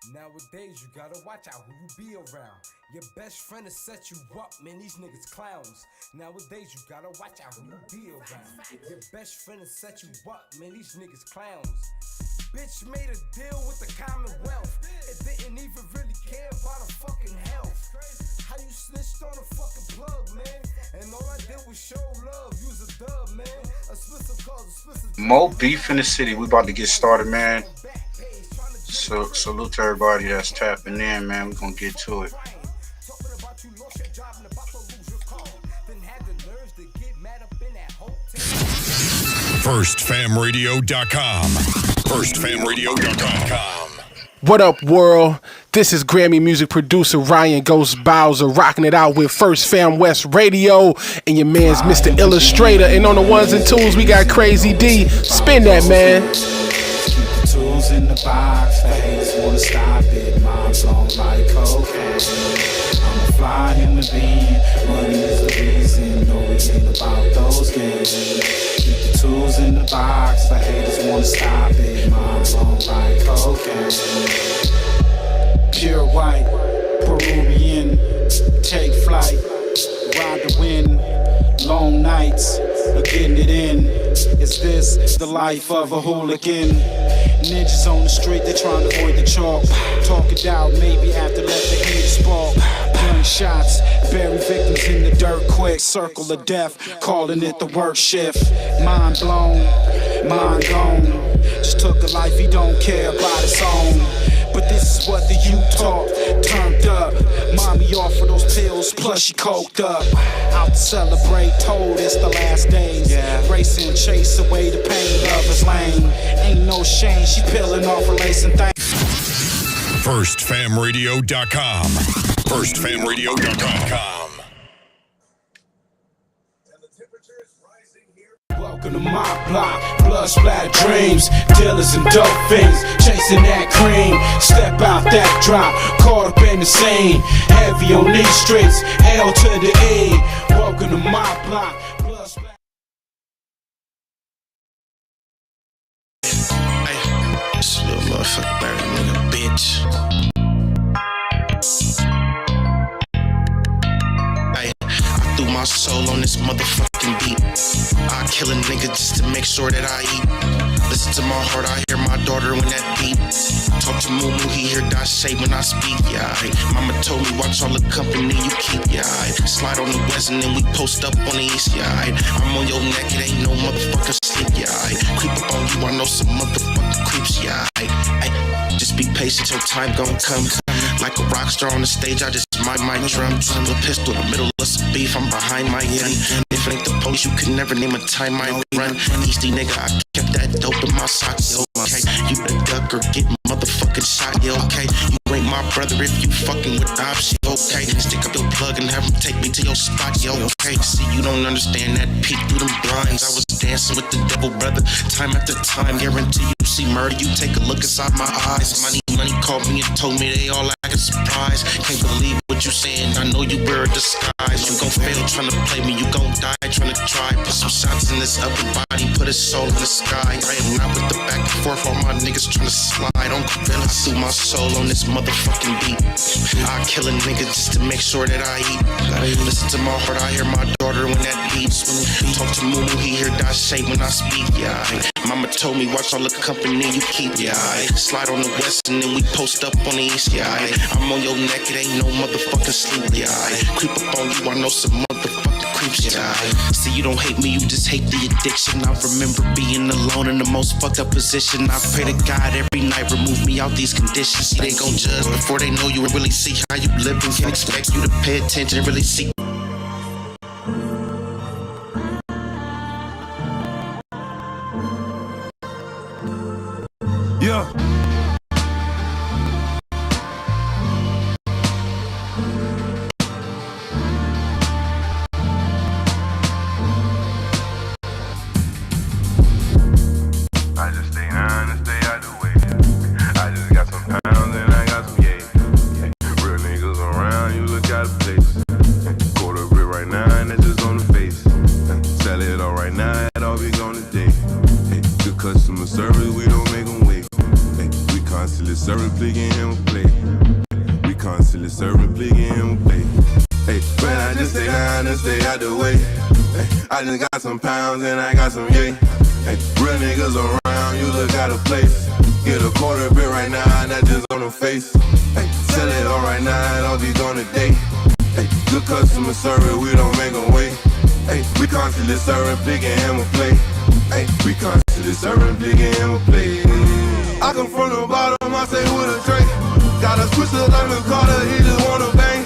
Nowadays, you gotta watch out who you be around. Your best friend will set you up, man, these niggas clowns. Nowadays, you gotta watch out who you be around. Your best friend will set you up, man, these niggas clowns. Bitch made a deal with the Commonwealth. It didn't even really care about her fucking health. How you snitched on a fucking plug, man? And all I did was show love. Use a dub, man. A Smith cause a Smith. More beef in the city. We about to get started, man. So salute to everybody that's tapping in, man. We're gonna get to it. FirstFamRadio.com. FirstFamRadio.com. What up, world? This is Grammy music producer Ryan Ghost Bowser rocking it out with First Fam West Radio and your man's Mr. Illustrator. And on the ones and twos, we got Crazy D. Spin that, man. Tools in the box, the haters wanna stop it. Mom's on like cocaine. I'ma fly in the beam, money is the reason. No, it ain't about those games. Keep the tools in the box, the haters wanna stop it. Mom's on like cocaine. Pure white, Peruvian, take flight, ride the wind. Long nights, getting it in. Is this the life of a hooligan? Ninjas on the street, they trying to avoid the chalk. Talk it out, maybe after let the heat spark. Gunshots, bury victims in the dirt quick. Circle of death, calling it the work shift. Mind blown, mind gone. Just took a life he don't care about his own. But this is what the youth taught, turned up. Mommy offered those pills, plus she coked up. Out to celebrate, told it's the last days. Race and chase away the pain, love is lame. Ain't no shame, she peeling off her lace and things. FirstFamRadio.com. FirstFamRadio.com. Welcome to my block, blood splat dreams, dealers and dope fiends, chasing that cream, step out that drop, caught up in the scene, heavy on these streets, L to the E, welcome to my block, blood splat. Hey, this little motherfucker better nigga, bitch. Hey, I threw my soul on this motherfucking beat. I kill a nigga just to make sure that I eat. Listen to my heart, I hear my daughter when that beat. Talk to Moo, he hear that shade when I speak, yeah. Mama told me watch all the company you keep, yeah. Slide on the west and then we post up on the east, yeah. I'm on your neck, it ain't no motherfucking sleep, yeah. Creep up on you, I know some motherfucking creeps, yeah. Just be patient, your time gon' come. Like a rock star on the stage, I just might drum. A pistol in the middle of some beef, I'm behind my gun. If it ain't the police, you can never name a time I run. Easty nigga, I kept that dope in my sock, yo, okay. You better duck or get motherfucking shot, yo, okay. You ain't my brother if you fucking with ops, okay. Stick up your plug and have him take me to your spot, yo, okay. See, you don't understand that peek through them blinds. I was dancing with the devil, brother, time after time. Guarantee you see murder, you take a look inside my eyes. Money called me and told me they all acting surprised. Can't believe what you saying, I know you wear a disguise. You gon' fail trying to play me, you gon' die trying to try. Put some shots in this upper body, put his soul in the sky. I am not with the back and forth, all my niggas trying to slide. On gorilla, threw my soul on this motherfucking beat. I kill a nigga just to make sure that I eat. Listen to my heart, I hear my daughter when that beats. Talk to Moo, he hear that shade when I speak, yeah. Mama told me watch all the company you keep, yeah. Slide on the west and then we post up on the east, yeah. I'm on your neck, it ain't no motherfucking sleep, yeah. Creep up on you, I know some motherfucking creeps, yeah. See, you don't hate me, you just hate the addiction. I remember being alone in the most fucked up position. I pray to God every night, remove me out these conditions. See, they gon' judge before they know you and really see how you living. Can't expect you to pay attention and really see. Yeah. I just stay on and stay out the way. I just got some pounds and I got some yeah. Real niggas around, you look out of place. Quarter brick right now and that's just on the face. Sell it all right now, it all be gone today. Good customer service, we don't make them wait. We constantly serving, picking him a play. serving pig and play. Hey, man, I just stay down and stay out the way. Hey, I just got some pounds and I got some yay. Hey, real niggas around, you look out of place. Get a quarter bit right now, and that just on the face. Hey, sell it all right now, and I'll be gone today. Hey, good customer service, we don't make them wait. Hey, we constantly serving big and hammer play. Hey, we constantly serving big and hammer play. I come from the bottom, I say with a tray. Got a switch to Lemon Carter, he just wanna bang.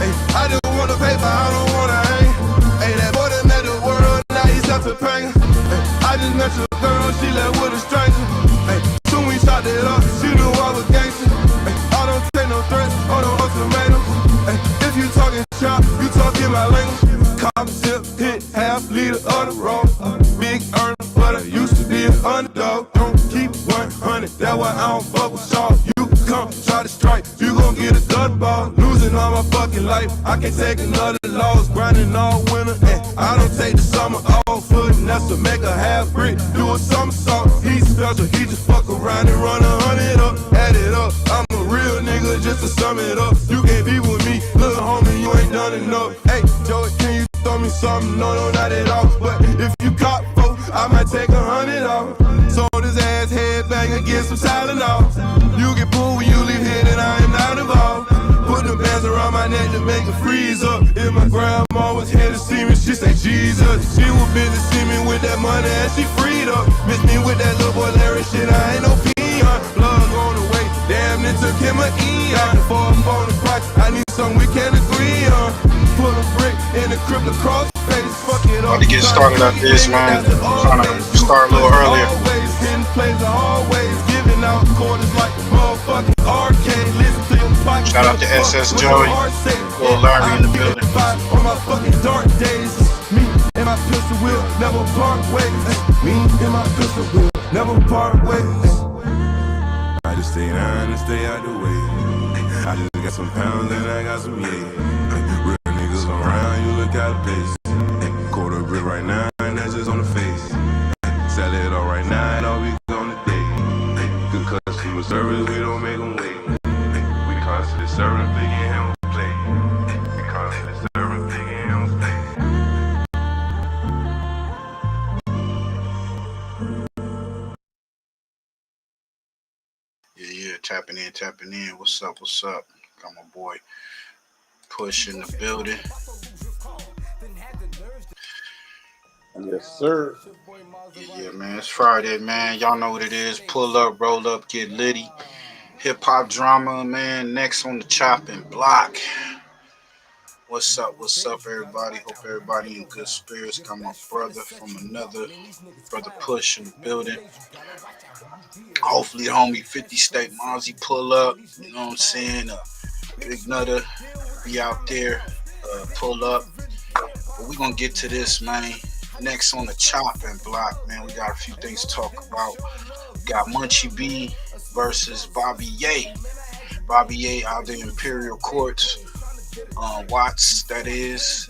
Hey, I just wanna paper, I don't wanna hang. Hey, that boy that met the world, now he's up to pain. Hey, I just met your girl, she left with a stranger. Hey, soon we shot it up, she knew I was gangster. Hey, I don't take no threats, or no ultimatums. Hey, if you talking shop, you talking my language. Cop sip, hit half liter of the road. Big earner, but I used to be an underdog. Don't keep 100, that's why I don't fuck with y'all. You come try to strike, you gon' get a gun ball. Losing all my fucking life, I can't take another loss. Grinding all winter, and I don't take the summer off. Putting us to make a half brick, do a somersault. He's special, he just fuck around and run 100 up, add it up. I'm a real nigga, just to sum it up. You can't be with me, little homie, you ain't done enough. Hey, Joey, can you throw me something? No, not at all. But if you caught folk, I might take 100 off. So this ass headbanger, get some Tylenol. You get pulled when you leave here, then I am not involved. Put the bands around my neck to make it freeze up. If my grandma was here to see me, she say Jesus. She was busy see me with that money and she freed up. Miss me with that little boy Larry shit, I ain't no peon. Blood on the way, damn it took him an eon. For a phone to price, I need something we can agree on. Put a brick in the crib across face, fuck it up. About to get started at this, man. Trying to start a little earlier. Always giving out quarters like a motherfucking arcade. Listen to your pocket. Shout out to SS Joey, little Larry in the building. On my fucking dark days, me and my pistol will never part ways. Me and my pistol will never part ways. I just stay down and stay out the way. I just got some pounds and I got some yay. Real niggas around, you look out of place. Quarter brick right now, and that's just on the face. Sell it all right now, and I'll be gone today. Good customer service, we don't make them wait. We constantly serving big and hammer play. We constantly serving big and hammer play. Yeah, tapping in. What's up? Got my boy Push in the building. Yes, sir. Yeah, man, it's Friday, man. Y'all know what it is. Pull up, roll up, get litty. Hip hop drama, man. Next on the chopping block. What's up, everybody? Hope everybody in good spirits. Got my brother from another, brother Push in the building. Hopefully, the homie 50 State Mozzie pull up. You know what I'm saying? Big Nutter be out there, pull up. But we gonna get to this, man. Next on the chopping block, man, we got a few things to talk about. We got Munchie B versus B0BBY. B0BBY out there in Imperial Courts. Watts, that is.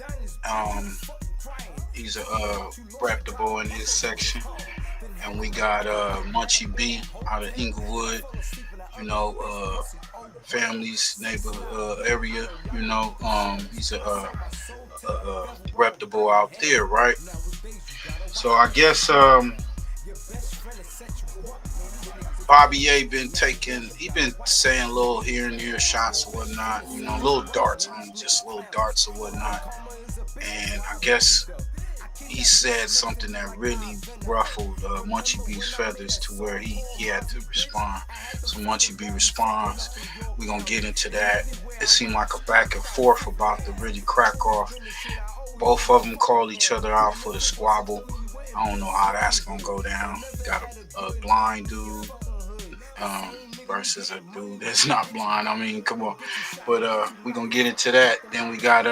He's a reputable in his section. And we got Munchie B out of Inglewood. You know, families, neighbor area. You know, he's a reputable out there, right? So I guess B0BBY been saying little here and there shots or whatnot, you know, little darts, just little darts or whatnot. And I guess he said something that really ruffled Munchie B's feathers to where he had to respond. So Munchie B responds. We're going to get into that. It seemed like a back and forth about to really crack off. Both of them call each other out for the squabble. I don't know how that's going to go down. Got a blind dude versus a dude that's not blind. I mean, come on. But we're going to get into that. Then we got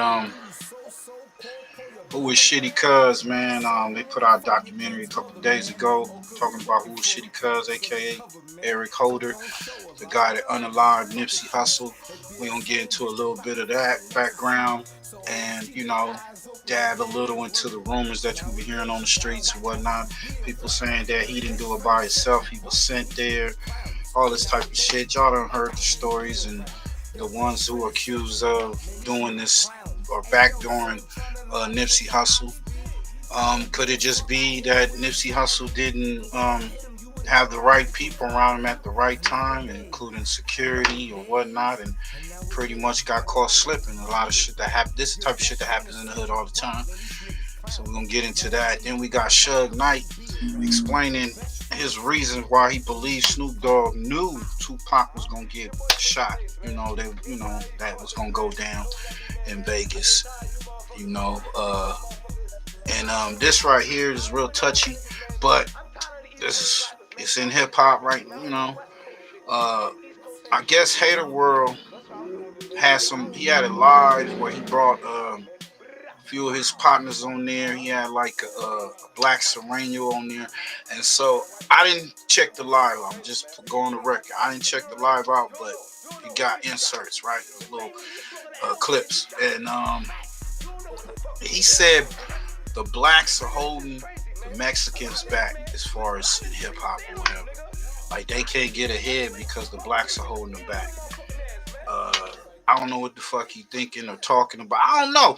Who is Shitty Cuz, man. They put out a documentary a couple of days ago talking about Who is Shitty Cuz, a.k.a. Eric Holder, the guy that unalive Nipsey Hussle. We're going to get into a little bit of that background and, you know, dab a little into the rumors that you've been hearing on the streets and whatnot. People saying that he didn't do it by himself. He was sent there. All this type of shit. Y'all done heard the stories and the ones who are accused of doing this or backdooring Nipsey Hussle. Could it just be that Nipsey Hussle didn't have the right people around him at the right time, including security or whatnot, and pretty much got caught slipping? A lot of shit that happens. This is the type of shit that happens in the hood all the time. So we're gonna get into that. Then we got Suge Knight explaining his reasons why he believes Snoop Dogg knew Tupac was gonna get shot. That was gonna go down in Vegas. And this right here is real touchy, but it's in hip hop, right? I guess Hater World he had a live where he brought a few of his partners on there. He had like a Black Sereno on there, and so I didn't check the live. I'm just going on the record. I didn't check the live out, but he got inserts, right? Little clips, and he said the blacks are holding the Mexicans back as far as in hip hop or whatever. Like they can't get ahead because the blacks are holding them back. I don't know what the fuck he thinking or talking about. I don't know.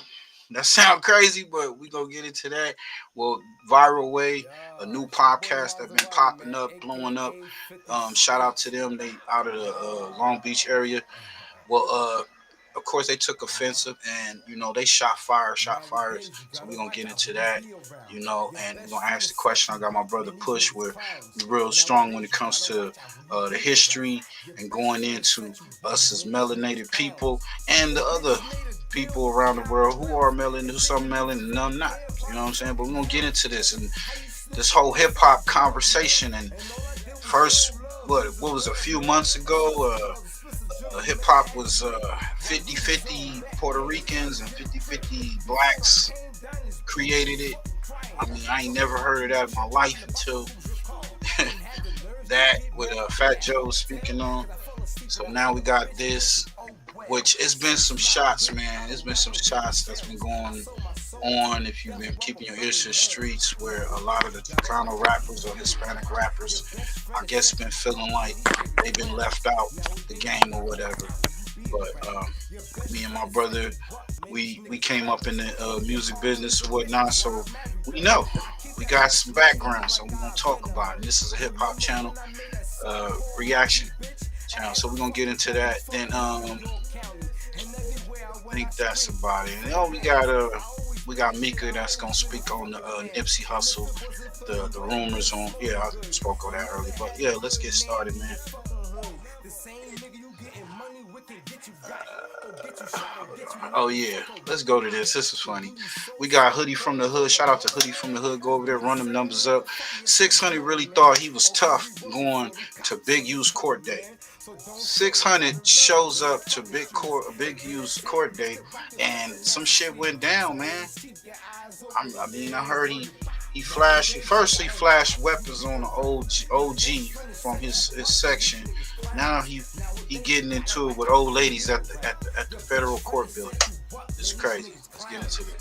That sounds crazy, but we gonna get into that. Well, Viral Way, a new podcast that's been popping up, blowing up. Shout out to them. They out of the Long Beach area. Well, of course, they took offensive, and they shot fires. So we're gonna get into that, and we're gonna ask the question. I got my brother Push, where we're real strong when it comes to the history and going into us as melanated people and the other people around the world who are melanated, who some melanated and none not. You know what I'm saying? But we're gonna get into this and this whole hip hop conversation. And first, what was a few months ago? Hip hop was 50-50 Puerto Ricans and 50-50 blacks created it. I mean, I ain't never heard of that in my life until that with Fat Joe speaking on. So now we got this, which it's been some shots, man. It's been some shots that's been going on if you've been keeping your ears to the streets, where a lot of the Chicano rappers or Hispanic rappers, I guess, been feeling like they've been left out the game or whatever. But me and my brother, we came up in the music business or whatnot, so we know. We got some background, so we're going to talk about it. This is a hip-hop channel, reaction channel, so we're going to get into that. Then I think that's about it. And we got Mika that's gonna speak on the Nipsey Hussle, the rumors on. Yeah, I spoke on that earlier, but yeah, let's get started, man. Oh yeah, let's go to this. This is funny. We got Hoodie from the Hood. Shout out to Hoodie from the Hood. Go over there, run them numbers up. 600 really thought he was tough going to Big U's court date. 600 shows up to Big U's court date, and some shit went down, man. I mean, I heard he flashed weapons on the OG from his section. Now he getting into it with old ladies at the federal court building. It's crazy. Let's get into it.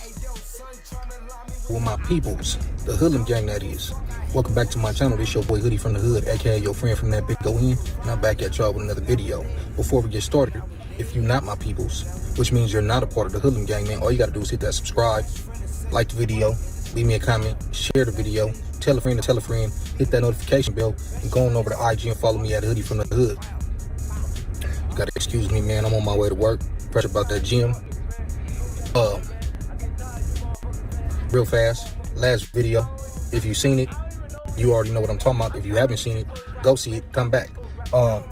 With my peoples, the Hoodlum gang that is. Welcome back to my channel. This your boy Hoodie from the Hood, aka your friend from that big GOIN, and I'm back at y'all with another video. Before we get started, if you're not my peoples, which means you're not a part of the Hoodlum gang, man, all you gotta do is hit that subscribe, like the video, leave me a comment, share the video, tell a friend to tell a friend, hit that notification bell, and go on over to IG and follow me at Hoodie from the Hood. You gotta excuse me, man, I'm on my way to work. Pressure about that gym. Real fast, last video, if you've seen it, you already know what I'm talking about. If you haven't seen it, go see it, come back. I've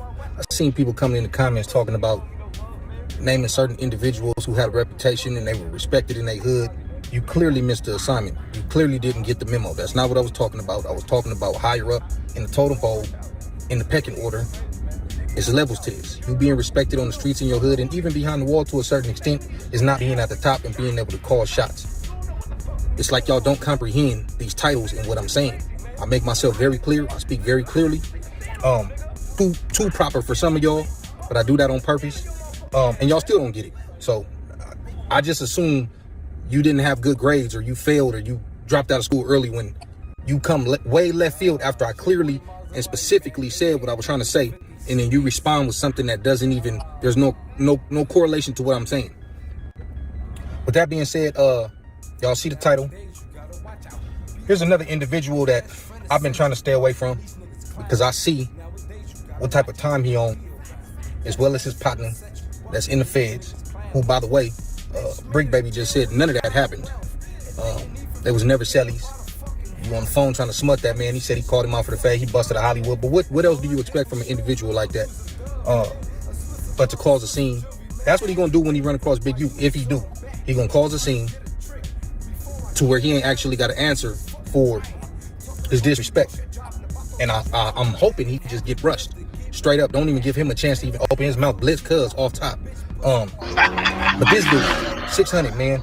seen people coming in the comments talking about naming certain individuals who had a reputation and they were respected in their hood. You clearly missed the assignment. You clearly didn't get the memo. That's not what I was talking about. I was talking about higher up in the totem pole, in the pecking order. It's levels to this. You being respected on the streets in your hood and even behind the wall to a certain extent is not being at the top and being able to call shots. It's like y'all don't comprehend these titles and what I'm saying. I make myself very clear. I speak very clearly. Too proper for some of y'all, but I do that on purpose. And y'all still don't get it. So I just assume you didn't have good grades or you failed or you dropped out of school early when you come way left field after I clearly and specifically said what I was trying to say. And then you respond with something that doesn't even, there's no no correlation to what I'm saying. With that being said, y'all see the title. Here's another individual that I've been trying to stay away from because I see what type of time he on, as well as his partner that's in the feds, who, by the way, B0BBY just said none of that happened. There was never Sellies. You on the phone trying to smut that man. He said he called him out for the fade. He busted a Hollywood. But what else do you expect from an individual like that? But to cause a scene. That's what he gonna do when he run across Big U. If he do, he gonna cause a scene to where he ain't actually got an answer for his disrespect. And I'm hoping he just get brushed straight up. Don't even give him a chance to even open his mouth. Blitz cuz off top. But this dude, 600, man.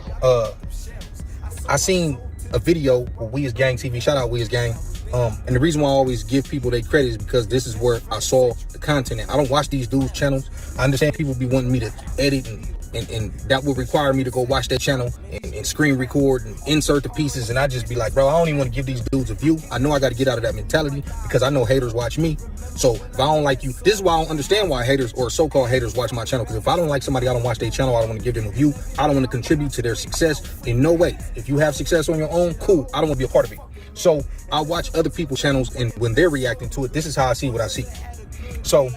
I seen a video with We Is Gang TV. Shout out We Is Gang. And the reason why I always give people their credit is because this is where I saw the content at. I don't watch these dudes' channels. I understand people be wanting me to edit and that would require me to go watch their channel and screen record and insert the pieces, and I just be like, bro, I don't even want to give these dudes a view. I know I got to get out of that mentality because I know haters watch me. So if I don't like you, this is why I don't understand why haters or so-called haters watch my channel, because if I don't like somebody, I don't watch their channel. I don't want to give them a view. I don't want to contribute to their success in no way. If you have success on your own, cool. I don't want to be a part of it. So I watch other people's channels, and when they're reacting to it, this is how I see what I see. So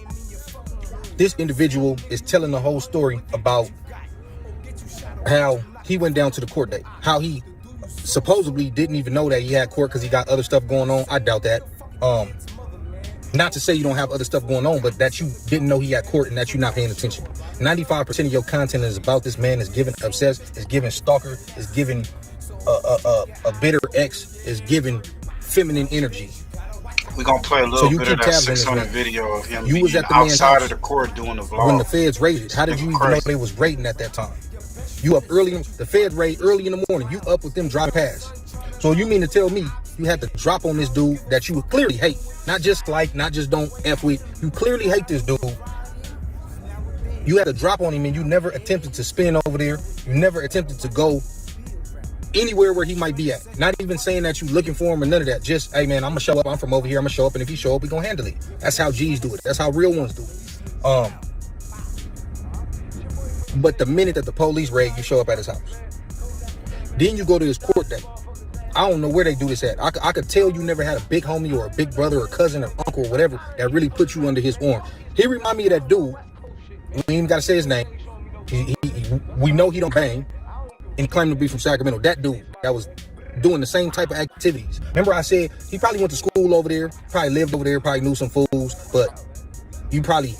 this individual is telling the whole story about how he went down to the court date, how he supposedly didn't even know that he had court because he got other stuff going on. I doubt that. Not to say you don't have other stuff going on, but that you didn't know he had court and that you're not paying attention. 95% of your content is about this man, is giving obsessed, is giving stalker, is giving a bitter ex, is giving feminine energy. We're going to play a little bit of that 600 video of him being outside of the court doing the vlog. When the feds raided, how did you even know they was raiding at that time? You up early, the feds raid early in the morning. You up with them driving past. So you mean to tell me you had to drop on this dude that you clearly hate? Not just like, not just don't F with. You clearly hate this dude. You had to drop on him and you never attempted to spin over there. You never attempted to go anywhere where he might be at. Not even saying that you looking for him or none of that. Just, hey man, I'm gonna show up. I'm from over here. I'm gonna show up, and if he show up, we gonna handle it. That's how G's do it. That's how real ones do it. But the minute that the police raid, you show up at his house. Then you go to his court date. I don't know where they do this at. I could tell you never had a big homie or a big brother or cousin or uncle or whatever that really put you under his arm. He remind me of that dude. We ain't even gotta say his name. We know he don't bang. And claimed to be from Sacramento. That dude that was doing the same type of activities. Remember I said he probably went to school over there, probably lived over there, probably knew some fools, but you probably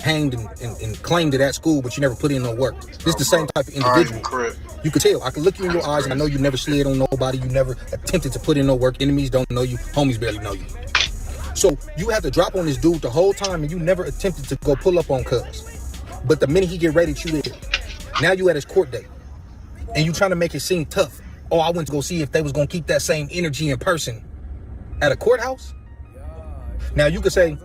hanged and claimed it at school, but you never put in no work. This is the same type of individual. You could tell. I could look you in your eyes and I know you never slid on nobody. You never attempted to put in no work. Enemies don't know you. Homies barely know you. So you have to drop on this dude the whole time and you never attempted to go pull up on cuz. But the minute he get ready to you there, now you at his court date. And you trying to make it seem tough. Oh, I went to go see if they was going to keep that same energy in person at a courthouse. Now you could say,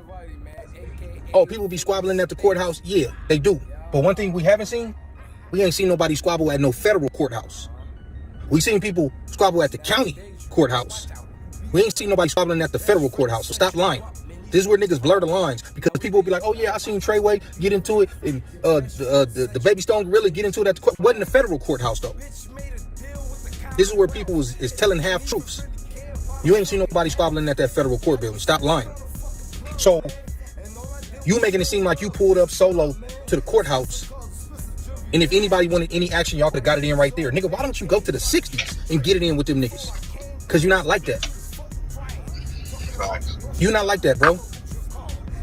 oh, people be squabbling at the courthouse. Yeah, they do. But one thing we haven't seen, we ain't seen nobody squabble at no federal courthouse. We seen people squabble at the county courthouse. We ain't seen nobody squabbling at the federal courthouse. So stop lying. This is where niggas blur the lines, because people will be like, oh yeah, I seen Treyway get into it, and the Baby Stone Gorilla get into it at the court. Wasn't the federal courthouse though. This is where people is telling half truths. You ain't seen nobody squabbling at that federal court building. Stop lying. So you making it seem like you pulled up solo to the courthouse, and if anybody wanted any action, y'all could have got it in right there. Nigga, why don't you go to the 60s and get it in with them niggas? Because you're not like that. You're not like that, bro.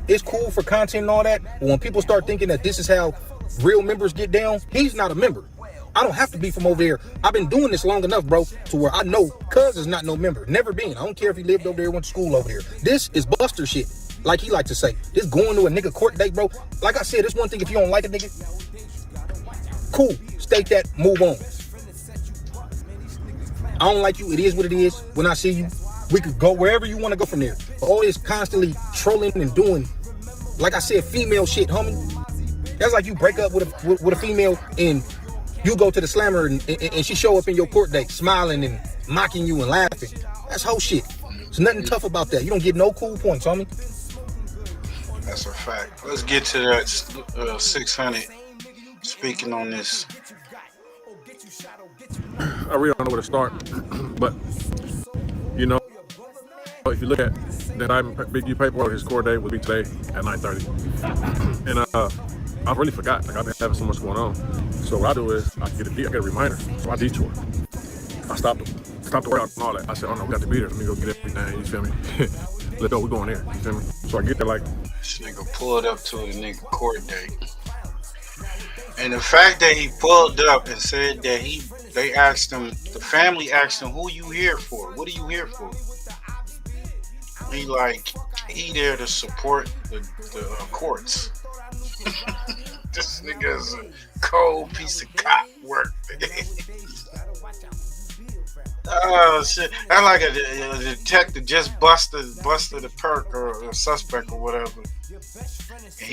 It's cool for content and all that, but when people start thinking that this is how real members get down, he's not a member. I don't have to be from over there. I've been doing this long enough, bro, to where I know cuz is not no member. Never been. I don't care if he lived over there, went to school over there. This is Buster shit, like he like to say. This going to a nigga court date, bro. Like I said, it's one thing if you don't like a nigga. Cool. State that, move on. I don't like you. It is what it is. When I see you, we could go wherever you want to go from there. But always constantly trolling and doing, like I said, female shit, homie. That's like you break up with a female and you go to the slammer and she show up in your court date smiling and mocking you and laughing. That's whole shit. There's nothing tough about that. You don't get no cool points, homie. That's a fact. Let's get to that 600 speaking on this. I really don't know where to start, but you know, if you look at that, Big U paperwork, his court date will be today at 9:30, and I really forgot. Like I've been having so much going on. So what I do is I get a reminder. So I detour. I stopped the workout and all that. I said, oh no, we got to be there. Let me go get everything. You feel me? Let's go. We're going there. You feel me? So I get there like. This nigga pulled up to a nigga court date. And the fact that he pulled up and said that they asked him, the family asked him, who you here for? What are you here for? He there to support the courts. This nigga is a cold piece of cop work. Oh shit! That's like a detective just busted a perk or a suspect or whatever. And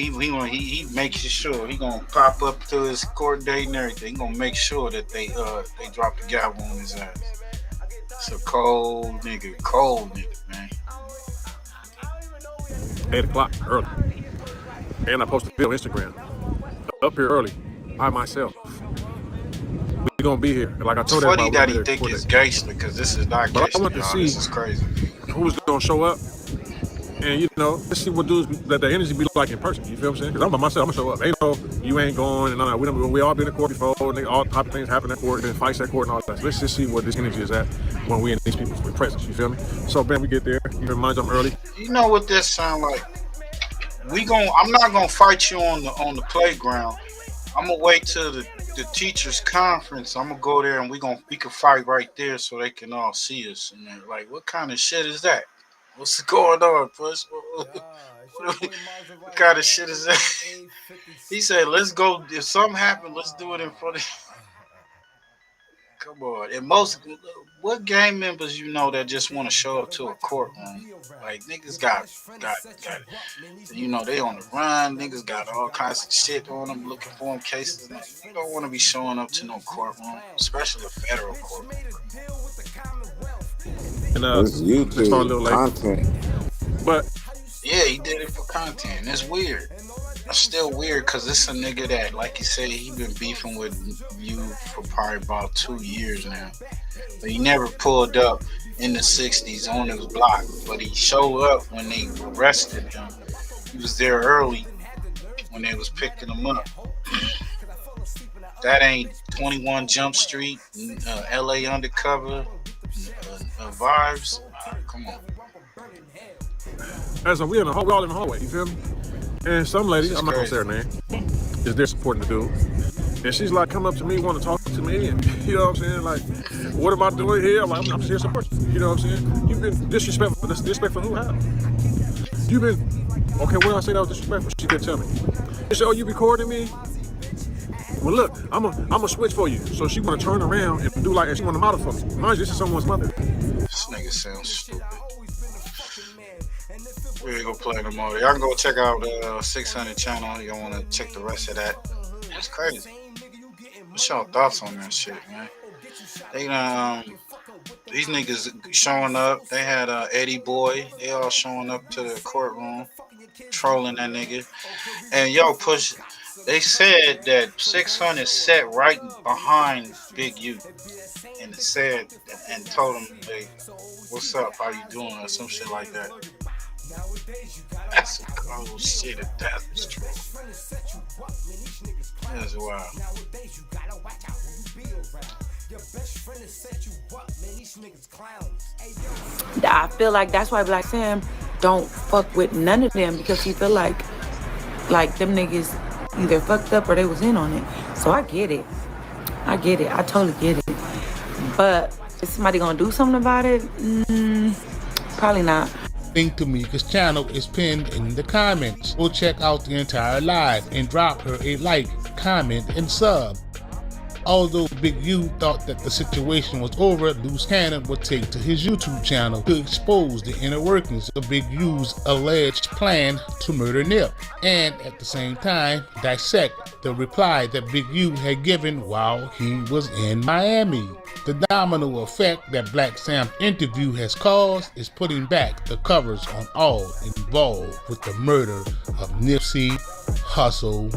he makes sure he gonna pop up to his court date and everything. He gonna make sure that they drop the gavel on his ass. It's a cold nigga, man. 8 o'clock early, and I posted a video on Instagram. Up here early by myself. We gonna be here. Like I told everybody. It's funny that he think it's gangster because this is not gangster. I want to see this is crazy. Who's gonna show up, and let's see what dudes that the energy be like in person. You feel what I'm saying? Because I'm by myself. I'm gonna show up. Ain't no you ain't going and all that. We all been in court before. And all type of things happen at court, and fights at court and all that. So let's just see what this energy is at when we in these people's presence. You feel me? So Ben, we get there. You remind them early. You know what this sound like? I'm not gonna fight you on the playground. I'm gonna wait till the teachers' conference. I'm gonna go there and we can fight right there so they can all see us. And they're like, what kind of shit is that? What's going on, puss? What kind of shit is that? He said, let's go. If something happened, let's do it in front of. Come on. And what gang members that just want to show up to a courtroom? Like niggas got they on the run. Niggas got all kinds of shit on them, looking for them cases. You don't want to be showing up to no courtroom, especially a federal courtroom. And YouTube content. But yeah, he did it for content. It's weird. It's still weird because it's a nigga that, like you said, he been beefing with you for probably about 2 years now. But he never pulled up in the 60s on his block. But he showed up when they arrested him. He was there early when they was picking him up. That ain't 21 Jump Street, LA Undercover, vibes. Come on. We all in the hallway, you feel me? And some lady, I'm not gonna say her name, is there supporting the dude. And she's like, come up to me, want to talk to me, and you know what I'm saying? Like, what am I doing here? I'm like, I'm here supporting you. You know what I'm saying? You've been disrespectful. Disrespectful who? How? You've been, okay, what did I say that was disrespectful? She didn't tell me. She said, oh, you recording me? Well, look, I'm a switch for you. So she want to turn around and do like, and she want to model for me. Mind you, this is someone's mother. This nigga sounds stupid. We ain't gonna play no more. Y'all can go check out 600 channel. Y'all wanna check the rest of that. That's crazy. What's y'all thoughts on that shit, man? They these niggas showing up. They had Eddie Boy. They all showing up to the courtroom, trolling that nigga. And Push. They said that 600 sat right behind Big U, and it said and told him, "Hey, what's up? How you doing?" or some shit like that. That's some cold shit if that's true. That's wild. I feel like that's why Black Sam don't fuck with none of them, because he feel like them niggas either fucked up or they was in on it. So I get it. I totally get it. But is somebody gonna do something about it? Probably not. Link to Mika's channel is pinned in the comments. Go check out the entire live and drop her a like, comment, and sub. Although Big U thought that the situation was over, Loose Cannon would take to his YouTube channel to expose the inner workings of Big U's alleged plan to murder Nip, and at the same time dissect the reply that Big U had given while he was in Miami. The domino effect that Black Sam's interview has caused is putting back the covers on all involved with the murder of Nipsey Hussle.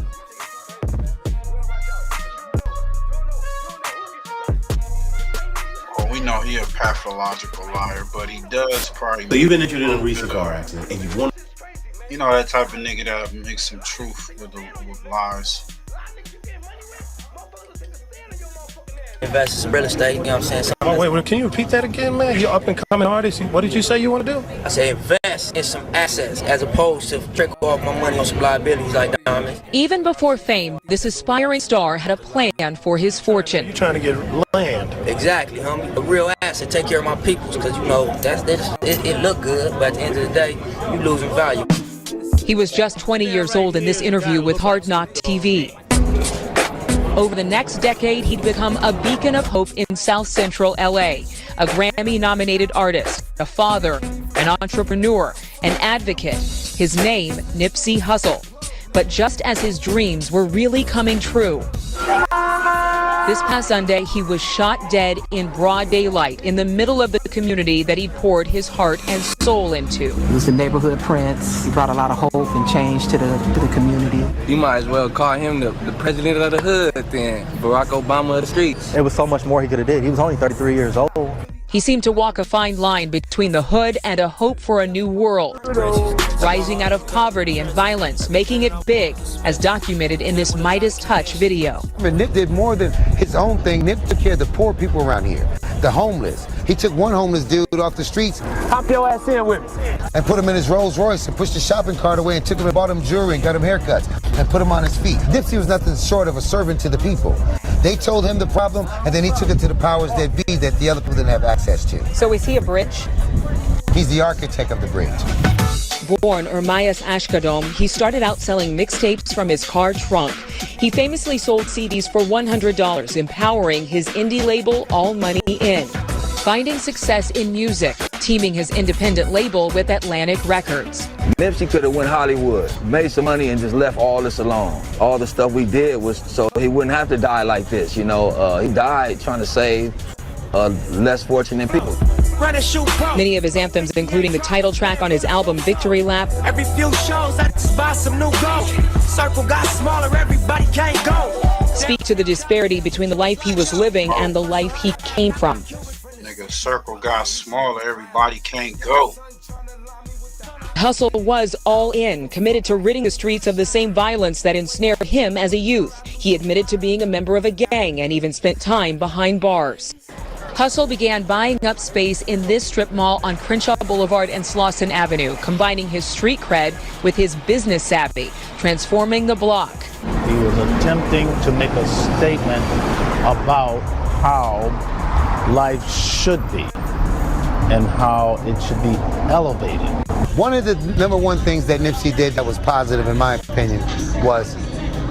know, he a pathological liar, but he does probably. So you've been injured in a recent car accident, and you want. You know, that type of nigga that makes some truth with lies. Invest in some real estate, you know what I'm saying? Wait, can you repeat that again, man? You're up and coming artist. What did you say you want to do? I say invest in some assets as opposed to trickle off my money on some liabilities like diamonds. Even before fame, this aspiring star had a plan for his fortune. You're trying to get land. Exactly, homie. A real asset, take care of my peoples, because you know, it look good, but at the end of the day, you losing value. He was just 20 years old in this interview with Hard Knock TV. Over the next decade, he'd become a beacon of hope in South Central LA, a Grammy-nominated artist, a father, an entrepreneur, an advocate. His name, Nipsey Hussle. But just as his dreams were really coming true, this past Sunday, he was shot dead in broad daylight in the middle of the community that he poured his heart and soul into. He was the neighborhood prince. He brought a lot of hope and change to the community. You might as well call him the president of the hood then, Barack Obama of the streets. It was so much more he could have did. He was only 33 years old. He seemed to walk a fine line between the hood and a hope for a new world. Rising out of poverty and violence, making it big, as documented in this Midas Touch video. Nip did more than his own thing. Nip took care of the poor people around here, the homeless. He took one homeless dude off the streets, Hop your ass in with me, and put him in his Rolls Royce and pushed the shopping cart away and took him and bought him jewelry and got him haircuts and put him on his feet. Nipsey was nothing short of a servant to the people. They told him the problem, and then he took it to the powers that be that the other people didn't have access to. So is he a bridge? He's the architect of the bridge. Born Ermias Ashkadom, he started out selling mixtapes from his car trunk. He famously sold CDs for $100, empowering his indie label All Money In. Finding success in music, teaming his independent label with Atlantic Records. Nipsey could have went Hollywood, made some money, and just left all this alone. All the stuff we did was so he wouldn't have to die like this, you know. He died trying to save less fortunate people. Many of his anthems, including the title track on his album Victory Lap. Every few shows, I just buy some new gold. Circle got smaller, everybody can't go. Speak to the disparity between the life he was living and the life he came from. Nigga, circle got smaller, everybody can't go. Hussle was all in, committed to ridding the streets of the same violence that ensnared him as a youth. He admitted to being a member of a gang and even spent time behind bars. Hussle began buying up space in this strip mall on Crenshaw Boulevard and Slauson Avenue, combining his street cred with his business savvy, transforming the Bloc. He was attempting to make a statement about how life should be and how it should be elevated. One of the number one things that Nipsey did that was positive, in my opinion, was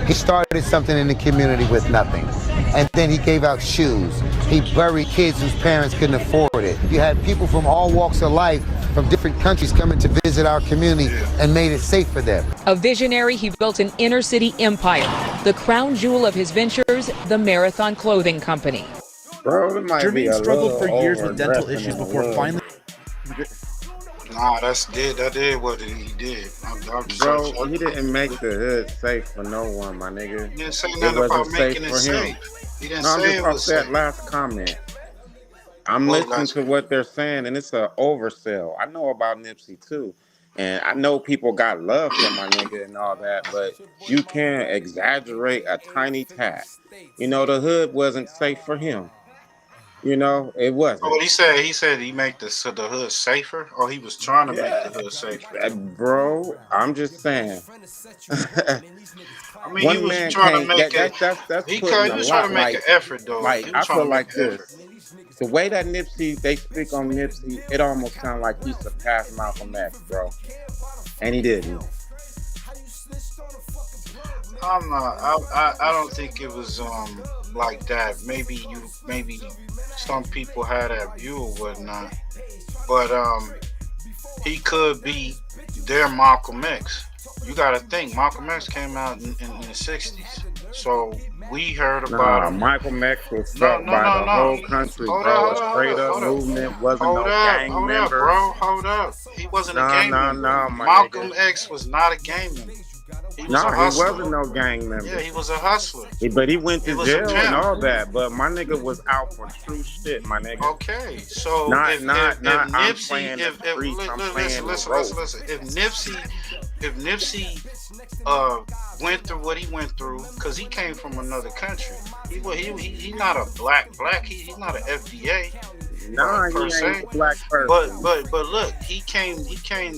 he started something in the community with nothing. And then he gave out shoes. He buried kids whose parents couldn't afford it. You had people from all walks of life, from different countries, coming to visit our community and made it safe for them. A visionary, he built an inner city empire. The crown jewel of his ventures, the Marathon Clothing Company. Bro, Jermaine struggled for years with dental issues before finally. Nah, that did what he did. Bro, he didn't make the hood safe for no one, my nigga. He didn't say nothing about making it safe. He didn't say it was safe. That last comment. I'm listening to what they're saying, and it's an oversell. I know about Nipsey too, and I know people got love for my nigga and all that, but you can't exaggerate a tiny tad. You know, the hood wasn't safe for him. You know, it wasn't. Oh, he said he made the hood safer, or he was trying to make the hood safer. Bro, I'm just saying. I mean, he was trying to make it. He was trying to make an effort, though. Like, I feel like this. The way that they speak on Nipsey, it almost sounds like he surpassed Malcolm X, bro. And he didn't. I'm not. I don't think it was like that. Maybe some people had that view or whatnot, but he could be their Malcolm X. You got to think Malcolm X came out in the 60s, so we heard about him. Malcolm X was felt by the whole country, bro. A straight up movement, wasn't no gang member. Hold up. He wasn't a gang member. Malcolm X was not a gang member. He was a No, he hustler. wasn't no gang member. Yeah, he was a hustler. But he went He to was a jail and pimp. all that. But my nigga was out for true shit, my nigga. Okay, so Not if I'm Nipsey, playing the streets, I'm playing the listen, if Nipsey went through what he went through, because he came from another country. He not a black. He's not an FDA. Nah, he per ain't se. a black person. But look, he came.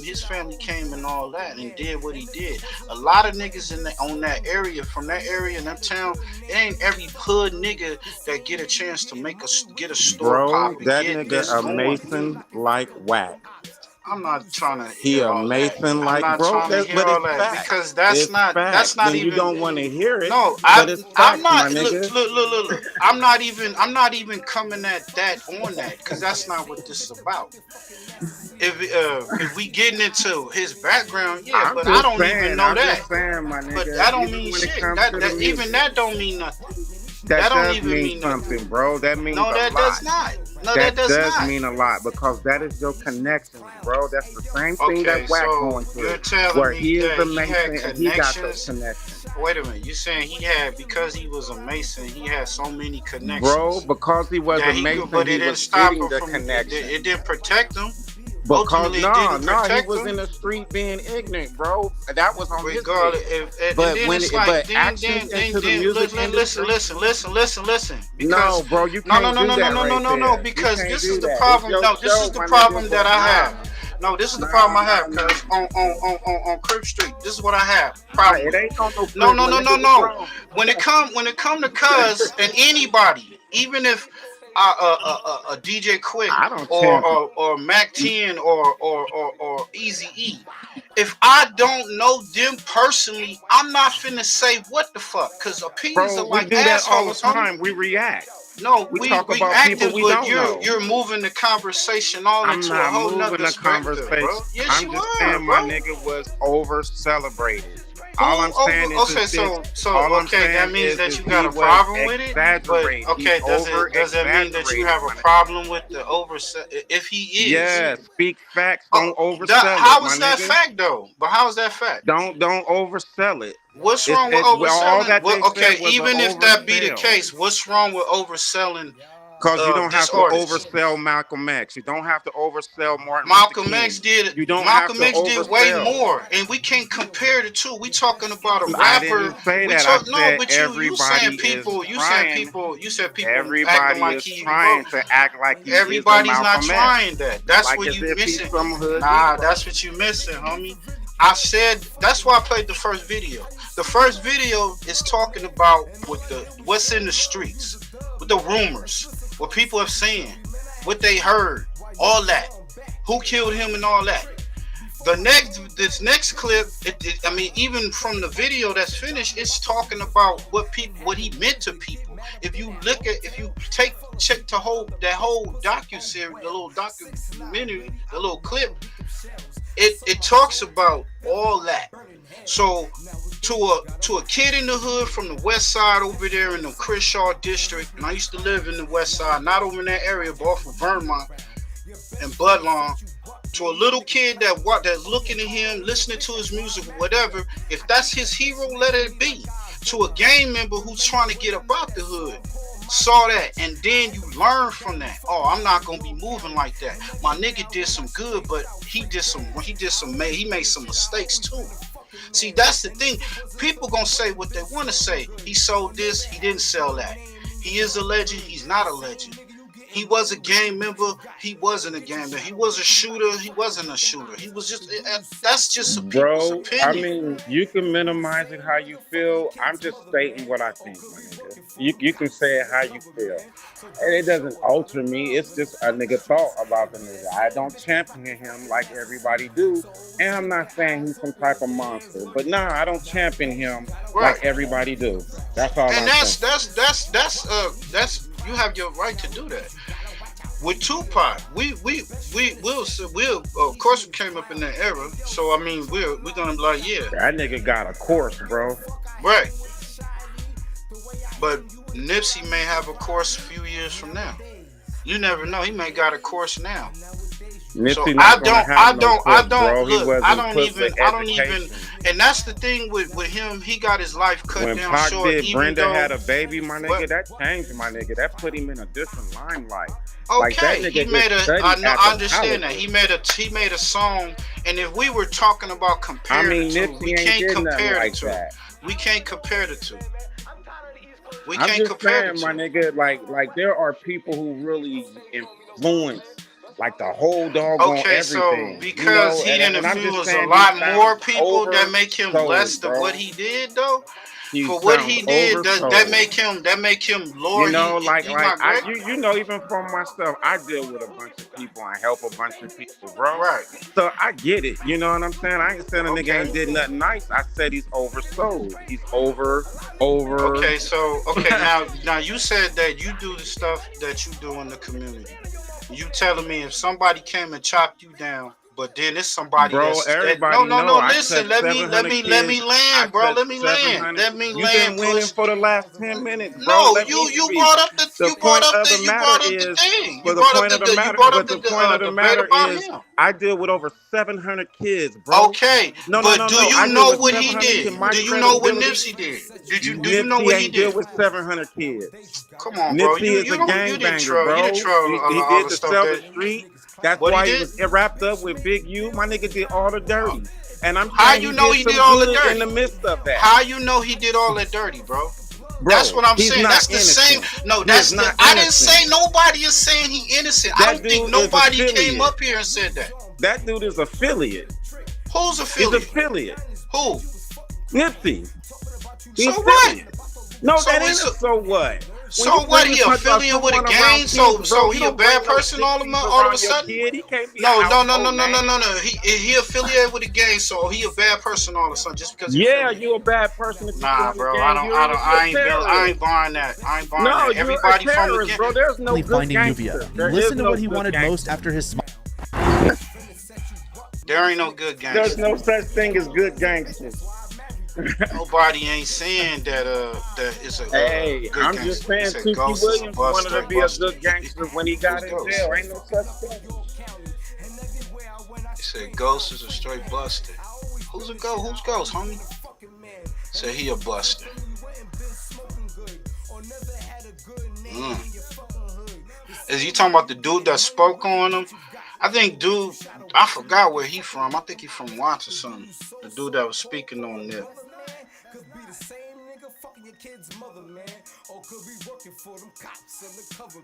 His family came and all that, and did what he did. A lot of niggas on that area, from that area in that town, it ain't every hood nigga that get a chance to get a store Bro, pop and that get this nigga a going. Mason like whack. I'm not trying to He hear a all Mason that. like, I'm not bro, trying to hear but all it's that fact. because that's It's not fact. even. You don't want to hear it. No, but it's I'm facts, not. my nigga. Look. I'm not even coming at that on that because that's not what this is about. If we getting into his background, yeah, but I don't even know that. Just saying, my nigga. But that don't mean when it shit. comes That to the even music, that don't mean nothing. that don't does even mean something, nothing. bro. That means No, a that lot. does not. No, that does not. mean a lot because that is your connection, bro. That's the same thing that Wack going you're through. telling Where me he is that a he Mason had and he got those connections. connections. Wait a minute, you saying he had because he was a Mason, he had so many connections. Bro, because he was a Mason, but he it didn't was stop getting him the from connection. it didn't protect him. Because Ultimately, it didn't he protect was him. in the street being ignorant, bro. That was on his Regardless, head. But when actions into the music industry, listen. Because, no, bro, you can't do that right there. No. Because this is the problem. No, this is the problem that I have. No, this is the problem I have. Because on Crib Street, this is what I have. Problem. It ain't on no. No. When it come to Cuz and anybody, even if a DJ Quick or Mac 10 or Easy E. If I don't know them personally, I'm not finna say what the fuck, cause opinions are like we do that all the assholes. time. We react. No, we we talk about active, people we but don't know. you're moving the conversation into a whole nother perspective, bro. Yes, I'm you just are, saying bro. my nigga was over celebrated. All I'm saying is that means that you got a problem with it. But okay, does that mean that you have a problem with the oversell? If he is, yeah, speak facts, don't oversell it. How is that fact though? But how is that fact? Don't oversell it. What's wrong with overselling? Even if that be the oversell. case, what's wrong with overselling? Because you don't have to oversell Malcolm X. You don't have to oversell Martin Luther King. X did. You don't Malcolm have to X did way oversell. more, and we can't compare the two. We talking about a rapper. I didn't say that. I said you saying people. You said people. Everybody like is trying to act like he Everybody's is a not Malcolm trying X. that. That's like what you missing. Nah, that's what you missing, homie. I said that's why I played the first video. The first video is talking about what's in the streets, with the rumors, what people have seen, what they heard, all that, who killed him and all that. This next clip, even from the video that's finished, it's talking about what he meant to people. If you check that whole docuseries, the little documentary, the little clip, it talks about all that. So to a kid in the hood from the west side over there in the Crenshaw district, and I used to live in the west side, not over in that area, but off of Vermont and Budlawn, to a little kid that's looking at him, listening to his music or whatever, if that's his hero, let it be. To a gang member who's trying to get up out the hood, saw that, and then you learn from that. Oh, I'm not gonna be moving like that. My nigga did some good, but he made some mistakes too. See, that's the thing. People gonna say what they want to say. He sold this, he didn't sell that. He is a legend, he's not a legend. He was a gang member, he wasn't a gang member. He was a shooter, he wasn't a shooter. He was just, that's just a people's opinion. I mean, you can minimize it how you feel. I'm just stating what I think, my nigga. You can say it how you feel. And it doesn't alter me. It's just a nigga thought about the nigga. I don't champion him like everybody do. And I'm not saying he's some type of monster. But nah, I don't champion him like everybody do. That's all I'm saying. That's you have your right to do that. With Tupac, we'll of course we came up in that era, so I mean we're gonna be like, yeah. That nigga got a course, bro. Right. But Nipsey may have a course a few years from now. You never know, he may got a course now. So Nipsey I not gonna have no push, bro. He look. I wasn't don't put with even, education. and that's the thing with him. He got his life cut When down Pac short. did Even Brenda though, had a baby, my nigga, but that changed my nigga. That put him in a different limelight. Like that okay, nigga he made just a. I studied know, at I the understand that colleges. he made a song, and if we were talking about I compare the mean, two, we Nipsey ain't can't did nothing compare the like two. that. We can't compare the two. We I'm can't just compare the saying, my two. nigga, like there are people who really influence like the whole doggone Okay, so everything, you because know. he didn't And I'm just influence a saying he lot more sounds people, that make him less oversold, than what bro. he did, though. He For what sounds he did, oversold. that make him You lower. know, He like not I great. you know, even from myself, I deal with a bunch of people and help a bunch of people, bro. Right. So I get it. You know what I'm saying? I ain't saying a nigga Okay. ain't did nothing nice. I said he's oversold. He's over. Okay, so now you said that you do the stuff that you do in the community. You telling me if somebody came and chopped you down, but then it's somebody Bro, no everybody no know no I listen, touched 700 let kids. me I land, bro. touched Let 700. me You've land, been winning push. for the last 10 minutes, bro. No, Let me you speak. brought up The point of the you matter brought up the is, thing. for the point of the You matter, brought up but the point of the debate matter about is, him. I deal with over 700 kids, bro. Okay, No, no, but no, do no. I you deal know with what he 700 kids. did? My Do you know what credibility, Nipsey did? Do you know Nipsey what he ain't deal did? with 700 kids. Come on, bro. Nipsey is a You didn't gangbanger, troll. You didn't bro. troll He all did the the stuff sell the that street. That's what he why he did. was wrapped up with Big U. My nigga did all the dirty. And I'm How saying you he know did he did some all the good in dirty? the midst of that. How you know he did all that dirty, bro? That's Bro, what I'm he's saying. not That's the same. innocent. No, He is that's the. not I didn't innocent. say nobody is saying he innocent. I That don't think dude is nobody came affiliate. up here and said that. That dude is affiliate. Who's He's affiliate? affiliate. Who? Nipsey. So He's what? affiliate. No, So that it's ain't a so what. When so you what? bring He affiliate with a someone around gang? kids, bro, So you he a don't bad bring no person sick people all of a around your sudden? kid. He can't be a No. household name. He affiliated with a gang, so he a bad person all of a sudden just because he Yeah, affiliated. you a bad person if you Nah, join the bro. gang. You're a I terrorist. ain't buying that. I ain't buying No, that. you're a Everybody from the terrorist, gang. bro. There's no good Finding gangster. Nubia. There is Listen to no what he good wanted most gangster. after his. There ain't no good There's gangster. no such thing as good gangsters. Nobody ain't saying that it's a Hey, good I'm just gangster. He saying said Tookie Ghost is a Williams wanted buster, to be a buster. good gangster when he got Who's in Ghost? jail. Ain't no such thing. He said Ghost is a straight buster. Who's a ghost? Who's Ghost, homie? Said he a buster. Is you talking about the dude that spoke on him? I think I forgot where he from. I think he from Watts or something. The dude that was speaking on that.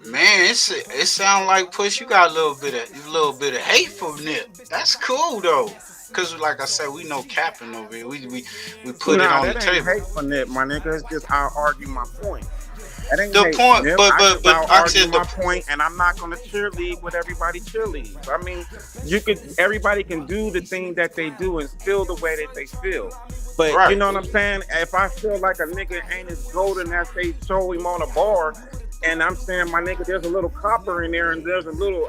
Man, it sound like Push. You got a little bit of hate for Nip. That's cool though, cause like I said, we know CAPP'N over here. We put it Nah, on the that ain't table. hate for Nip, my nigga. It's just I argue my point. That ain't The hate for point, Nip. but I just out I argue said my point, and I'm not gonna cheerlead what everybody cheerleads. I mean, everybody can do the thing that they do and feel the way that they feel. But you right. know what I'm saying? If I feel like a nigga ain't as golden as they show him on a bar, and I'm saying, my nigga, there's a little copper in there and there's a little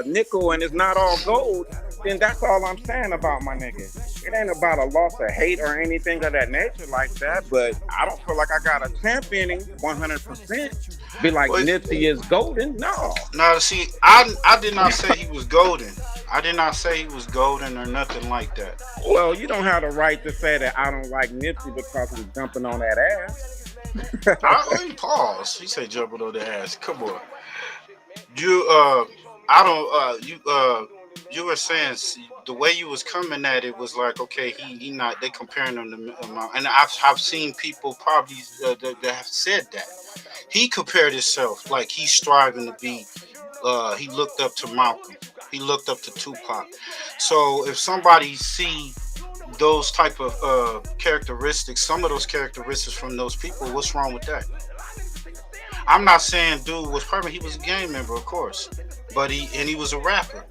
nickel and it's not all gold, then that's all I'm saying about my nigga. It ain't about a loss of hate or anything of that nature like that, but I don't feel like I got a champion him 100%. Be like But Nipsey is golden. No. now, see, I did not say he was golden. I did not say he was golden or nothing like that. Well, you don't have the right to say that I don't like Nipsey because he's jumping on that ass. I pause. He said jumping on the ass. Come on. You you were saying the way you was coming at it was like, okay, he not, they comparing him to and I've seen people probably that have said that he compared himself like he's striving to be. He looked up to Malcolm. He looked up to Tupac. So if somebody see those type of characteristics, some of those characteristics from those people, what's wrong with that? I'm not saying dude was perfect. He was a gang member, of course, but he was a rapper.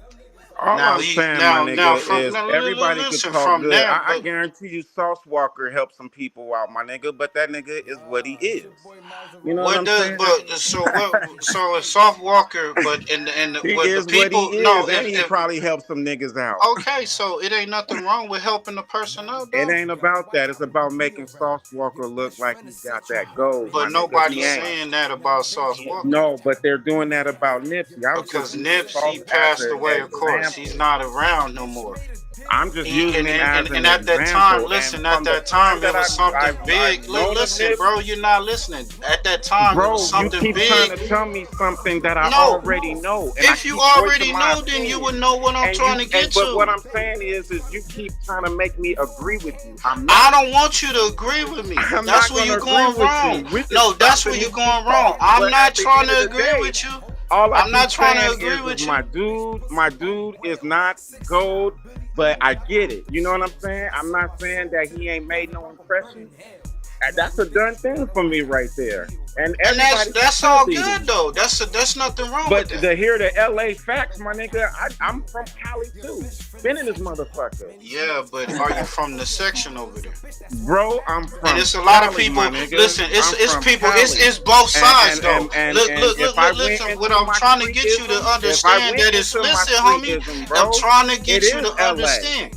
All Now I'm he saying, my now nigga, from is everybody could listen talk from good. there, I but guarantee you, Sauce Walker helped some people out, my nigga. But that nigga is what he is. You know what what I'm does saying? but so what so if Soft Walker but and He what the is what he people no is, and he if probably helped some niggas out. okay, so it ain't nothing wrong with helping the person out It though. ain't about that. It's about making Sauce Walker look like he got that gold, my But nigga. He nobody's ain't. saying that about Sauce Walker. No, but they're doing that about Nipsey. I was just Because using Sauce Nipsey as passed an away, of course. He's example. not around no more. I'm just He, using him as and an at that time, example. And listen, at from the that time time it that was something big. I've known of Listen, bro, Nipsey, you're not listening. At that time it was bro, you something keep trying big. to tell me something that I No, already know, and I if you keep voicing already my know, then you would opinion. know what I'm trying to get But what to. I'm saying is you keep trying to make me agree with you. I'm I not. don't want you to agree with me. I'm That's not where gonna you're agree going with you. wrong. We can No, stop that's the where you're Nipsey going wrong. talk, I'm but not at the trying end of to the agree day, with you. all I I'm keep not trying to saying agree is with my you. dude is not gold, but I get it. You know what I'm saying? I'm not saying that he ain't made no impression. And that's a done thing for me right there. And And everybody can that's still all beat good him. though. That's nothing wrong with But that. to hear the LA facts, my nigga, I'm from Cali too. Been in this motherfucker. Yeah, but are you from the section over there? Bro, I'm And from it's a lot of Cali, people. my nigga. Listen, I'm it's from people. Cali. It's both sides though. And if I went Listen. What into I'm my trying to get you to streetism, if I understand went that is into my listen, homie. streetism, I'm bro, trying to it get you is to LA. understand.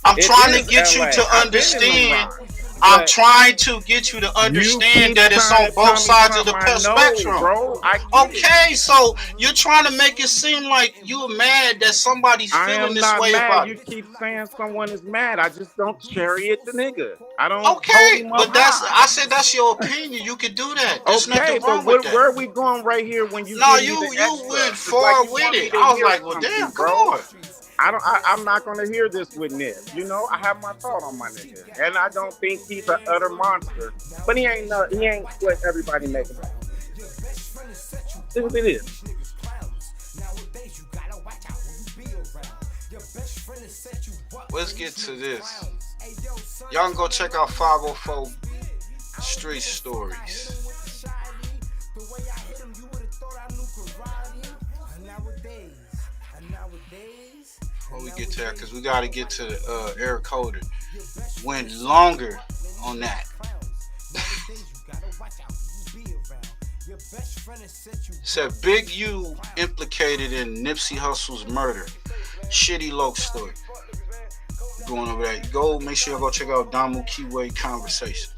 I'm It trying to is get you LA. to I've been in them understand. rocks. I'm But trying to get you to you understand keep that it's trying on to both tell me sides of the something I know, spectrum. bro. I get it. Okay, so you're trying to make it seem like you're mad that somebody's I feeling am this not way mad. about You it. keep saying someone is mad. I just don't chariot the nigga. I don't hold Okay, him up but high. I said that's your opinion. You can do that. There's Okay, nothing but wrong with where that. are we going right here when you No, give me the you extra? went It's like far you with want me it. to I was hear like, well, something, damn, come bro. on. I'm not gonna hear this with Nip. You know, I have my thought on my nigga, and I don't think he's an utter monster. But he ain't what everybody making him. This is what it is. Let's get to this. Y'all can go check out 504 Street Stories. Before we get to that, because we got to get to the Eric Holder. Went longer on that. Said Big U implicated in Nipsey Hussle's murder. Shitty Loke story. Going over that. Go make sure you go check out Damu Keyway Conversations.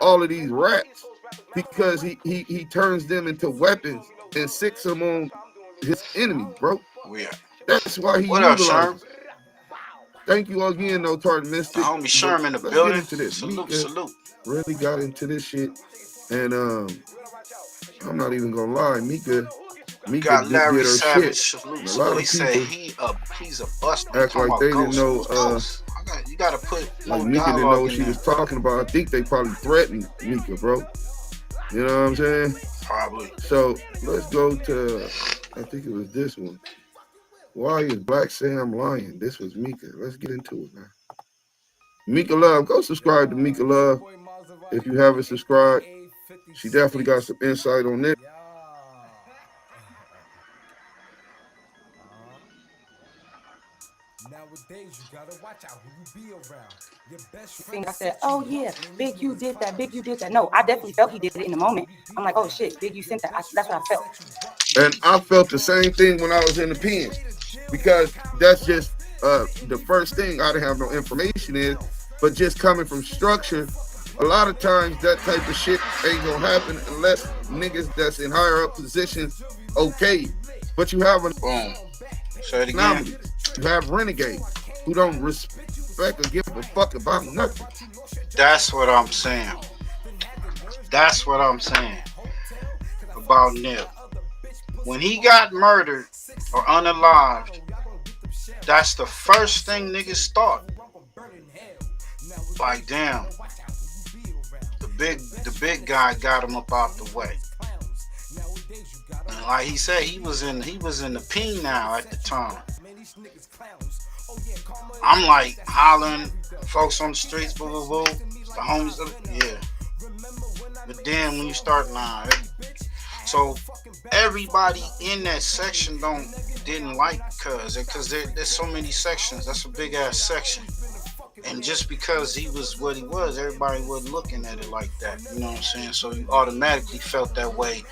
All of these raps because he turns them into weapons and sicks them on his enemies, bro. Yeah. That's why he What up, utilizes. Sherm? Thank you again, No Tart Mystic. The homie Sherm in the Let's get building. into this. Salute, Mika salute. really got into this shit, and I'm not even gonna lie, Mika Got Larry did her Savage. shit. Salute, And a salute. lot He of said people he's a bust. act Talking like about they didn't Ghost. know. Who's Ghost? You gotta put Like more Mika didn't know dialogue what in she there. was talking about. I think they probably threatened Mika, bro. You know what I'm saying? Probably. So let's go to, I think it was this one. Why is Black Sam lying? This was Mika. Let's get into it, man. Mika Love, go subscribe to Mika Love if you haven't subscribed. She definitely got some insight on this. Nowadays, you gotta watch out who you be around. Your best Thing I said, oh yeah, Big U did that, Big U did that. No, I definitely felt he did it in the moment. I'm like, oh shit, Big U sent that. That's what I felt. And I felt the same thing when I was in the pen, because that's just the first thing. I didn't have no information in, but just coming from structure, a lot of times that type of shit ain't gonna happen unless niggas that's in higher up positions okay. But you have boom. Say it again. anomalies. You have renegades who don't respect or give a fuck about nothing. That's what I'm saying. That's what I'm saying about Nip. When he got murdered or unalived, that's the first thing niggas thought. Like, damn, the big guy got him up out the way. And like he said, he was in the P now at the time. I'm like hollering, folks on the streets, boo boo boo, the homies, yeah. But then when you start So everybody in that section didn't like Cuz, because there's so many sections. That's a big ass section. And just because he was what he was, everybody wasn't looking at it like that. You know what I'm saying? So you automatically felt that way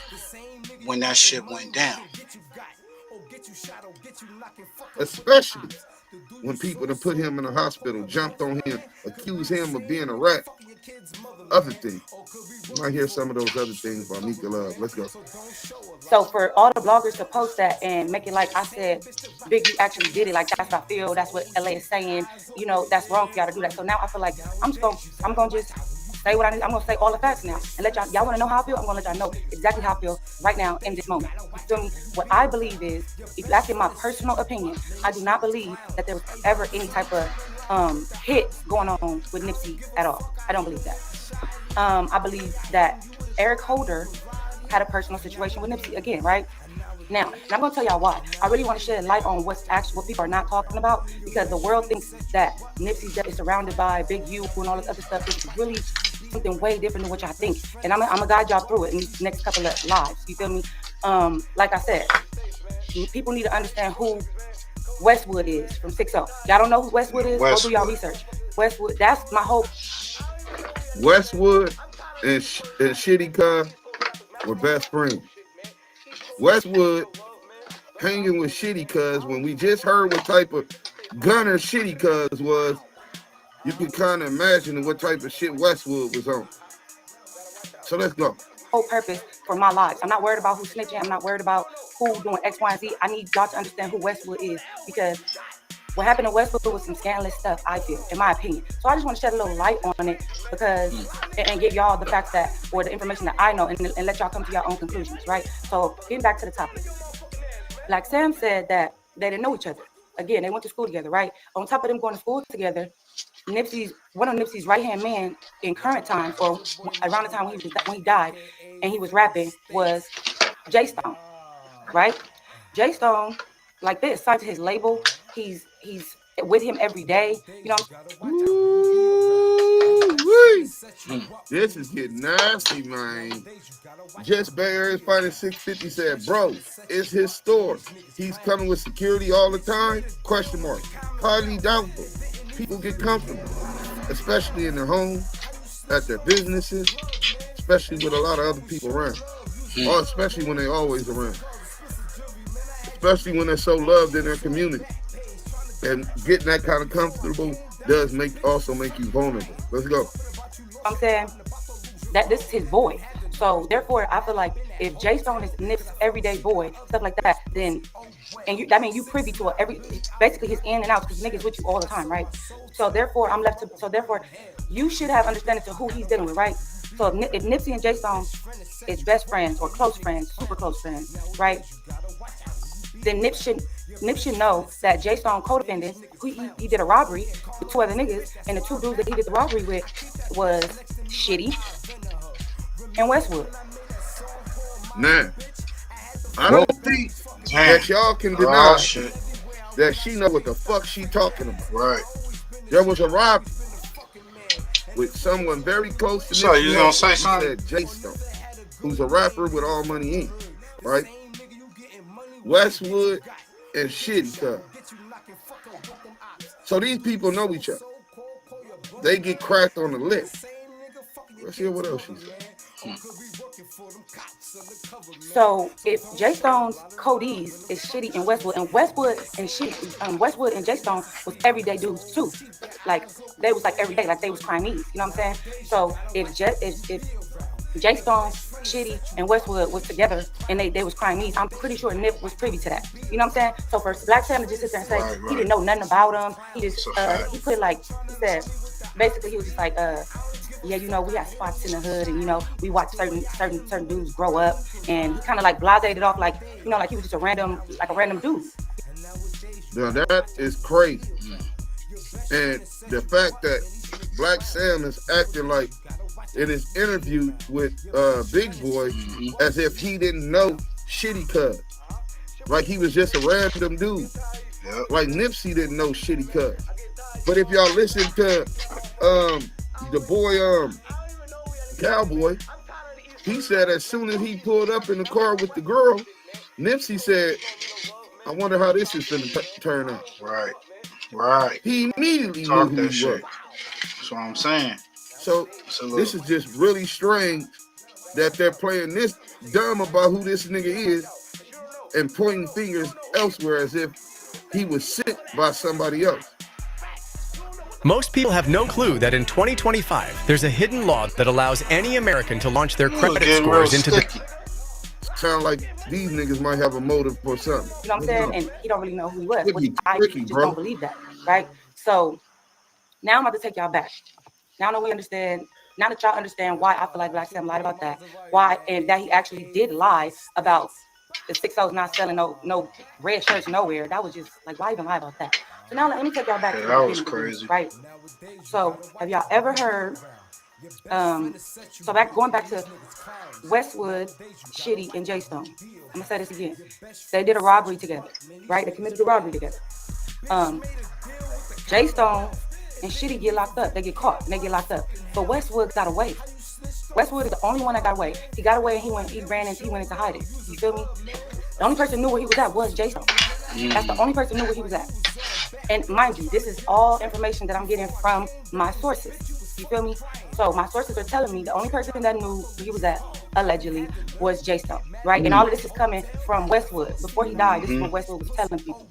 when that shit went down. Especially when people that put him in the hospital jumped on him, accused him of being a rat. Other things. You might hear some of those other things by Mika Love. Let's go. So for all the bloggers to post that and make it like I said, Biggie actually did it, like that's what I feel, that's what LA is saying, you know, that's wrong for y'all to do that. So now I feel like I'm gonna just say what I need. I'm gonna say all the facts now and let y'all wanna know how I feel? I'm gonna let y'all know exactly how I feel right now in this moment. You feel me? What I believe is, if you ask in my personal opinion, I do not believe that there was ever any type of hit going on with Nipsey at all. I don't believe that. I believe that Eric Holder had a personal situation with Nipsey again, right? Now, and I'm gonna tell y'all why. I really want to shed light on what people are not talking about, because the world thinks that Nipsey death is surrounded by Big U and all this other stuff. It's really something way different than what y'all think. And I'm gonna guide y'all through it in these next couple of lives. You feel me? Like I said, people need to understand who Westwood is from 6-0. Y'all don't know who Westwood is? Go do y'all research. Westwood, that's my hope. Westwood and Shitty Cuz were best friends. Westwood hanging with Shitty Cuz, when we just heard what type of gunner Shitty Cuz was, you can kind of imagine what type of shit Westwood was on. So let's go. Whole purpose for my lives. I'm not worried about who's snitching. I'm not worried about who doing X, Y, and Z. I need y'all to understand who Westwood is, because what happened to Westwood was some scandalous stuff, I feel, in my opinion. So I just want to shed a little light on it, because and give y'all the facts that, or the information that I know, and let y'all come to your own conclusions, right? So getting back to the topic, Black Sam said that they didn't know each other. Again, they went to school together, right? On top of them going to school together, one of Nipsey's right-hand man in current times, or around the time when he died, and he was rapping, was J Stone, right? J Stone, like this, signed to his label. He's with him every day. You know. This is getting nasty, man. Just Bay Area's Finest 650 said, bro, it's his store. He's coming with security all the time? Question mark. Highly doubtful. People get comfortable, especially in their homes, at their businesses, especially with a lot of other people around, or especially when they're always around, especially when they're so loved in their community. And getting that kind of comfortable does also make you vulnerable. Let's go. I'm saying that this is his boy. So therefore, I feel like if J Stone is Nip's everyday boy, stuff like that, then that means you privy to basically his in and out, because niggas with you all the time, right? So therefore, you should have understanding to who he's dealing with, right? So if Nipsey and J Stone is best friends or close friends, super close friends, right? Then Nip should know that J Stone co-defendants, he did a robbery with two other niggas, and the two dudes that he did the robbery with was Shitty and Westwood. Nah, I don't think that y'all can deny that she know what the fuck she talking about. Right. There was a robbery with someone very close to me. So you gonna say something? J Stone, who's a rapper with All Money Inc., right? Westwood and Shitty Cuz. So these people know each other. They get cracked on the lip. Let's hear what else she said. So if J Stone's codees is Shitty and Westwood and J Stone was everyday dudes too. Like they was like every day, like they was crimees. You know what I'm saying? So if J Stone, Shitty, and Westwood was together and they was crimees, I'm pretty sure Nip was privy to that. You know what I'm saying? So for Black Sam to just sit there and say he didn't know nothing about him, he just he put it like he said, basically he was just like yeah, you know, we got spots in the hood, and you know, we watch certain dudes grow up, and he kind of like blasted it off, like, you know, like he was just a random dude. Now that is crazy, and the fact that Black Sam is acting like in his interview with B0BBY as if he didn't know Shitty Cuz, like he was just a random dude, like Nipsey didn't know Shitty Cuz. But if y'all listen to the boy Cowboy, he said as soon as he pulled up in the car with the girl, Nipsey said, I wonder how this is gonna turn out. Right. Right. He immediately Talk knew who that he shit. was. That's what I'm saying. So this is just really strange that they're playing this dumb about who this nigga is and pointing fingers elsewhere as if he was sent by somebody else. Most people have no clue that in 2025, there's a hidden law that allows any American to launch their credit scores into the... Sound like these niggas might have a motive for something. You know what I'm saying? And he don't really know who he was. Which I tricky, just bro. don't believe that, right? So now I'm about to take y'all back. Now that we understand, now that y'all understand why I feel like Black Sam lied about that, why, and that he actually did lie about the 6-0s not selling no red shirts nowhere. That was just like, why even lie about that? So now let me take y'all back to the that was beginning, crazy. right? So have y'all ever heard? So going back to Westwood, Shitty, and J Stone. I'm gonna say this again. They did a robbery together, right? They committed a robbery together. J Stone and Shitty get locked up. They get caught and they get locked up. But Westwood got away. Westwood is the only one that got away. He got away and he went into hiding. You feel me? The only person who knew where he was at was J Stone. That's the only person who knew where he was at. And mind you, this is all information that I'm getting from my sources. You feel me? So my sources are telling me the only person that knew where he was at, allegedly, was J Stone, right? And all of this is coming from Westwood. Before he died, this is what Westwood was telling people.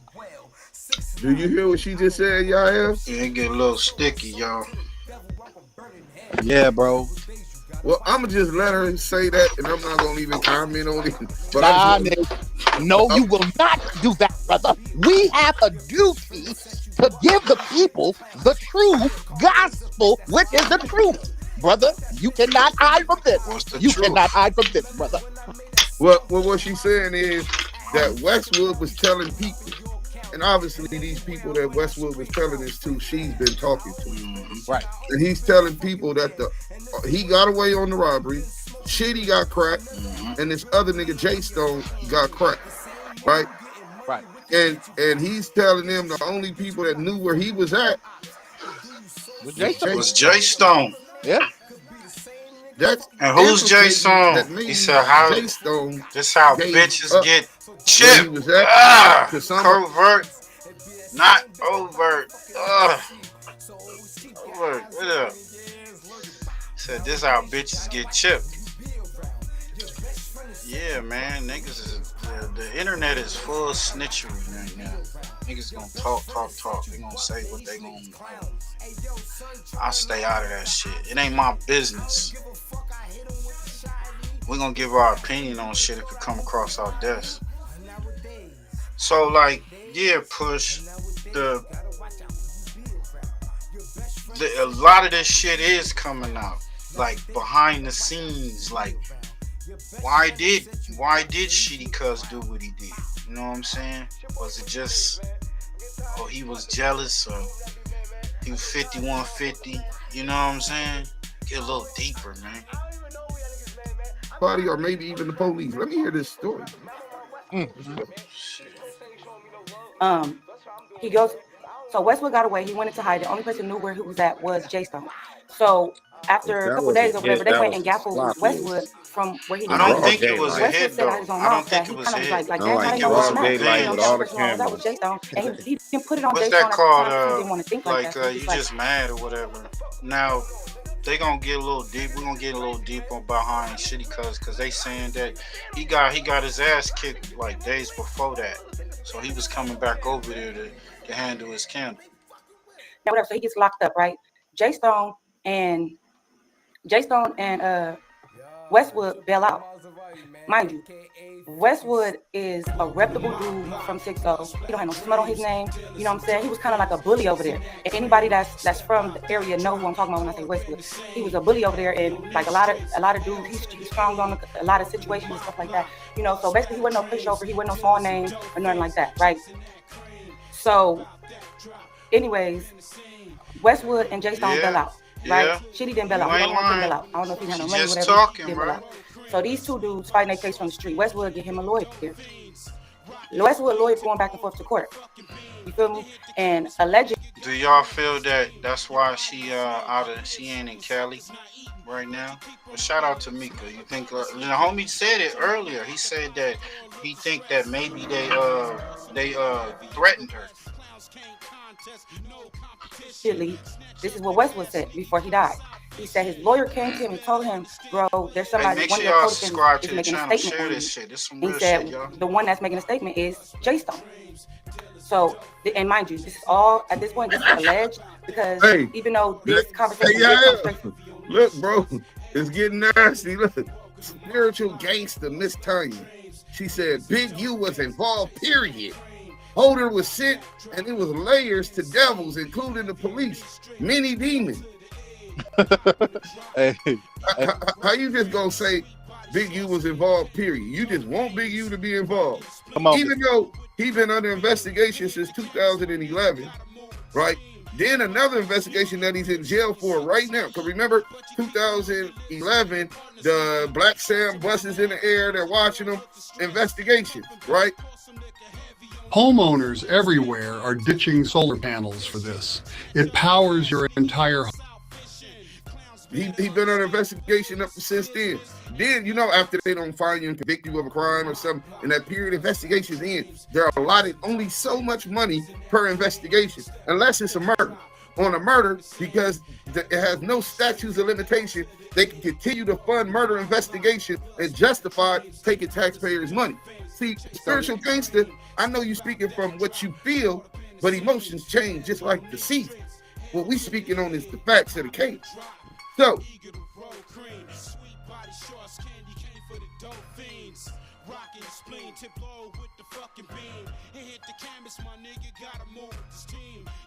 Do you hear what she just said, y'all? Yeah, it get a little sticky, y'all. Yeah, bro. Well, I'ma just let her say that, and I'm not gonna even comment on it. But No, you will not do that, brother. We have a duty to give the people the true gospel, which is the truth, brother. You cannot hide from this. Cannot hide from this, brother. Well, what she's saying is that Westwood was telling people, and obviously these people that Westwood was telling this to, she's been talking to. Right. And he's telling people that he got away on the robbery, Shitty got cracked, and this other nigga J Stone got cracked. Right? Right. And he's telling them the only people that knew where he was at was J Stone. Yeah. And who's J Stone? He said, "How this how bitches get chipped? Covert, not overt. Overt. What up?" He said, "This how bitches get chipped." Yeah, man, niggas is the internet is full of snitchery right now. Niggas gonna talk. They gonna say what they gonna. I stay out of that shit. It ain't my business. We gonna give our opinion on shit if it come across our desk. So like, yeah, Push. A lot of this shit is coming out, like behind the scenes, like. Why did Shitty Cuz do what he did? You know what I'm saying? Was it just, he was jealous, or he was 5150? You know what I'm saying? Get a little deeper, man. Party, or maybe even the police. Let me hear this story. He goes. So Westwood got away. He went into hiding. The only person who knew where he was at was J Stone. So after a couple days or whatever, they went and gaffled Westwood from where he was. I don't think it was a hit, though. I don't think it was a hit. Like it was a daylight with all the cameras. That was J Stone, and he didn't put it on J Stone. What's that called? He didn't want to think like that. You just mad or whatever. Now they gonna get a little deep. We're gonna get a little deep on behind Shitty Cuz, because they saying that he got his ass kicked like days before that, so he was coming back over there to handle his candle. Yeah, whatever. So he gets locked up, right? J Stone and Westwood bail out. Mind you, Westwood is a reputable dude from 6-0. He don't have no smut on his name. You know what I'm saying? He was kind of like a bully over there. And anybody that's from the area know who I'm talking about when I say Westwood. He was a bully over there, and like a lot of dudes, he's strong on a lot of situations and stuff like that. You know, so basically he wasn't no pushover. He wasn't no small name or nothing like that, right? So, anyways, Westwood and J Stone bail out. Right? Yeah. Shitty didn't bail out. Bail out. I don't know if he had no money or whatever. Talking, bro. So these two dudes fighting their case from the street. Westwood get him a lawyer here. Westwood lawyer going back and forth to court. You feel me? And allegedly. Do y'all feel that that's why she ain't in Cali? right now. But shout out to Mika. You think the homie said it earlier? He said that he think that maybe they threatened her. Billy, this is what Westwood said before he died. He said his lawyer came to him and told him, "Bro, there's somebody." Hey, make one sure of your y'all co-defendants subscribe is to the making a channel. statement Share on this you. shit. This is some He real said shit, y'all. the one that's making a statement is J-Stone. So, and mind you, this is all at this point. This is alleged because even though this conversation did come straight from Look, bro, it's getting nasty. Look, spiritual gangster Miss Tanya. She said Big U was involved, period. Holder was sent, and it was layers to devils, including the police. Many demons. How you just gonna say Big U was involved, period? You just want Big U to be involved. Come on. Even though he's been under investigation since 2011, right? Then another investigation that he's in jail for right now. Because remember, 2011, the Black Sam buses in the air, they're watching them. Investigation, right? Homeowners everywhere are ditching solar panels for this. It powers your entire home. He been on investigation up since then. Then, you know, after they don't find you and convict you of a crime or something, in that period investigations in, they're allotted only so much money per investigation, unless it's a murder. On a murder, because it has no statutes of limitation, they can continue to fund murder investigation and justify taking taxpayers' money. See, spiritual gangster, I know you speaking from what you feel, but emotions change just like the season. What we speaking on is the facts of the case. So,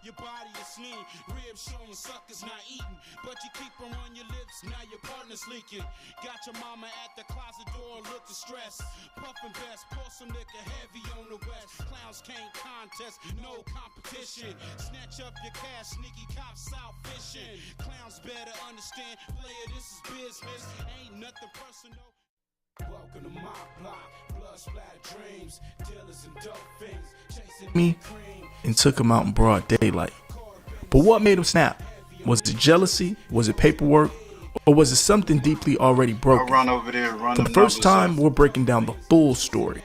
your body is slim, ribs showing, suckers not eating, but you keep them on your lips, now your partner's leaking. Got your mama at the closet door looking stressed, puffing best, pour some liquor heavy on the west. Clowns can't contest, no competition. Snatch up your cash, sneaky cops out fishing. Clowns better understand, player, this is business, ain't nothing personal. Welcome to my block, blood splattered dreams, dealers and dope fiends, chasing me and took him out in broad daylight. But what made him snap? Was it jealousy? Was it paperwork? Or was it something deeply already broken? Run over there, For the first time, we're breaking down the full story.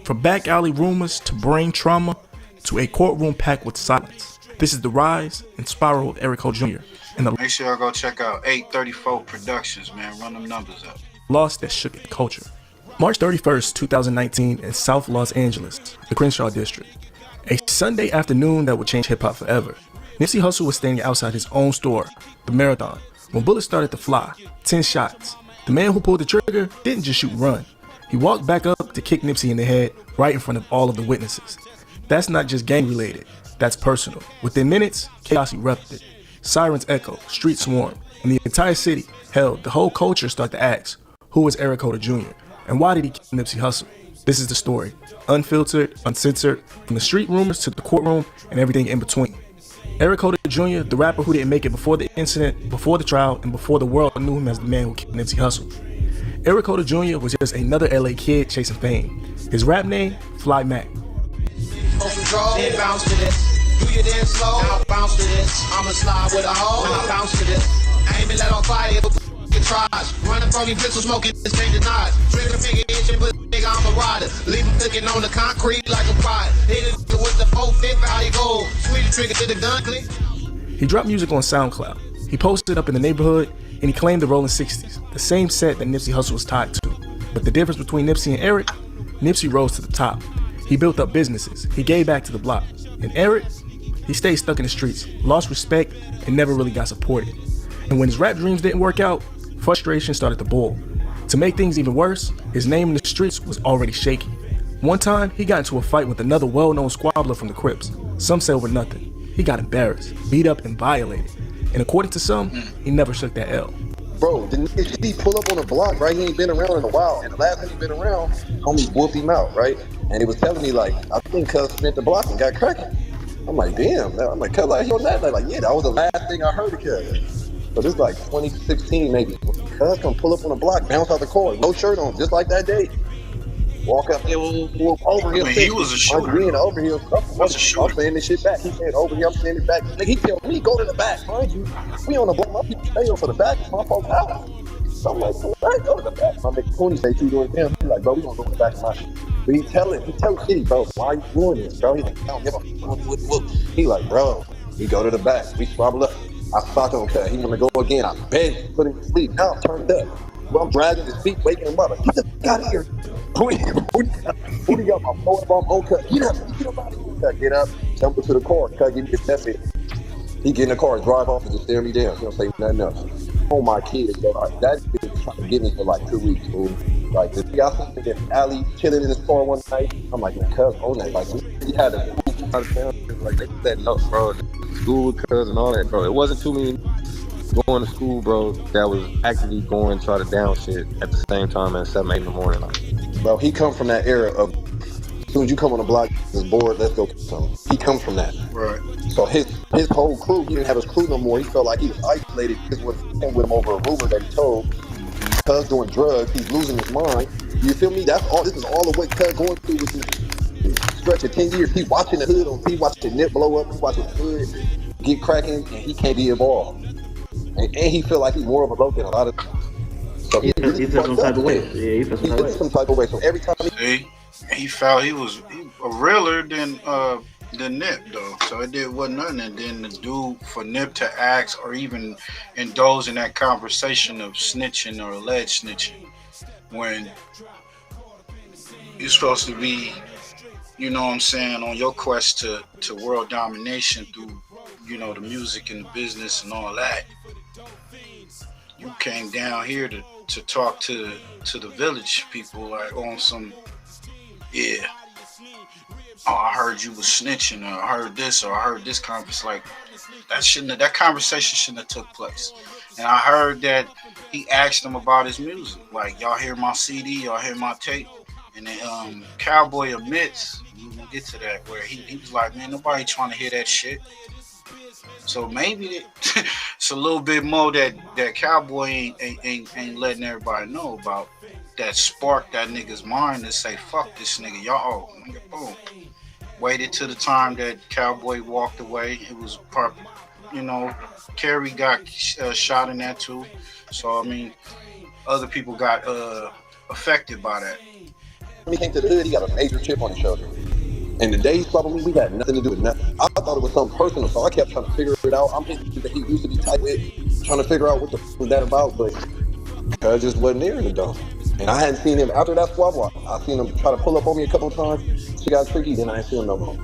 From back alley rumors to brain trauma to a courtroom packed with silence. This is the rise and spiral of Eric Cole Jr. and the Make sure y'all go check out 834 Productions, man. Run them numbers up. loss that shook the culture. March 31st, 2019 in South Los Angeles, the Crenshaw District. A Sunday afternoon that would change hip-hop forever. Nipsey Hussle was standing outside his own store, the Marathon, when bullets started to fly, 10 shots. The man who pulled the trigger didn't just shoot and run. He walked back up to kick Nipsey in the head right in front of all of the witnesses. That's not just gang-related, that's personal. Within minutes, chaos erupted. Sirens echo, streets swarm, and the entire city, hell, the whole culture started to ask, who was Eric Cole Jr., and why did he kill Nipsey Hussle? This is the story, unfiltered, uncensored, from the street rumors to the courtroom and everything in between. Eric Cole Jr., the rapper who didn't make it before the incident, before the trial, and before the world knew him as the man who killed Nipsey Hussle. Eric Cole Jr. was just another LA kid chasing fame. His rap name, Fly Mac. Then bounce to this. Do you dance slow? Now bounce to this. I'ma slide with a hoe. Now bounce to this. I ain't been let on fire. Running from me, pistol smoking, this thing denied. Trigger finger itching, but nigga, I'm a rider. Leave him cooking on the concrete like a fire. Hit it with the 4-5, how you go? Sweet trigger to the gun click. He dropped music on SoundCloud. He posted up in the neighborhood, and he claimed the Rolling 60s, the same set that Nipsey Hussle was tied to. But the difference between Nipsey and Eric, Nipsey rose to the top. He built up businesses. He gave back to the block. And Eric, he stayed stuck in the streets, lost respect, and never really got supported. And when his rap dreams didn't work out, frustration started to boil. To make things even worse, his name in the streets was already shaky. One time, he got into a fight with another well-known squabbler from the Crips. Some said over nothing. He got embarrassed, beat up, and violated. And according to some, he never shook that L. Bro, didn't he pull up on the block, right? He ain't been around in a while. And the last time he been around, homie whooped him out, right? And he was telling me, like, I think Cuz spent the block and got cracking. I'm like, damn. I'm like, Cuz, like, he on that? Like, yeah, that was the last thing I heard of Cuz. But it's like 2016 maybe. Cuz come pull up on the block, bounce out the court, no shirt on, just like that day. Walk up there over here. He was a shooter. We in the overhill stuff. I'm saying this shit back. He said over here. I'm saying it back. Nigga, he tell me go to the back. Mind you, we on the block. My people stay for the back. It's my folks' house. So I'm like, all right, go to the back. My nigga Cooney say you doing him. He's like, bro, we gonna go to the back of my shit. But he tell Kitty, bro, why are you doing this, bro? He like, I don't give a fuck. He like, bro, we go to the back. We squabble up. I stopped him, cut. He wanna go again. I beg, put him to sleep. Now I'm turned up. Well, I'm dragging his feet, waking him up. Like, get the fuck out of here. Who got my phone on cut? Get up out of here. Cut, get up, jump into the car. Cut, give me his message. He get in the car, drive off, and just stare me down. He don't say nothing else. Oh, my kids, bro. That bitch trying to get me for like 2 weeks, fool. Like, the guy sitting in the alley, chilling in his car one night. I'm like, man, cuz, on that. Like, he had a out of town. Like, they said no, bro. School with cuz and all that, bro. It wasn't too many going to school, bro, that was actively going to try to down shit at the same time at 7, 8 in the morning. Like, bro, he come from that era of, as soon as you come on the block, this board, let's go. He comes from that. Right. So his whole crew, he didn't have his crew no more. He felt like he was isolated. This was came with him over a rumor that he told. Cuz doing drugs, he's losing his mind. You feel me? That's all. This is all the way Cuz going through with this stretch of 10 years. He watching the hood he watching Nip blow up. He watching the hood get cracking, and he can't be involved. And he feel like he's more of a low than a lot of. So he felt some type of way. Yeah, he felt some type of way. So every time he felt he was a realer than Nip though. So it wasn't nothing. And then the dude for Nip to ask or even indulge in that conversation of snitching or alleged snitching when you're supposed to be, you know what I'm saying, on your quest to world domination through, you know, the music and the business and all that. You came down here to talk to the village people like on some, yeah, oh, I heard you was snitching, or I heard this, or I heard this conference. Like that conversation shouldn't have took place. And I heard that he asked him about his music, like, y'all hear my CD, y'all hear my tape. And then Cowboy admits, we'll get to that, where he was like, man, nobody trying to hear that shit. So maybe it's a little bit more that Cowboy ain't letting everybody know about, that spark that nigga's mind to say, fuck this nigga, y'all, boom. Waited till the time that Cowboy walked away. It was probably, you know, Kerry got shot in that too. So, I mean, other people got affected by that. When he came to the hood, he got a major chip on his shoulder. And the day he saw me, we had nothing to do with nothing. I thought it was something personal, so I kept trying to figure it out. I'm thinking that he used to be tight with, trying to figure out what the f was that about, but I just wasn't there in the dump. And I hadn't seen him after that squabble. I seen him try to pull up on me a couple of times. She got tricky, then I ain't seen him no more.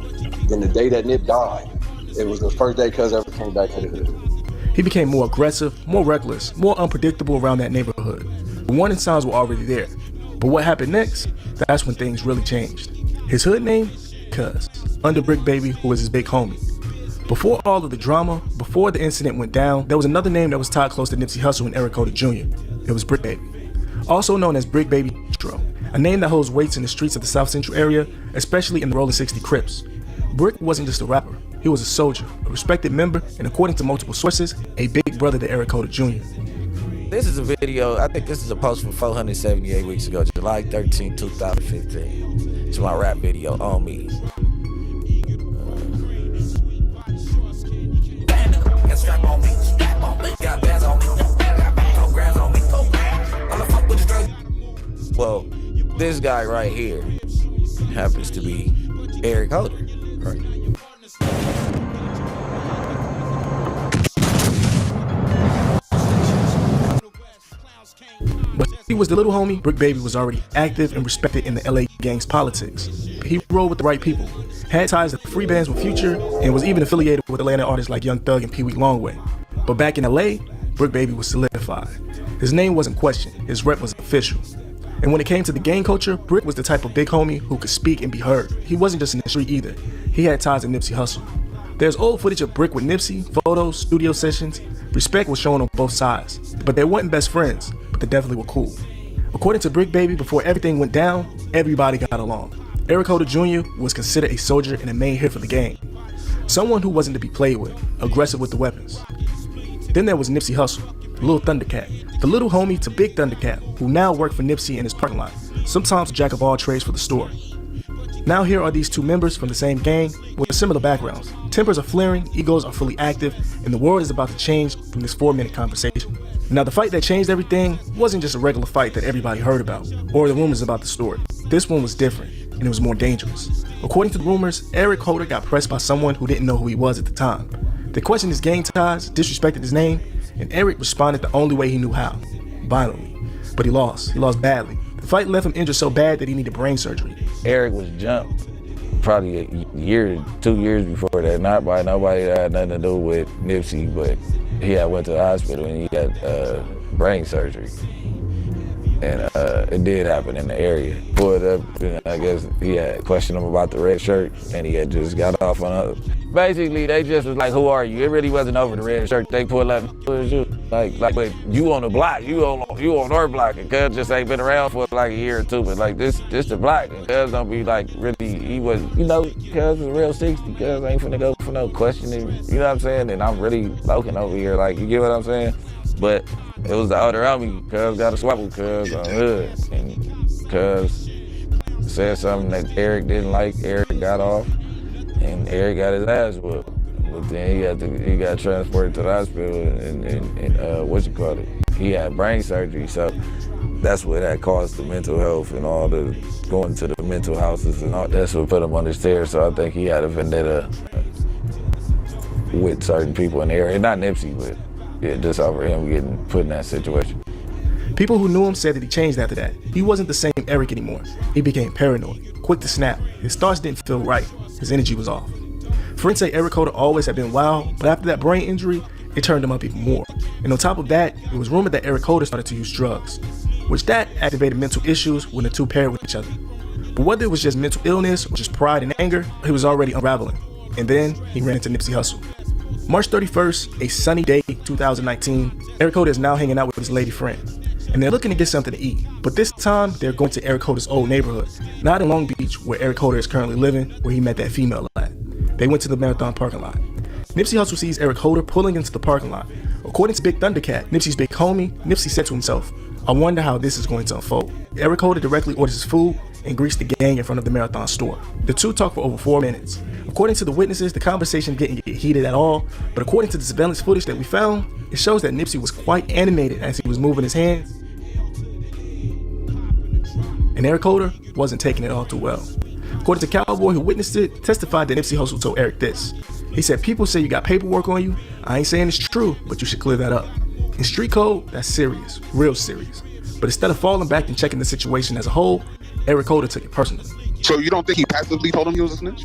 Then the day that Nip died, it was the first day Cuz ever came back to the hood. He became more aggressive, more reckless, more unpredictable around that neighborhood. The warning signs were already there. But what happened next? That's when things really changed. His hood name? Cuz, under B0BBY, who was his big homie. Before all of the drama, before the incident went down, there was another name that was tied close to Nipsey Hussle and Eric Carter Jr. It was B0BBY. Also known as B0BBY, a name that holds weights in the streets of the South Central area, especially in the Rolling 60 Crips. Brick wasn't just a rapper, he was a soldier, a respected member, and according to multiple sources, a big brother to Eric Carter Jr. This is a video, I think this is a post from 478 weeks ago, July 13, 2015. It's my rap video, On Me. Well, this guy right here happens to be Eric Carter, right? But he was the little homie. B0BBY was already active and respected in the LA gang's politics. He rolled with the right people, had ties to free bands with Future, and was even affiliated with Atlanta artists like Young Thug and Pee Wee Longway. But back in LA, B0BBY was solidified. His name wasn't questioned, his rep was official. And when it came to the gang culture, Brick was the type of big homie who could speak and be heard. He wasn't just in the street either. He had ties to Nipsey Hussle. There's old footage of Brick with Nipsey, photos, studio sessions. Respect was shown on both sides. But they weren't best friends, but they definitely were cool. According to B0BBY, before everything went down, everybody got along. Eric Carter Jr. was considered a soldier and a main hit for the gang. Someone who wasn't to be played with, aggressive with the weapons. Then there was Nipsey Hussle, the little Thundercat, the little homie to Big Thundercat, who now worked for Nipsey in his parking lot. sometimes a jack of all trades for the store. Now here are these two members from the same gang with similar backgrounds. Tempers are flaring, egos are fully active, and the world is about to change from this 4-minute conversation. Now the fight that changed everything wasn't just a regular fight that everybody heard about, or the rumors about the story. This one was different, and it was more dangerous. According to the rumors, Eric Holder got pressed by someone who didn't know who he was at the time. They questioned his gang ties, disrespected his name, and Eric responded the only way he knew how, violently. But he lost badly. The fight left him injured so bad that he needed brain surgery. Eric was jumped probably a year, 2 years before that, not by nobody that had nothing to do with Nipsey, but he had went to the hospital and he got brain surgery. And it did happen in the area. Pulled up, and I guess he had questioned him about the red shirt, and he had just got off on a. Basically, they just was like, "Who are you?" It really wasn't over the red shirt. They pulled up, "Who is you?" Like, but you on the block, you on our block, and Cuz just ain't been around for like a year or two. But like this the block, and Cuz don't be like really. He was, Cuz was a real 60. Cuz ain't finna go for no questioning. You know what I'm saying? And I'm really loking over here, like, you get what I'm saying? But it was the other homie, Cuz got a swap with Cuz on hood. And Cuz said something that Eric didn't like. Eric got off, and Eric got his ass whooped. But then he got transported to the hospital, and he had brain surgery. So that's what had caused the mental health and all the going to the mental houses and all. That's what put him on the stairs. So I think he had a vendetta with certain people in the area. Not Nipsey, but yeah, just over him getting put in that situation. People who knew him said that he changed after that. He wasn't the same Eric anymore. He became paranoid, quick to snap. His thoughts didn't feel right. His energy was off. Friends say Eric Holder always had been wild, but after that brain injury, it turned him up even more. And on top of that, it was rumored that Eric Holder started to use drugs, which that activated mental issues when the two paired with each other. But whether it was just mental illness or just pride and anger, he was already unraveling. And then he ran into Nipsey Hussle. March 31st, a sunny day, 2019, Eric Holder is now hanging out with his lady friend. And they're looking to get something to eat. But this time, they're going to Eric Holder's old neighborhood, not in Long Beach, where Eric Holder is currently living, where he met that female at. They went to the Marathon parking lot. Nipsey Hussle sees Eric Holder pulling into the parking lot. According to Big Thundercat, Nipsey's big homie, Nipsey said to himself, "I wonder how this is going to unfold." Eric Holder directly orders his food and greets the gang in front of the Marathon store. The two talk for over 4 minutes. According to the witnesses, the conversation didn't get heated at all, but according to the surveillance footage that we found, it shows that Nipsey was quite animated as he was moving his hands. And Eric Holder wasn't taking it all too well. According to Cowboy, who witnessed it, testified that Nipsey Hussle told Eric this. He said, "People say you got paperwork on you. I ain't saying it's true, but you should clear that up. In street code, that's serious, real serious." But instead of falling back and checking the situation as a whole, Eric Holder took it personally. So you don't think he passively told him he was a snitch?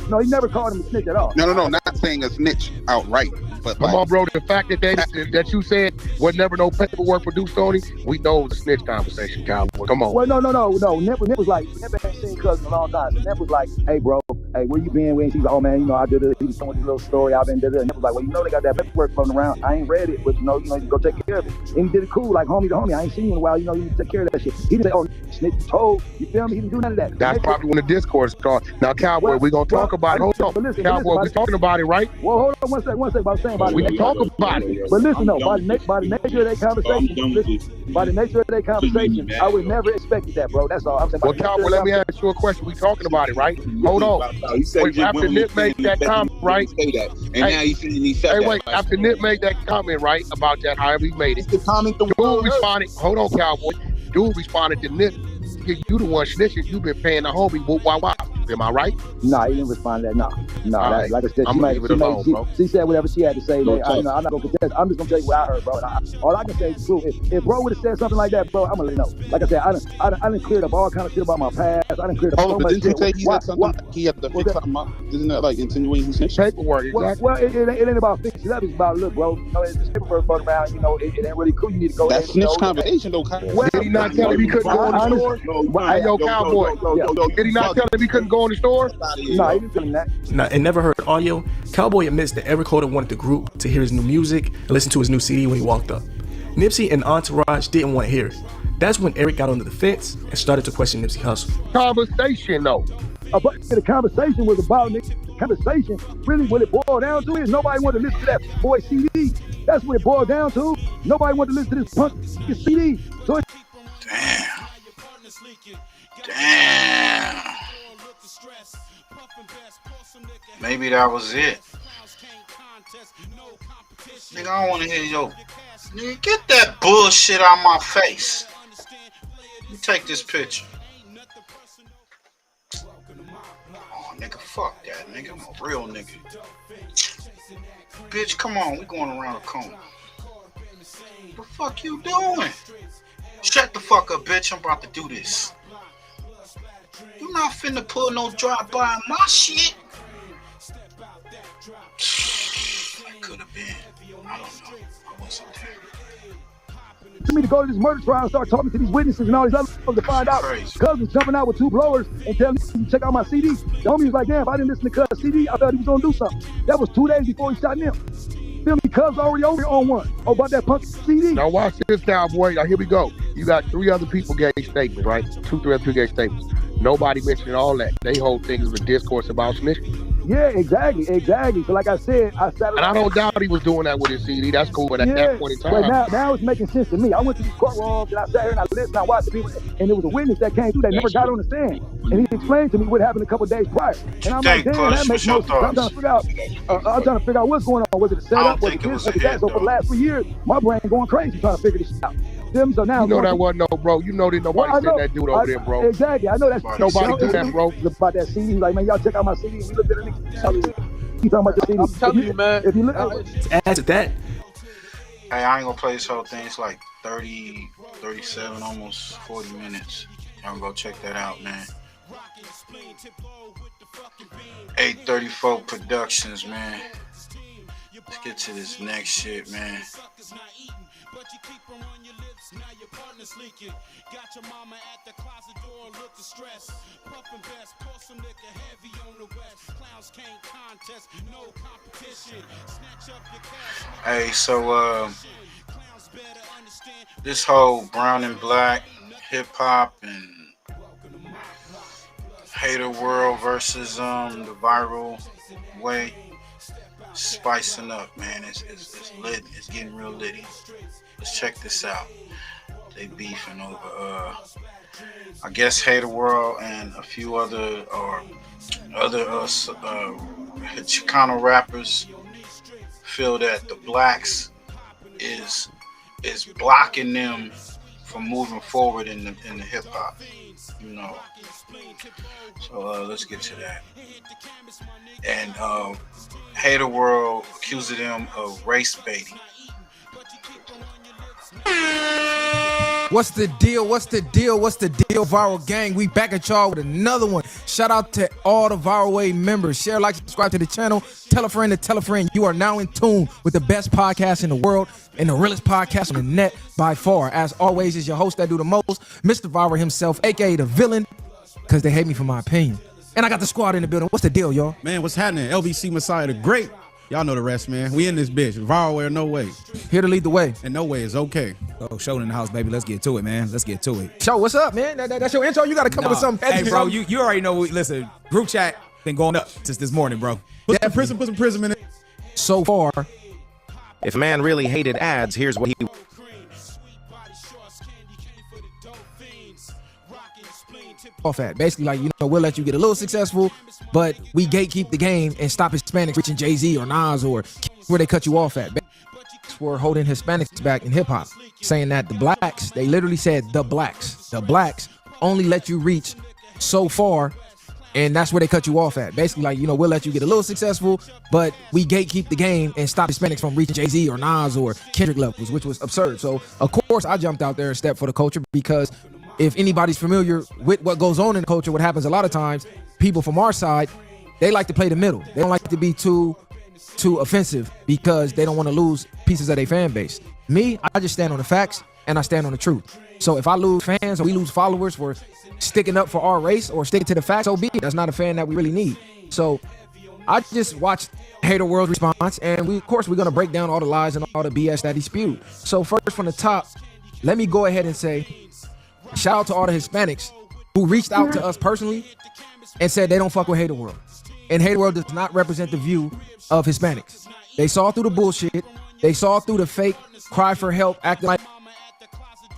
No, he never called him a snitch at all. No, not saying a snitch outright. But Come on, bro, the fact that you said was never no paperwork produced on him, we know it was a snitch conversation, Cowboy. Come on. Well, no. Nip was like, Nip ain't seen Cousin in a long time. So Nip was like, "Hey, bro, hey, where you been?" He's like, "Oh, man, I did it." He was telling this little story. I've been did it. And Nip was like, "Well, they got that paperwork floating around. I ain't read it, but you can go take care of it." And he did it cool, like homie to homie. I ain't seen you in a while. You need to take care of that shit. He didn't say, "Oh, snitch, you told." You feel me? He didn't do none of that. That's probably when the discourse started. Now, Cowboy, we're going to talk about it. Hold on. Cowboy, we're talking about it, right? Well, hold on one second. I was saying about it. We can talk about it. But listen, though, by the nature of that conversation, I would never expected that, bro. That's all I'm saying. Well, Cowboy, let me ask you a question. We talking about it, right? Hold on. Wait, after Nip made that comment, right? After Nip made that comment, right, about that, however he made it, Dude responded, hold on, Cowboy. Dude responded to Nip, "You the one snitching. You been paying the homie. Why? Am I right?" Nah, he didn't respond to that. No. Right. Like I said, she said whatever she had to say. I'm not gonna contest. I'm just gonna tell you what I heard, bro. All I can say is true. If bro would have said something like that, bro, I'm gonna let you know. Like I said, I done cleared up all kind of shit about my past. I done cleared up so much shit. Didn't you say he had something? He had to fix something up. Isn't that like insinuating he's snitching? Paperwork, exactly. Well, it ain't about fixing up. It's about, look, bro. It's just paperwork floating around. It ain't really cool. You need to go. That snitch conversation, though. Did he not tell him he couldn't go in the store? Hey, yo, Cowboy. Did he not tell him he couldn't go in the store? No, he didn't tell him that. Now, in Never Heard Audio, Cowboy admits that Eric Holder wanted the group to hear his new music and listen to his new CD when he walked up. Nipsey and Entourage didn't want to hear it. That's when Eric got on the fence and started to question Nipsey Hussle. Conversation, though. The conversation was about conversation. Really, what it boiled down to is nobody wanted to listen to that boy CD. That's what it boiled down to. Nobody wanted to listen to this punk CD. So Damn. Maybe that was it. Nigga, I don't want to hear yo. Nigga, get that bullshit out my face. Let me take this picture. Oh, nigga, fuck that, nigga. I'm a real nigga. Bitch, come on. We going around the corner. What the fuck you doing? Shut the fuck up, bitch. I'm about to do this. You not finna pull no drive-by on my shit. That could have been. I don't know. I wasn't there. For me to go to this murder trial and start talking to these witnesses and all these other folks to find out Cuz was jumping out with 2 blowers and telling me to check out my CD. The homie was like, damn, if I didn't listen to Cuz CD, I thought he was gonna do something. That was 2 days before he shot them. Feel me? Cuz already over on one. Oh, about that punk CD. Now watch this, cowboy. Now here we go. You got 3 other people gave statements, right? 3 other people gave statements. Nobody mentioned all that. They whole thing is a discourse about snitching. Yeah, exactly. So like I said, I sat around. And I don't doubt he was doing that with his CD. That's cool, but at that point in time. But now it's making sense to me. I went to these courtrooms and I sat here and I listened, I watched the people, and there was a witness that came through that never got on the stand. And he explained to me what happened a couple days prior. And I'm like, damn, that makes no sense. I'm trying to figure out what's going on. Was it a setup? Was it this? Was it that? So for the last 3 years, my brain going crazy trying to figure this out. So now you know that wasn't no, bro. You know that nobody said that dude over there, bro. Exactly. I know that's nobody do that, bro. About that CD. He's like, man, y'all check out my CD. And we looked at it. He's talking about the CD. I'm telling you, man. If you look add to that. Hey, I ain't gonna play this whole thing. It's like 30, 37, almost 40 minutes. Y'all can go check that out, man. 834 Productions, man. Let's get to this next shit, man. Got your mama at the closet door, look distressed. Puffin' best, pour some liquor heavy on the west. Clowns can't contest, no competition. Snatch up your cash. Hey, so this whole brown and black hip hop and Hater World versus the viral way, spicing up, man. It's lit. It's getting real litty. Let's check this out. They beefing over, I guess, Hater World and a few other Chicano rappers feel that the blacks is blocking them from moving forward in the hip hop, you know. So let's get to that. And Hater World accusing them of race baiting. What's the deal? What's the deal? What's the deal, Viral Gang? We back at y'all with another one. Shout out to all the Viral Way members. Share, like, subscribe to the channel. Tell a friend to tell a friend. You are now in tune with the best podcast in the world and the realest podcast on the net by far. As always, is your host that do the most, Mr. Viral himself, aka the villain, because they hate me for my opinion. And I got the squad in the building. What's the deal, y'all? Man, what's happening? LVC Messiah the Great. Y'all know the rest, man. We in this bitch. Viral Way or no way. Here to lead the way. And no way is okay. Oh, show in the house, baby. Let's get to it, man. Let's get to it. Show, what's up, man? That's your intro. You got to come up with something. Hey, bro, you already know. Listen, group chat been going up since this morning, bro. Put some prism in it. So far. If a man really hated ads, here's what he... off at. Basically, like, you know, we'll let you get a little successful, but we gatekeep the game and stop Hispanics reaching Jay-Z or Nas or where they cut you off at. We're holding Hispanics back in hip-hop, saying that the blacks, they literally said the blacks only let you reach so far, and that's where they cut you off at. Basically, like, you know, we'll let you get a little successful, but we gatekeep the game and stop Hispanics from reaching Jay-Z or Nas or Kendrick levels, which was absurd. So, of course, I jumped out there and stepped for the culture, because if anybody's familiar with what goes on in the culture, what happens a lot of times, people from our side, they like to play the middle. They don't like to be too offensive because they don't want to lose pieces of their fan base. Me, I just stand on the facts and I stand on the truth. So if I lose fans or we lose followers for sticking up for our race or sticking to the facts, so be it. That's not a fan that we really need. So I just watched Hater World's response, and we're going to break down all the lies and all the BS that he spewed. So first from the top, let me go ahead and say, shout out to all the Hispanics who reached out to us personally and said they don't fuck with Hater World. And Hater World does not represent the view of Hispanics. They saw through the bullshit. They saw through the fake cry for help, acting like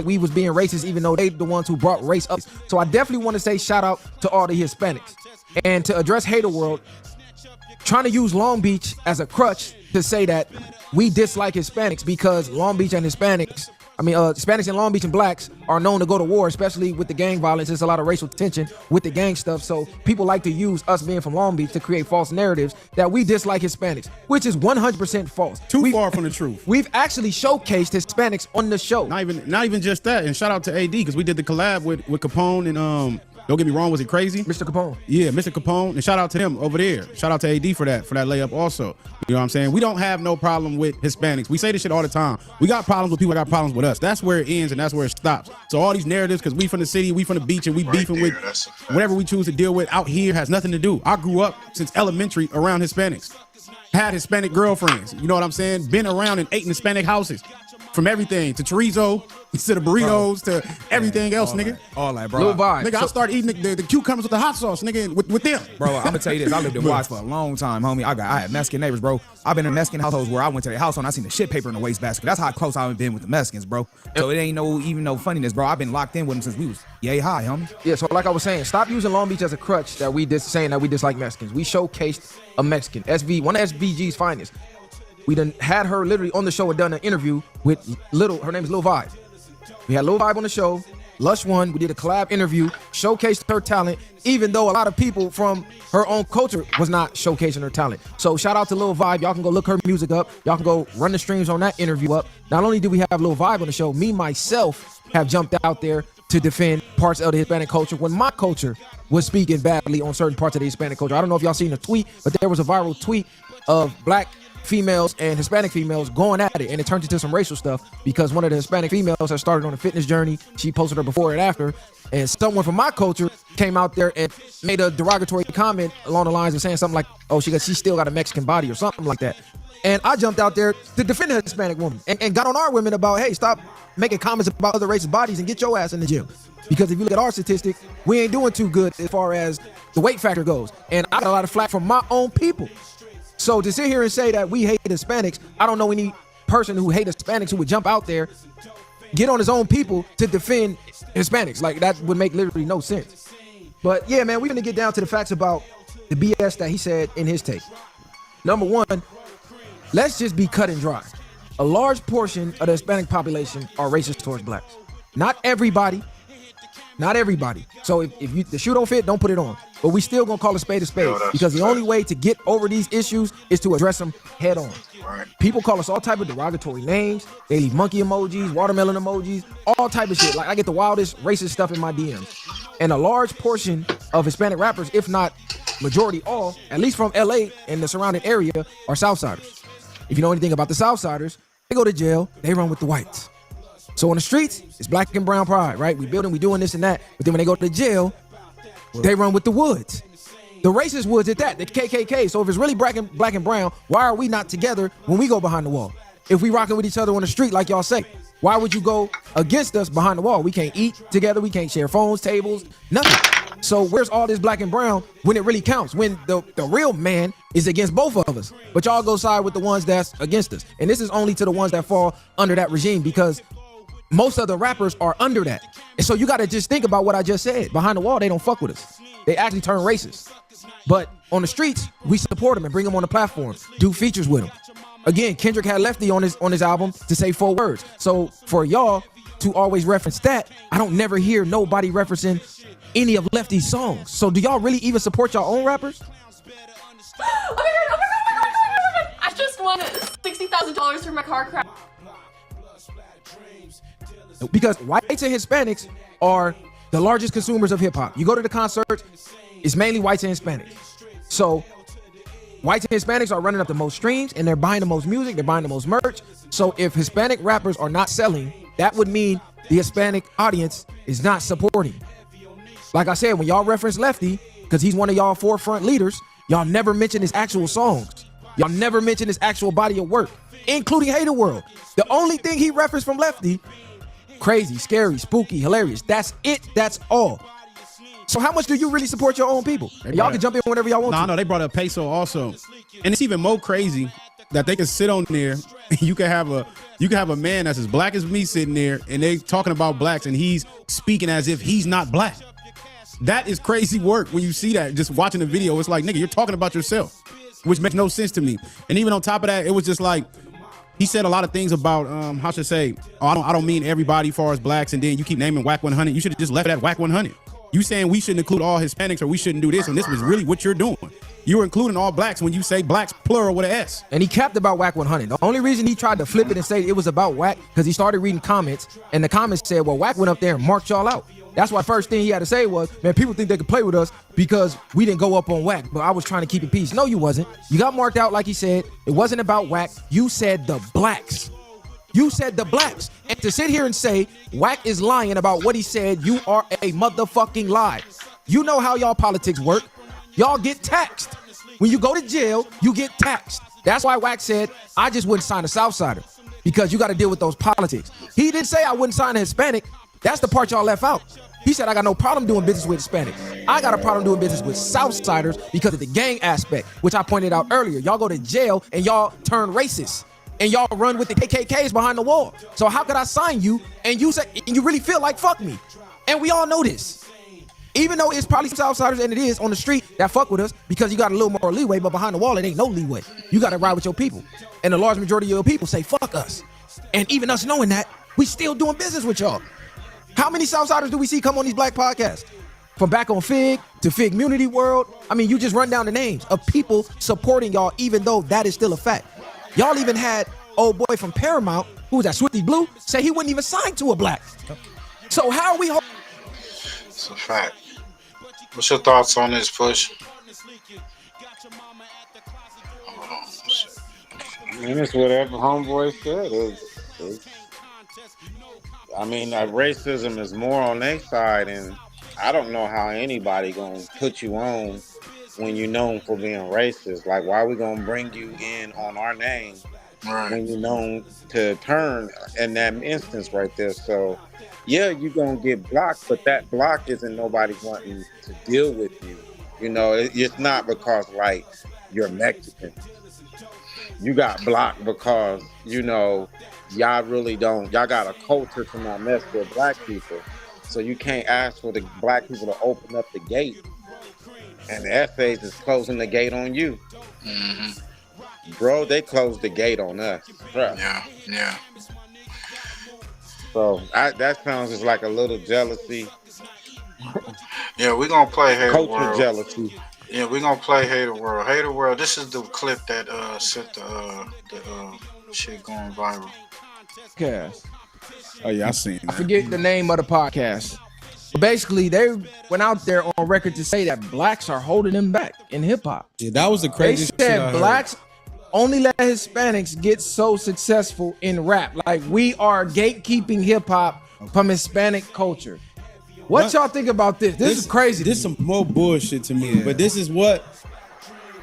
we was being racist, even though they the ones who brought race up. So I definitely want to say shout out to all the Hispanics. And to address Hater World, trying to use Long Beach as a crutch to say that we dislike Hispanics because Long Beach and Hispanics, Hispanics and Long Beach and blacks are known to go to war, especially with the gang violence. There's a lot of racial tension with the gang stuff. So people like to use us being from Long Beach to create false narratives that we dislike Hispanics, which is 100% false. Too far from the truth. We've actually showcased Hispanics on the show. Not even just that. And shout out to AD because we did the collab with CAPP'N and don't get me wrong, was it crazy? Mr. CAPP'N. Yeah, Mr. CAPP'N. And shout out to him over there. Shout out to AD for that layup also. You know what I'm saying? We don't have no problem with Hispanics. We say this shit all the time. We got problems with people that got problems with us. That's where it ends and that's where it stops. So all these narratives, because we from the city, we from the beach, and we beefing with whatever we choose to deal with out here has nothing to do. I grew up since elementary around Hispanics. Had Hispanic girlfriends. You know what I'm saying? Been around and ate in Hispanic houses. From everything to chorizo, to the burritos, to everything else, nigga. All that, bro. Lil Vibe. Nigga, I started eating the cucumbers with the hot sauce, nigga, with them. Bro, I'm gonna tell you this. I lived in Watts for a long time, homie. I had Mexican neighbors, bro. I've been in Mexican households where I went to their house and I seen the shit paper in the wastebasket. That's how close I've been with the Mexicans, bro. So it ain't no funniness, bro. I've been locked in with them since we was yay high, homie. Yeah, so like I was saying, stop using Long Beach as a crutch that saying that we dislike Mexicans. We showcased a Mexican, one of SVG's finest. We done had her literally on the show and done an interview with her name is Lil Vibe. We had Lil Vibe on the show, Lush One. We did a collab interview, showcased her talent, even though a lot of people from her own culture was not showcasing her talent. So shout out to Lil Vibe. Y'all can go look her music up. Y'all can go run the streams on that interview up. Not only do we have Lil Vibe on the show, me, myself, have jumped out there to defend parts of the Hispanic culture when my culture was speaking badly on certain parts of the Hispanic culture. I don't know if y'all seen the tweet, but there was a viral tweet of black females and Hispanic females going at it, and it turned into some racial stuff because one of the Hispanic females has started on a fitness journey. She posted her before and after, and someone from my culture came out there and made a derogatory comment along the lines of saying something like, oh, she still got a Mexican body or something like that. And I jumped out there to defend a Hispanic woman and got on our women about, hey, stop making comments about other races' bodies and get your ass in the gym. Because if you look at our statistic, we ain't doing too good as far as the weight factor goes. And I got a lot of flack from my own people. So to sit here and say that we hate Hispanics, I don't know any person who hates Hispanics who would jump out there, get on his own people to defend Hispanics. Like, that would make literally no sense. But yeah, man, we're gonna get down to the facts about the BS that he said in his take. Number one, let's just be cut and dry. A large portion of the Hispanic population are racist towards blacks. Not everybody. Not everybody. So if the shoe don't fit, don't put it on. But we still gonna call a spade because the only way to get over these issues is to address them head on. Right. People call us all type of derogatory names. They leave monkey emojis, watermelon emojis, all type of shit. Like, I get the wildest racist stuff in my DMs. And a large portion of Hispanic rappers, if not majority all, at least from LA and the surrounding area, are Southsiders. If you know anything about the Southsiders, they go to jail, they run with the whites. So on the streets, it's black and brown pride, right? We building, we doing this and that. But then when they go to jail, they run with the Woods. The racist Woods at that, the KKK. So if it's really black and brown, why are we not together when we go behind the wall? If we rocking with each other on the street, like y'all say, why would you go against us behind the wall? We can't eat together. We can't share phones, tables, nothing. So where's all this black and brown when it really counts? When the real man is against both of us. But y'all go side with the ones that's against us. And this is only to the ones that fall under that regime because most of the rappers are under that. And so you got to just think about what I just said. Behind the wall, they don't fuck with us. They actually turn racist. But on the streets, we support them and bring them on the platform, do features with them. Again, Kendrick had Lefty on his album to say 4 words. So for y'all to always reference that, I don't never hear nobody referencing any of Lefty's songs. So do y'all really even support your own rappers? Oh my God. I just won $60,000 for my car crash. Because whites and Hispanics are the largest consumers of hip hop. You go to the concerts, it's mainly whites and Hispanics. So whites and Hispanics are running up the most streams and they're buying the most music, they're buying the most merch. So if Hispanic rappers are not selling, that would mean the Hispanic audience is not supporting. Like I said, when y'all reference Lefty, because he's one of y'all forefront leaders, y'all never mention his actual songs. Y'all never mention his actual body of work, including Hater World. The only thing he referenced from Lefty, crazy, scary, spooky, hilarious. That's it. That's all. So how much do you really support your own people? Y'all can jump in whenever y'all want to. No, they brought up Peso also. And it's even more crazy that they can sit on there You can have a man that's as black as me sitting there, and they talking about blacks, and he's speaking as if he's not black. That is crazy work when you see that. Just watching the video, it's like, nigga, you're talking about yourself, which makes no sense to me. And even on top of that, it was just like, he said a lot of things about, how should I say, I don't mean everybody as far as blacks, and then you keep naming WAC 100. You should have just left it at WAC 100. You saying we shouldn't include all Hispanics or we shouldn't do this, and this was really what you're doing. You're including all blacks when you say blacks plural with an S. And he capped about WAC 100. The only reason he tried to flip it and say it was about WAC, because he started reading comments, and the comments said, well, WAC went up there and marked y'all out. That's why first thing he had to say was, man, people think they could play with us because we didn't go up on WAC, but I was trying to keep it peace. No, you wasn't. You got marked out like he said. It wasn't about WAC. You said the blacks. You said the blacks. And to sit here and say WAC is lying about what he said, you are a motherfucking lie. You know how y'all politics work. Y'all get taxed. When you go to jail, you get taxed. That's why WAC said, I just wouldn't sign a Southsider because you got to deal with those politics. He didn't say I wouldn't sign a Hispanic. That's the part y'all left out. He said, I got no problem doing business with Hispanics. I got a problem doing business with Southsiders because of the gang aspect, which I pointed out earlier. Y'all go to jail and y'all turn racist. And y'all run with the KKKs behind the wall. So how could I sign you and you say and you really feel like fuck me? And we all know this. Even though it's probably some Southsiders, and it is on the street that fuck with us because you got a little more leeway, but behind the wall it ain't no leeway. You got to ride with your people. And the large majority of your people say fuck us. And even us knowing that, we still doing business with y'all. How many Southsiders do we see come on these black podcasts? From back on Fig to Fig Community World. I mean, you just run down the names of people supporting y'all, even though that is still a fact. Y'all even had old boy from Paramount, who was that Swifty Blue, say he wouldn't even sign to a black. So how are we? It's a fact. What's your thoughts on this, Push? I mean, it's whatever homeboy said. I mean, racism is more on their side, and I don't know how anybody gonna put you on when you're known for being racist. Like, why are we gonna bring you in on our name when you're known to turn in that instance right there? So, yeah, you're gonna get blocked, but that block isn't nobody wanting to deal with you. You know, it's not because, like, you're Mexican. You got blocked because, you know, y'all got a culture to not mess with black people. So you can't ask for the black people to open up the gate. And the essays is closing the gate on you. Mm-hmm. Bro, they closed the gate on us. Bro. Yeah. So that sounds just like a little jealousy. Yeah, we're going to play Hater Culture World. Jealousy. Yeah, we're going to play Hater World. Hater World, this is the clip that set the shit going viral. Podcast. Oh, yeah, I seen that. I forget the name of the podcast. But basically, they went out there on record to say that blacks are holding them back in hip hop. Yeah, that was the craziest They shit I said heard. blacks only let Hispanics get so successful in rap. Like, we are gatekeeping hip hop from Hispanic culture. What y'all think about this? This is crazy. This is some more bullshit to me. Yeah. But this is what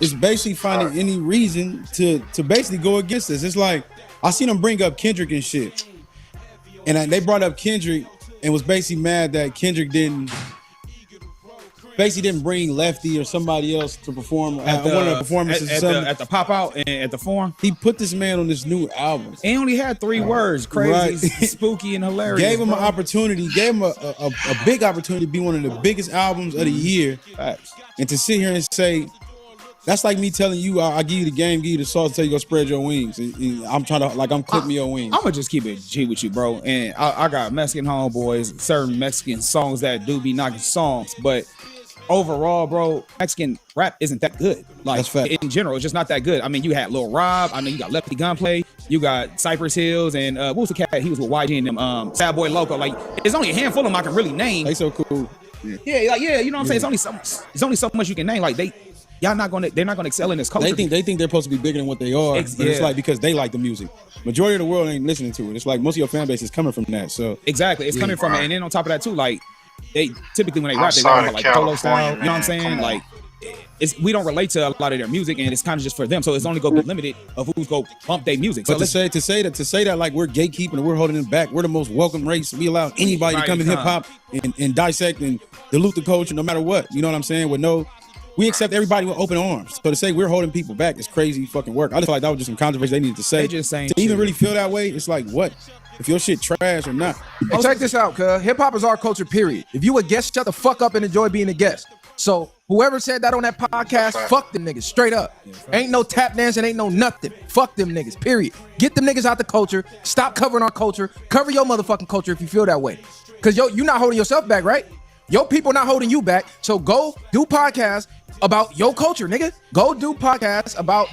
is basically finding any reason to basically go against this. It's like, I seen them bring up Kendrick and shit. And they brought up Kendrick and was basically mad that Kendrick didn't bring Lefty or somebody else to perform at one of the performances. At the pop out and at the forum. He put this man on this new album. He only had 3 words: crazy, Right. spooky, and hilarious. Gave him an opportunity. Gave him a big opportunity to be one of the biggest albums of the year. And to sit here and say, that's like me telling you, I give you the game, give you the sauce, tell you go spread your wings. And I'm trying to, like, I'm clipping your wings. I'm gonna just keep it G with you, bro. And I got Mexican homeboys, certain Mexican songs that do be knocking songs, but overall, bro, Mexican rap isn't that good. Like, in general, it's just not that good. I mean, you had Lil Rob. I mean, you got Lefty Gunplay. You got Cypress Hills, and what was the cat? He was with YG and them. Sad Boy Loco. Like, there's only a handful of them I can really name. They so cool. Yeah, you know what I'm saying? It's only so much you can name. Like, they're not gonna excel in this culture. They think they're supposed to be bigger than what they are. But it's like, because they like the music. Majority of the world ain't listening to it. It's like most of your fan base is coming from that. So exactly, it's coming from it. And then on top of that too, like, they typically when they rap about like Polo style. You know what I'm saying? Like, we don't relate to a lot of their music, and it's kind of just for them. So it's only gonna be limited of who's gonna bump their music. But So to say that like we're gatekeeping and we're holding them back, we're the most welcome race. We allow anybody to come in hip hop and dissect and dilute the culture no matter what. You know what I'm saying? With no We accept everybody with open arms. So to say we're holding people back is crazy fucking work. I just feel like that was just some controversy they needed to say. They just saying to even shit. really feel that way, it's like, what? If your shit trash or not. Hey, check this out, cuz. Hip-hop is our culture, period. If you a guest, shut the fuck up and enjoy being a guest. So whoever said that on that podcast, fuck them niggas, straight up. Ain't no tap dancing, ain't no nothing. Fuck them niggas, period. Get them niggas out the culture. Stop covering our culture. Cover your motherfucking culture if you feel that way. Because you not holding yourself back, right? Your people not holding you back. So go do podcasts about your culture, nigga. Go do podcasts about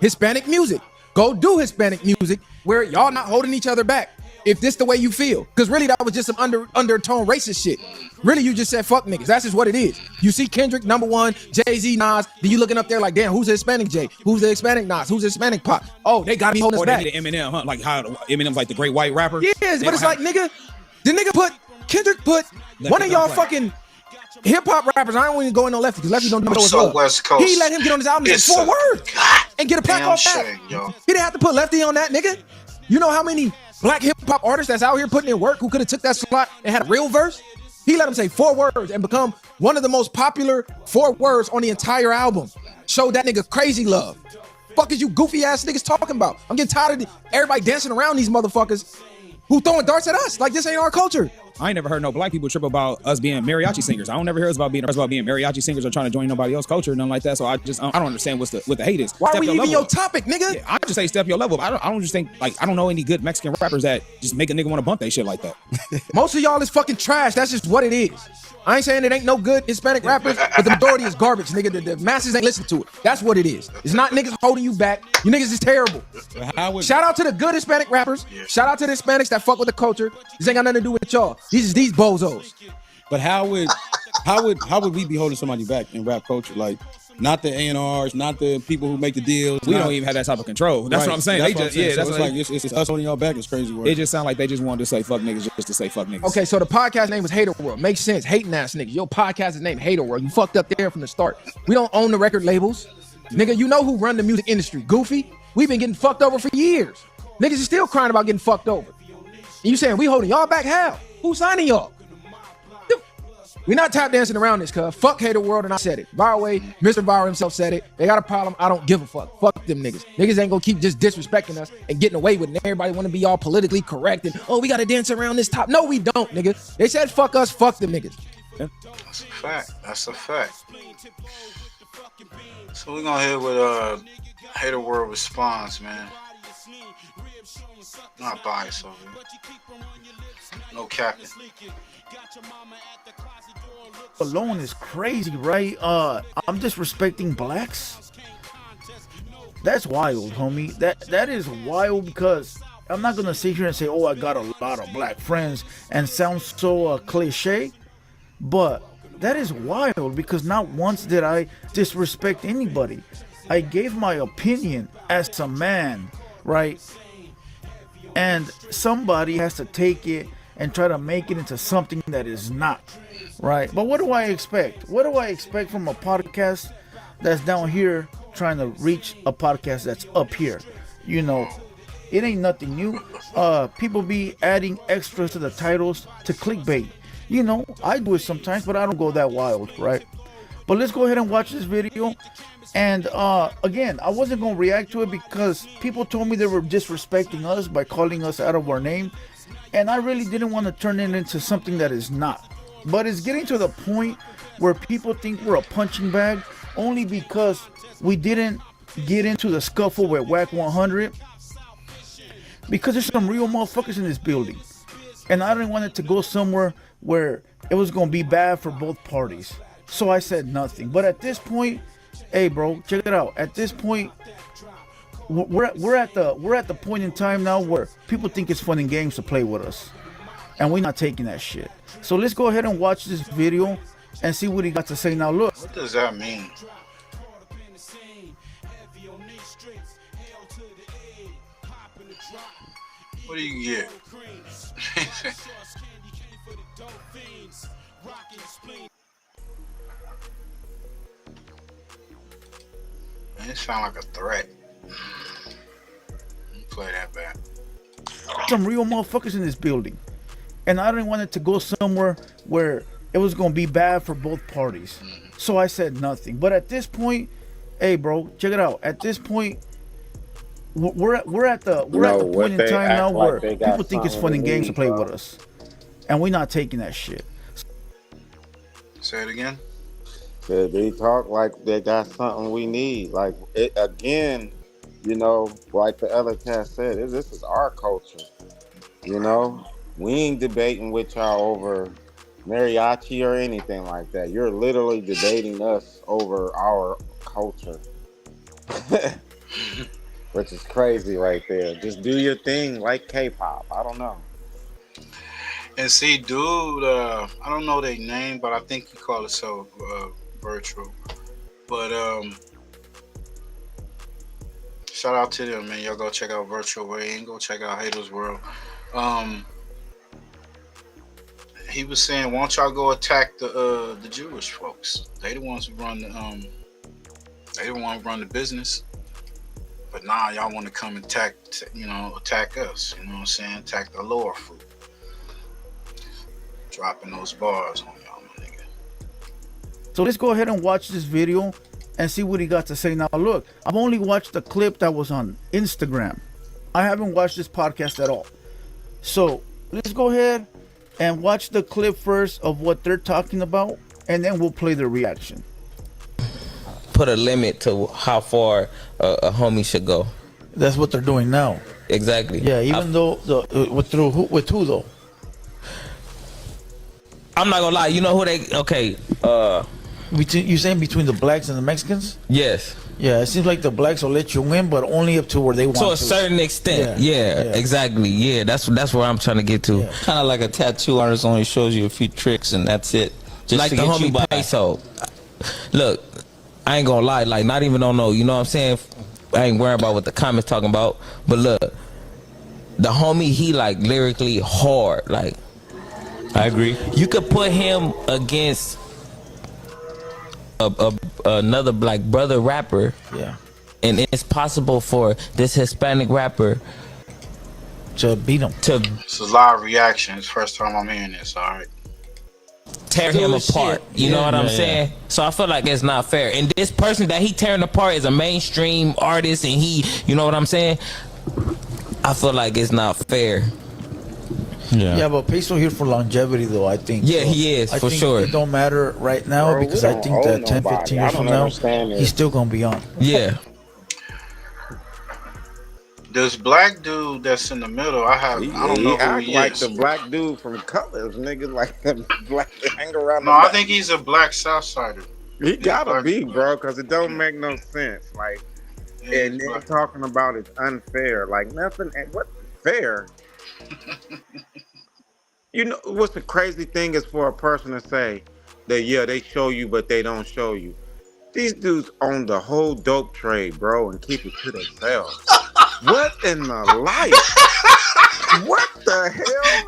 Hispanic music. Go do Hispanic music where y'all not holding each other back. If this the way you feel. Because really that was just some undertone racist shit. Really you just said fuck niggas. That's just what it is. You see Kendrick, number one, Jay-Z, Nas, then you looking up there like, damn, who's the Hispanic Jay? Who's the Hispanic Nas? Who's the Hispanic Pop? Oh, they gotta be holding us back. They did Eminem, huh? Like how Eminem's like the great white rapper. Yes, but it's like, nigga, Kendrick put one of y'all fucking hip-hop rappers. I don't even go in no lefty because lefties don't know what's up. West Coast. He let him get on his album and say 4 words and get a plaque off that. He didn't have to put lefty on that, nigga. You know how many black hip-hop artists that's out here putting in work who could have took that slot and had a real verse? He let him say 4 words and become one of the most popular 4 words on the entire album. Showed that nigga crazy love. Fuck is you goofy ass niggas talking about? I'm getting tired of everybody dancing around these motherfuckers who throwing darts at us. Like this ain't our culture. I ain't never heard no black people trip about us being mariachi singers. I don't never hear us about being mariachi singers or trying to join nobody else's culture or nothing like that. So I don't understand what the hate is. Why are we even your topic, nigga? Yeah, I just say step your level up. I don't just think like I don't know any good Mexican rappers that just make a nigga want to bump that shit like that. Most of y'all is fucking trash. That's just what it is. I ain't saying it ain't no good Hispanic rappers, but the majority is garbage, nigga. The masses ain't listen to it. That's what it is. It's not niggas holding you back. You niggas is terrible. Shout out to the good Hispanic rappers. Shout out to the Hispanics that fuck with the culture. This ain't got nothing to do with y'all. These bozos. But how would we be holding somebody back in rap culture? Like, not the A&Rs, not the people who make the deals. We don't even have that type of control. That's what I'm saying. It's us holding y'all back. It's crazy work. It just sounds like they just wanted to say fuck niggas just to say fuck niggas. Okay, so the podcast name was Hater World. Makes sense. Hating ass niggas. Your podcast is named Hater World. You fucked up there from the start. We don't own the record labels. Nigga, you know who run the music industry. Goofy. We've been getting fucked over for years. Niggas is still crying about getting fucked over. And you saying we holding y'all back? How? Who's signing y'all? We not tap dancing around this, cuz. Fuck Hater World, and I said it. B0BBY, Mr. B0BBY himself said it. They got a problem. I don't give a fuck. Fuck them niggas. Niggas ain't gonna keep just disrespecting us and getting away with it. Everybody want to be all politically correct and, oh, we got to dance around this top. No, we don't, nigga. They said fuck us, fuck them niggas. Yeah. That's a fact. That's a fact. So we're gonna hit with Hater World response, man. Not biased over here. No capping. Alone is crazy, right? I'm disrespecting blacks. That's wild, homie. That is wild because I'm not gonna sit here and say, oh, I got a lot of black friends and sound so cliche, but that is wild because not once did I disrespect anybody. I gave my opinion as a man, right? And somebody has to take it and try to make it into something that is not, right? But what do I expect? What do I expect from a podcast that's down here trying to reach a podcast that's up here? You know, it ain't nothing new. People be adding extras to the titles to clickbait. You know, I do it sometimes, but I don't go that wild, right? But let's go ahead and watch this video. And again, I wasn't going to react to it because people told me they were disrespecting us by calling us out of our name. And I really didn't want to turn it into something that is not. But it's getting to the point where people think we're a punching bag only because we didn't get into the scuffle with Whack 100. Because there's some real motherfuckers in this building. And I didn't want it to go somewhere where it was going to be bad for both parties. So I said nothing. But at this point, hey bro, check it out. At this point, we're at the point in time now where people think it's fun and games to play with us, and we're not taking that shit. So let's go ahead and watch this video and see what he got to say. Now look. What does that mean? What do you get? Man, it sound like a threat. Play that back. Some real motherfuckers in this building, and I didn't want it to go somewhere where it was gonna be bad for both parties. So I said nothing. But at this point, hey, bro, check it out. At this point, we're at the No, point what in they time now act like where they people got think it's something fun we and games to need, play bro. with us, and we're not taking that shit. Say it again. They talk like they got something we need. Like it again, you know, like the other cat said, this is our culture. You know, we ain't debating with y'all over mariachi or anything like that. You're literally debating us over our culture, which is crazy right there. Just do your thing like K-pop. I don't know. And see, dude, I don't know their name, but I think he called himself Virtual. But shout out to them, man. Y'all go check out Virtual Way and go check out Haters World. He was saying, "Why don't y'all go attack the Jewish folks? They the ones who run the they the ones who run the business. But nah, y'all want to come attack us. You know what I'm saying? Attack the lower food. Dropping those bars on y'all, my nigga." So let's go ahead and watch this video and see what he got to say. Now, look, I've only watched the clip that was on Instagram. I haven't watched this podcast at all. So let's go ahead and watch the clip first of what they're talking about, and then we'll play the reaction. Put a limit to how far a homie should go. That's what they're doing now. Exactly. Yeah, even though with who though? I'm not gonna lie. You know who they? Okay. You saying between the blacks and the Mexicans? Yes. Yeah, it seems like the blacks will let you win, but only up to where they want to. To a certain extent. Yeah, exactly. Yeah, that's where I'm trying to get to. Kind of like a tattoo artist only shows you a few tricks and that's it. Just like to the get you homie by. Peso. Look, I ain't gonna lie. Like, not even on no. You know what I'm saying? I ain't worrying about what the comments talking about. But look, the homie, he like lyrically hard. Like, I agree. You could put him against another black brother rapper. Yeah. And it's possible for this Hispanic rapper to beat him. It's a live reaction. It's the first time I'm hearing this. All right. Tear him apart. You know what I'm saying? So I feel like it's not fair. And this person that he tearing apart is a mainstream artist, and he, you know what I'm saying? I feel like it's not fair. Yeah, but Peso here for longevity, though, I think. Yeah, he is, I for think sure. It don't matter right now, because I think that 10, 15 years from now, he's still going to be on. Yeah. This black dude that's in the middle, I don't know who act he like is. the black dude from Colors, nigga. Like the black hang around. No, I think he's a black Southsider. He gotta be, bro, because it don't make no sense. Like, and then talking about it's unfair. Like nothing. What's fair? You know what's the crazy thing is for a person to say that they show you but they don't show you. These dudes own the whole dope trade, bro, and keep it to themselves. What in the life? What the hell?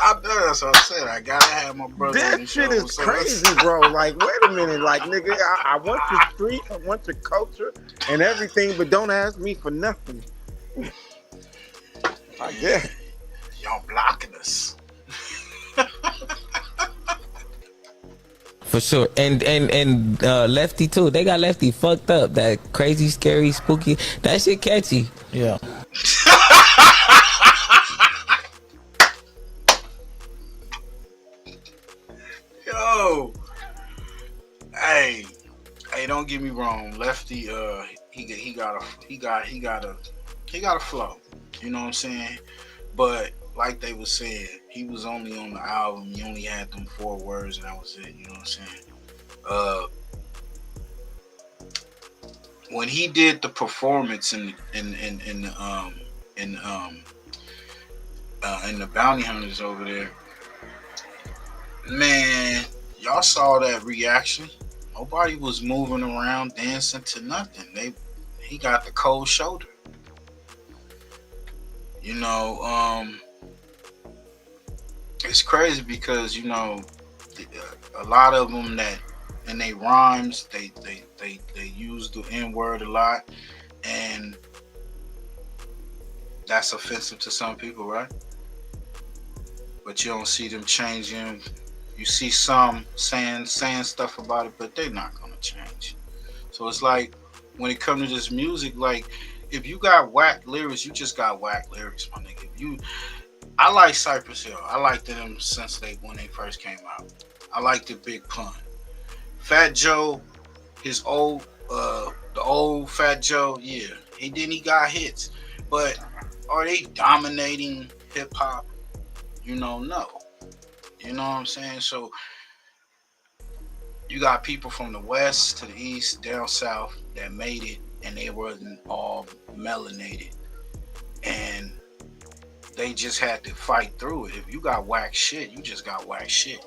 I know that's what I'm saying. I gotta have my brother. That shit is crazy, bro. Like, wait a minute, like, nigga, I want your street, I want your culture and everything, but don't ask me for nothing. I guess y'all blocking us. For sure. And Lefty too. They got Lefty fucked up. That crazy, scary, spooky. That shit catchy. Yeah. Yo. Hey, don't get me wrong. Lefty, he got a flow. You know what I'm saying? But like they was saying, he was only on the album. He only had them 4 words, and that was it. You know what I'm saying? When he did the performance in the Bounty Hunters over there, man, y'all saw that reaction. Nobody was moving around, dancing to nothing. He got the cold shoulder. You know, it's crazy because, you know, a lot of them that in their rhymes, they use the N-word a lot, and that's offensive to some people, right? But you don't see them changing, You see some saying stuff about it, but they're not gonna change. So it's like when it comes to this music, like if you got whack lyrics, you just got whack lyrics, my nigga. I like Cypress Hill. I liked them since when they first came out. I liked the Big Pun. Fat Joe, his old the old Fat Joe, yeah. He got hits. But are they dominating hip hop? No. You know what I'm saying? So you got people from the west to the east, down south that made it, and they wasn't all melanated. And they just had to fight through it. If you got whack shit, you just got whack shit.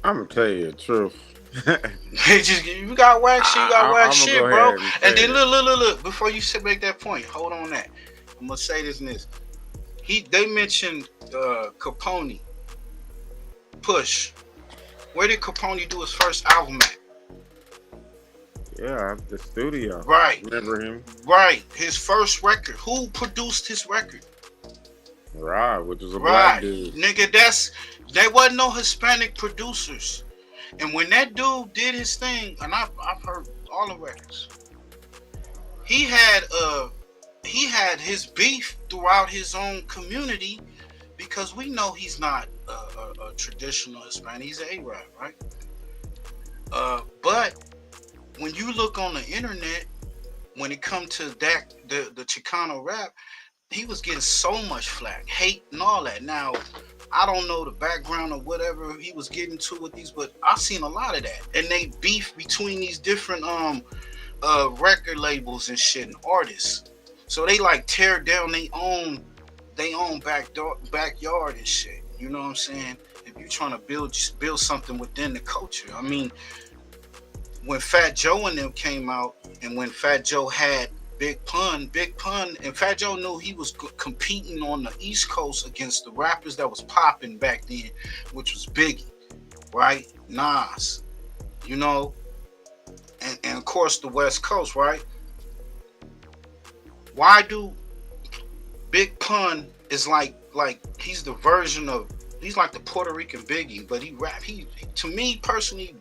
I'm gonna tell you the truth. You got whack shit, you got whack shit, bro. And then look, before you make that point, hold on that. I'm gonna say this and this. They mentioned Capone, Push. Where did Capone do his first album at? Yeah, the studio. Right. Remember him? Right. His first record. Who produced his record? Right, which is a black dude. Nigga, there wasn't no Hispanic producers. And when that dude did his thing, and I've heard all the records, he had his beef throughout his own community because we know he's not a traditional Hispanic. He's an Arab, right? But when you look on the internet, when it comes to that, the Chicano rap, he was getting so much flack, hate, and all that. Now, I don't know the background or whatever he was getting to with these, but I've seen a lot of that. And they beef between these different record labels and shit and artists. So they like tear down they own backyard and shit. You know what I'm saying? If you're trying to build something within the culture. I mean, when Fat Joe and them came out, and when Fat Joe had Big Pun, and Fat Joe knew he was competing on the East Coast against the rappers that was popping back then, which was Biggie, right? Nas, and of course the West Coast, right? Why do Big Pun is like he's the version of, he's like the Puerto Rican Biggie, but he rap. He to me personally,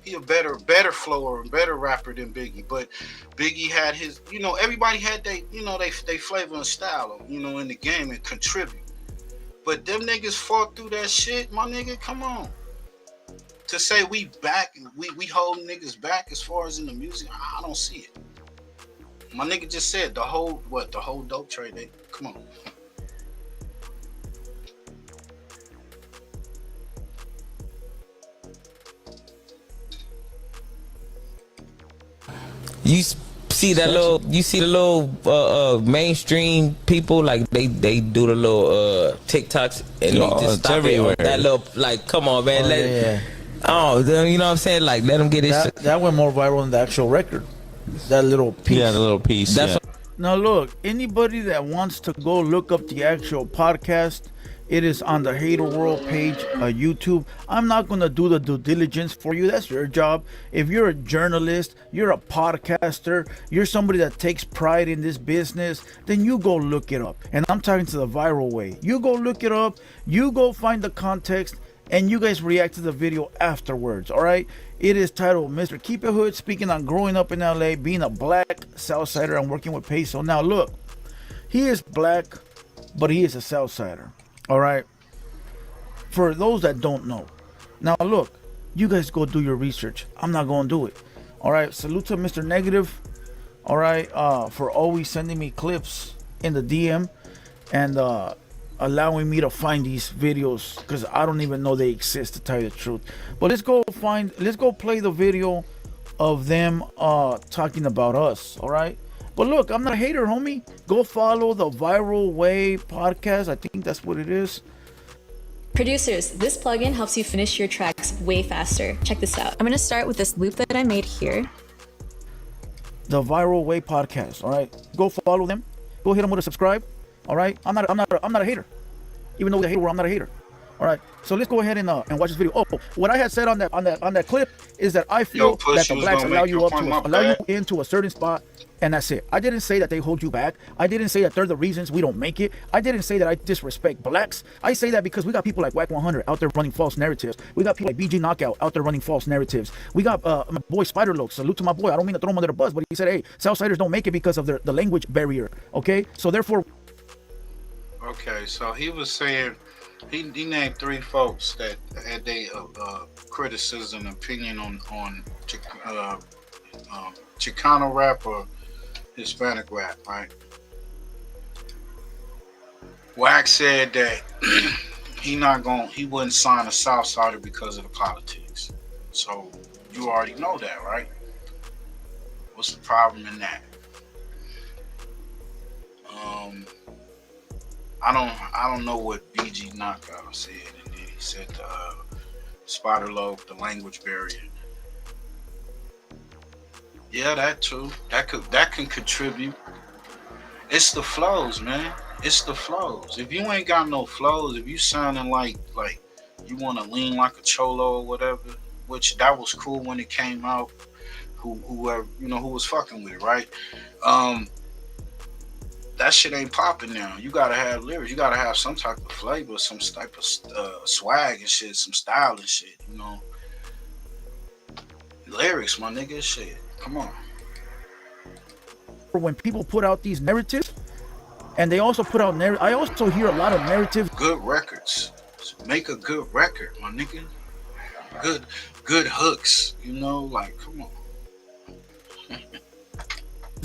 he a better flower and better rapper than Biggie. But Biggie had his, everybody had they flavor and style, in the game and contribute. But them niggas fought through that shit, my nigga. Come on. To say we hold niggas back as far as in the music, I don't see it. My nigga just said the whole dope trade. Come on. You see the little mainstream people, like they do the little TikToks and they just stop everywhere. That little, like, come on, man. You know what I'm saying? Like, let them get it. That went more viral than the actual record. That little piece. Yeah, the little piece. Now look, anybody that wants to go look up the actual podcast, it is on the Hater World page, YouTube. I'm not going to do the due diligence for you. That's your job. If you're a journalist, you're a podcaster, you're somebody that takes pride in this business, then you go look it up. And I'm talking to the viral way. You go look it up. You go find the context. And you guys react to the video afterwards, all right? It is titled Mr. Keep It Hood, speaking on growing up in LA, being a black Southsider and working with Peso. Now look, he is black, but he is a Southsider. All right, for those that don't know. Now look, you guys go do your research. I'm not going to do it. All right, salute to Mr. Negative, all right, for always sending me clips in the DM and allowing me to find these videos, because I don't even know they exist, to tell you the truth. But let's go play the video of them talking about us. All right. But look, I'm not a hater, homie. Go follow the Viral Way podcast. I think that's what it is. Producers, this plugin helps you finish your tracks way faster. Check this out. I'm gonna start with this loop that I made here. The Viral Way podcast. All right, go follow them. Go hit them with a subscribe. All right, I'm not a hater. Even though the hater, I'm not a hater. All right, so let's go ahead and watch this video. Oh, what I had said on that clip is that I feel that the blacks allow you into a certain spot, and that's it. I didn't say that they hold you back. I didn't say that they're the reasons we don't make it. I didn't say that I disrespect blacks. I say that because we got people like Whack 100 out there running false narratives. We got people like BG Knockout out there running false narratives. We got my boy Spider Loke. Salute to my boy. I don't mean to throw him under the bus, but he said, hey, Southsiders don't make it because of the language barrier. Okay, so therefore. Okay, so he was saying. He named 3 folks that had their criticism and opinion on Chicano rap or Hispanic rap, right? Wax said that he wouldn't sign a Southsider because of the politics. So you already know that, right? What's the problem in that? I don't know what BG Knockout said, and then he said Spider Lobe, the language barrier. Yeah, that too. That can contribute. It's the flows, man. It's the flows. If you ain't got no flows, if you sounding like you want to lean like a cholo or whatever, which that was cool when it came out. Whoever who was fucking with it, right? That shit ain't popping now. You gotta have lyrics. You gotta have some type of flavor, some type of swag and shit, some style and shit. Lyrics, my nigga, shit. Come on. When people put out these narratives, and they also put out I also hear a lot of narratives. Good records. Make a good record, my nigga. Good hooks. Like, come on.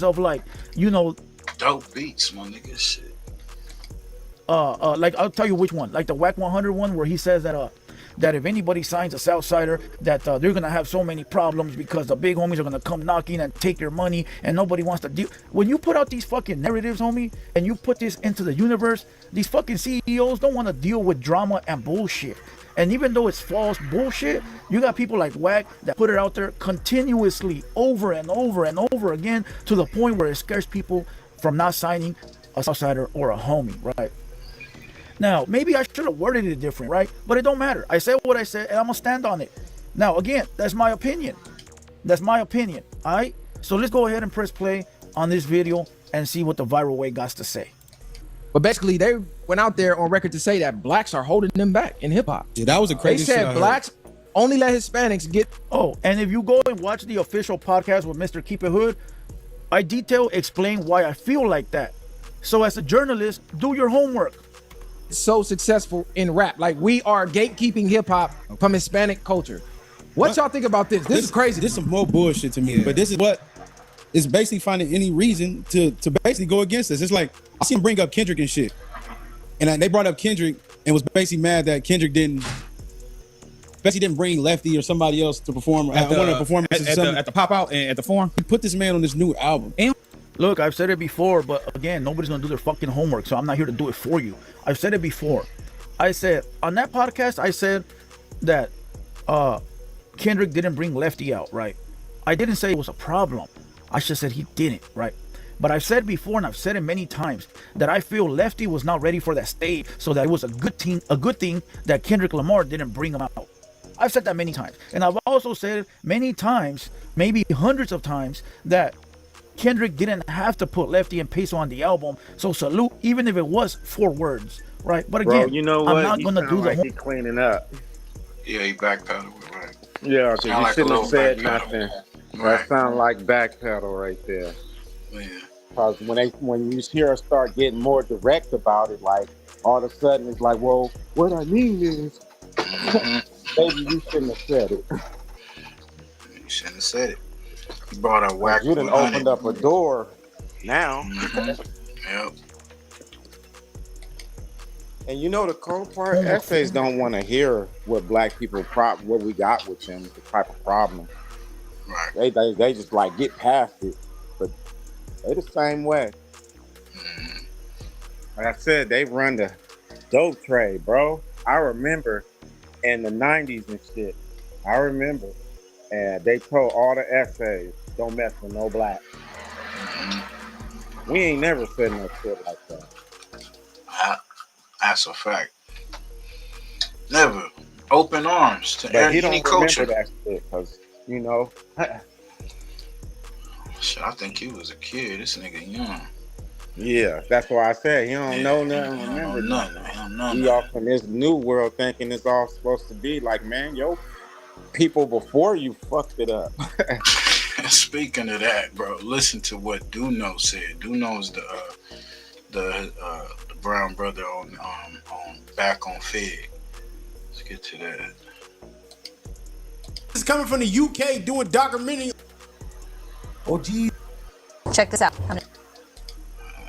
Of like, dope beats, my nigga, shit. Like I'll tell you which one. Like the Whack 100 one, where he says that if anybody signs a Southsider, that they're gonna have so many problems because the big homies are gonna come knocking and take your money, and nobody wants to deal. When you put out these fucking narratives, homie, and you put this into the universe, these fucking CEOs don't want to deal with drama and bullshit. And even though it's false bullshit, you got people like Whack that put it out there continuously over and over and over again to the point where it scares people from not signing a Southsider or a homie, right? Now, maybe I should have worded it different, right? But it don't matter. I said what I said, and I'm gonna stand on it. Now, again, that's my opinion. That's my opinion, all right? So let's go ahead and press play on this video and see what the viral way got to say. But basically, they went out there on record to say that blacks are holding them back in hip hop. Yeah, that was a crazy They said blacks only let Hispanics get. Oh, and if you go and watch the official podcast with Mr. Keep It Hood, I explain why I feel like that. So as a journalist, do your homework. So successful in rap. Like, we are gatekeeping hip hop from Hispanic culture. What y'all think about this? This is crazy. This is some more bullshit to me. Yeah. But this is what is basically finding any reason to basically go against this. It's like, I seen him bring up Kendrick and shit. And they brought up Kendrick and was basically mad that Kendrick didn't bring Lefty or somebody else to perform at one of the performances at the pop out and at the forum. He put this man on this new album. And look, I've said it before, but again, nobody's gonna do their fucking homework, so I'm not here to do it for you. I've said it before. I said on that podcast, I said that Kendrick didn't bring Lefty out, right? I didn't say it was a problem. I just said he didn't, right? But I've said before, and I've said it many times, that I feel Lefty was not ready for that stage, so that it was a good thing that Kendrick Lamar didn't bring him out. I've said that many times. And I've also said many times, maybe hundreds of times, that Kendrick didn't have to put Lefty and Peso on the album. So salute, even if it was 4 words, right? But again, bro, you know what? I'm not going to do the he cleaning up. Yeah, he backpedaled, right? Yeah, because you shouldn't have said nothing. Right. That sound like backpedal right there. Yeah. Because when you hear us start getting more direct about it, like all of a sudden it's like, well, what I mean is, maybe you shouldn't have said it. You shouldn't have said it. You brought a Whack. You done opened up a door now. Yep. And you know the cold part, essays don't want to hear what black people what we got with them, the type of problem. Right. They just like get past it, but they the same way. Like I said, they run the dope trade, bro. I remember in the 90s and shit. I remember, and they told all the essays, don't mess with no black. We ain't never said no shit like that. That's a fact. Never. Open arms to But he any don't culture. remember that shit because, you know. Shit, I think he was a kid. This nigga young. Yeah, that's why I said he don't know nothing, He don't remember know nothing. nothing. He don't know He nothing. off in this new world thinking it's all supposed to be like, man, yo, people before you fucked it up. Speaking of that, bro, listen to what Duno said. Duno's the brown brother on back on Fed. Let's get to that. This is coming from the UK doing documentary. Oh, gee. Check this out. I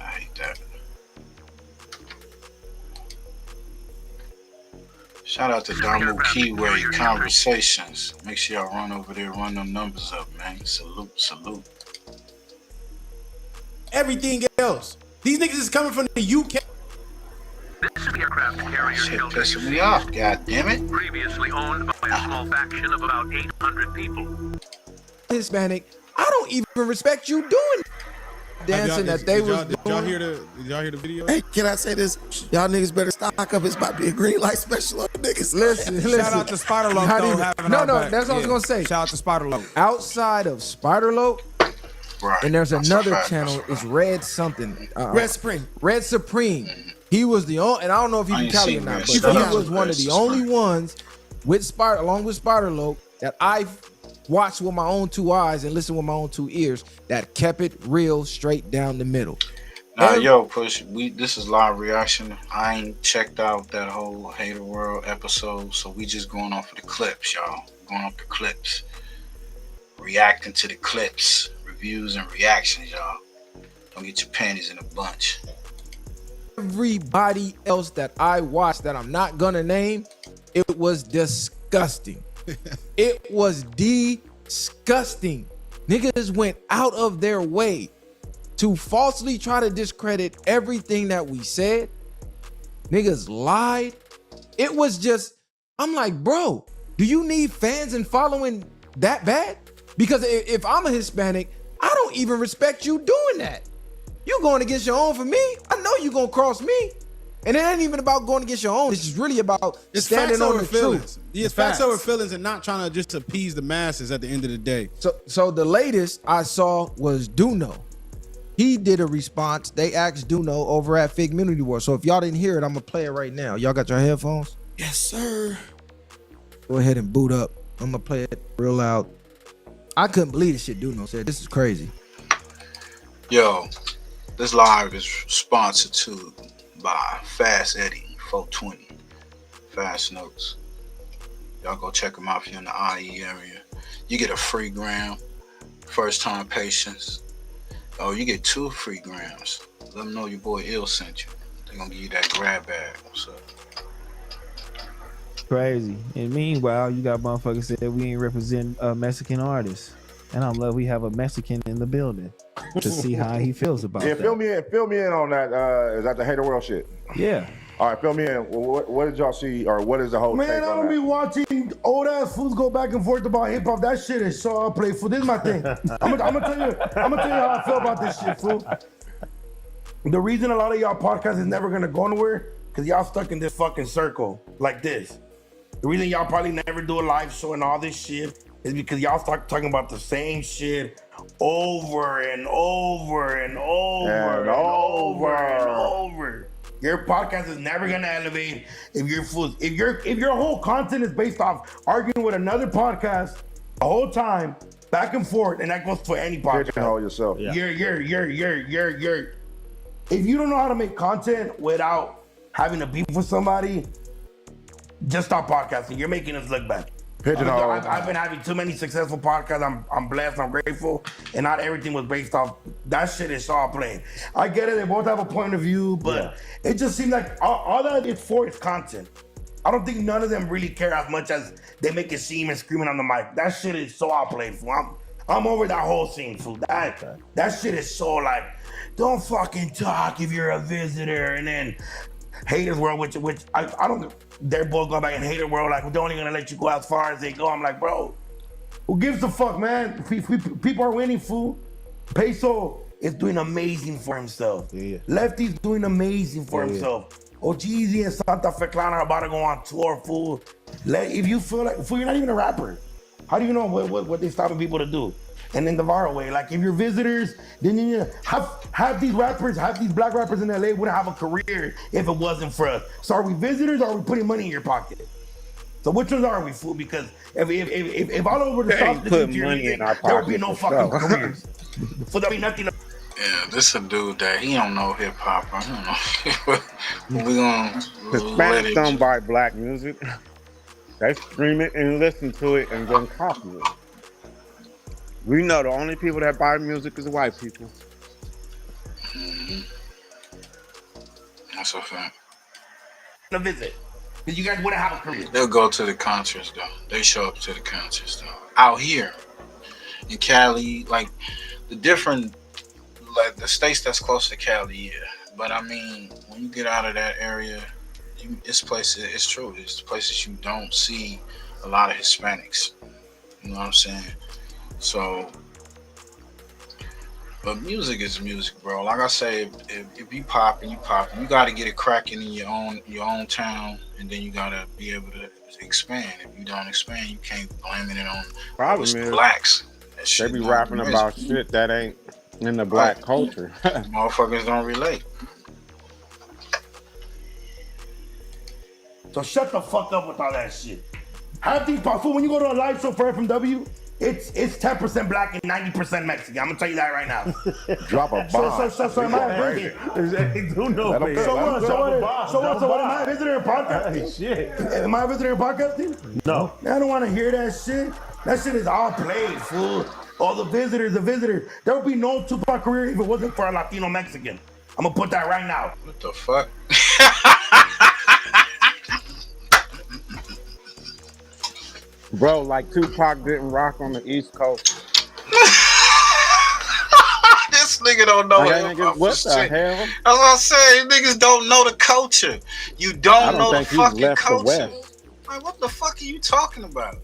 hate that. Shout out to Damu Keyway Conversations. Make sure y'all run over there, run them numbers up, man. Salute, salute. Everything else. These niggas is coming from the UK. Shit pissing me off, god damn it. Previously owned by a small faction of about 800 people. Hispanic, I don't even respect you doing dancing that they was Did y'all hear the video? Hey, can I say this? Y'all niggas better stock up. It's about to be a green light special on niggas. Listen. Shout out to Spider-Loc, Not though, even- having No, our no, back. that's what I was Yeah. gonna say. Shout out to Spider-Loc. Outside of Spider-Loc, right. And there's That's another a fact, channel. that's a It's Red something. Red Supreme. Red Supreme. He was the only, and I don't know if he I from ain't Cali or seen not, Red but Supreme. he was one of the only ones with along with Spider-Loc that I've watched with my own two eyes and listened with my own two ears that kept it real straight down the middle. Nah, yo, Push, this is live reaction. I ain't checked out that whole Hater World episode, so we just going off of the clips, y'all. Going off the clips. Reacting to the clips. Reviews and reactions, y'all. Don't get your panties in a bunch. Everybody else that I watched that I'm not gonna name, it was disgusting. It was disgusting. Niggas went out of their way to falsely try to discredit everything that we said. Niggas lied. It was just, I'm like, bro, do you need fans and following that bad? Because if I'm a Hispanic, I don't even respect you doing that. You going against your own for me? I know you gonna cross me. And it ain't even about going against your own. It's just really about standing on the feelings. truth. Yeah, it's facts over feelings and not trying to just appease the masses at the end of the day. So the latest I saw was Duno. He did a response. They asked Duno over at Fig Community War. So if y'all didn't hear it, I'm gonna play it right now. Y'all got your headphones? Yes, sir. Go ahead and boot up. I'm gonna play it real loud. I couldn't believe the shit Duno said. This is crazy. Yo, this live is sponsored to by Fast Eddie 420. Fast Notes. Y'all go check them out if you're in the IE area. You get a free gram. First time patients. Oh, you get 2 free grams. Let them know your boy Ill sent you. They're gonna give you that grab bag. What's up? Crazy. And meanwhile, you got motherfuckers said we ain't represent Mexican artists. And I'm glad we have a Mexican in the building to see how he feels about Yeah, that. fill me in on that. Is that the Hater World shit? Yeah. All right, fill me in. What did y'all see, or what is the whole Man, take I on don't that? be watching old ass fools go back and forth about hip hop. That shit is so outplayed. This is my thing. I'm gonna tell you how I feel about this shit, fool. The reason a lot of y'all podcasts is never gonna go nowhere, because y'all stuck in this fucking circle like this. The reason y'all probably never do a live show and all this shit is because y'all start talking about the same shit over and over and over and over and over. Your podcast is never gonna elevate if you're fools. If your whole content is based off arguing with another podcast the whole time, back and forth, and that goes for any podcast. Pigeonhole yourself. You're. If you don't know how to make content without having to beef with somebody, just stop podcasting. You're making us look bad. Pigeonhole. I've been having too many successful podcasts. I'm blessed. I'm grateful, and not everything was based off that shit. Is all playing. I get it. They both have a point of view, but it just seems like all that it's for is content. I don't think none of them really care as much as they make it seem and screaming on the mic. That shit is so outplayed. Fool. I'm over that whole scene, fool. That shit is so like, don't fucking talk if you're a visitor, and then Haters World, which I don't. They're both going back in Hater World, like they're only gonna let you go as far as they go. I'm like, bro, who gives a fuck, man? People are winning, fool. Peso is doing amazing for himself. Lefty's doing amazing for himself. Jeezy and Santa Fe Clan are about to go on tour, fool. If you feel like, fool, you're not even a rapper. How do you know what they stopping people to do? And in the viral way, like if you're visitors, then you have these rappers, have these black rappers in LA wouldn't have a career if it wasn't for us. So are we visitors or are we putting money in your pocket? So which ones are we, fool? Because if all over the South, put money in our there would be pocket no for fucking sure. careers. For there be nothing. Yeah, this a dude that he don't know hip hop. I don't know. We gonna let Hispanics it. don't buy black music. They stream it and listen to it and then copy it. We know the only people that buy music is white people. That's a fact. A visit. Because you guys wouldn't have a career. They'll go to the concerts though. They show up to the concerts though. Out here in Cali, like the different, like the states that's close to Cali, yeah. But I mean, when you get out of that area, it's places. It's true. It's places you don't see a lot of Hispanics. You know what I'm saying? So, but music is music, bro. Like I say, if you popping, you got to get it cracking in your own town, and then you got to be able to expand. If you don't expand, you can't blame it on Problem is, blacks. They be rapping about shit that ain't in the black culture. Motherfuckers don't relate. So shut the fuck up with all that shit. Half these fool, when you go to a live show for FMW, it's 10% black and 90% Mexican. I'm gonna tell you that right now. Drop a bomb. So am I a visitor? So am I a visitor in podcast? Shit. Am I a visitor in podcast team? No. I don't want to hear that shit. That shit is all played, fool. All the visitors. There would be no Tupac career if it wasn't for a Latino Mexican. I'm gonna put that right now. What the fuck? Bro, like Tupac didn't rock on the East Coast. This nigga don't know What the hell? That's what I'm saying. Niggas don't know the culture. You don't know the fucking culture. Like, what the fuck are you talking about?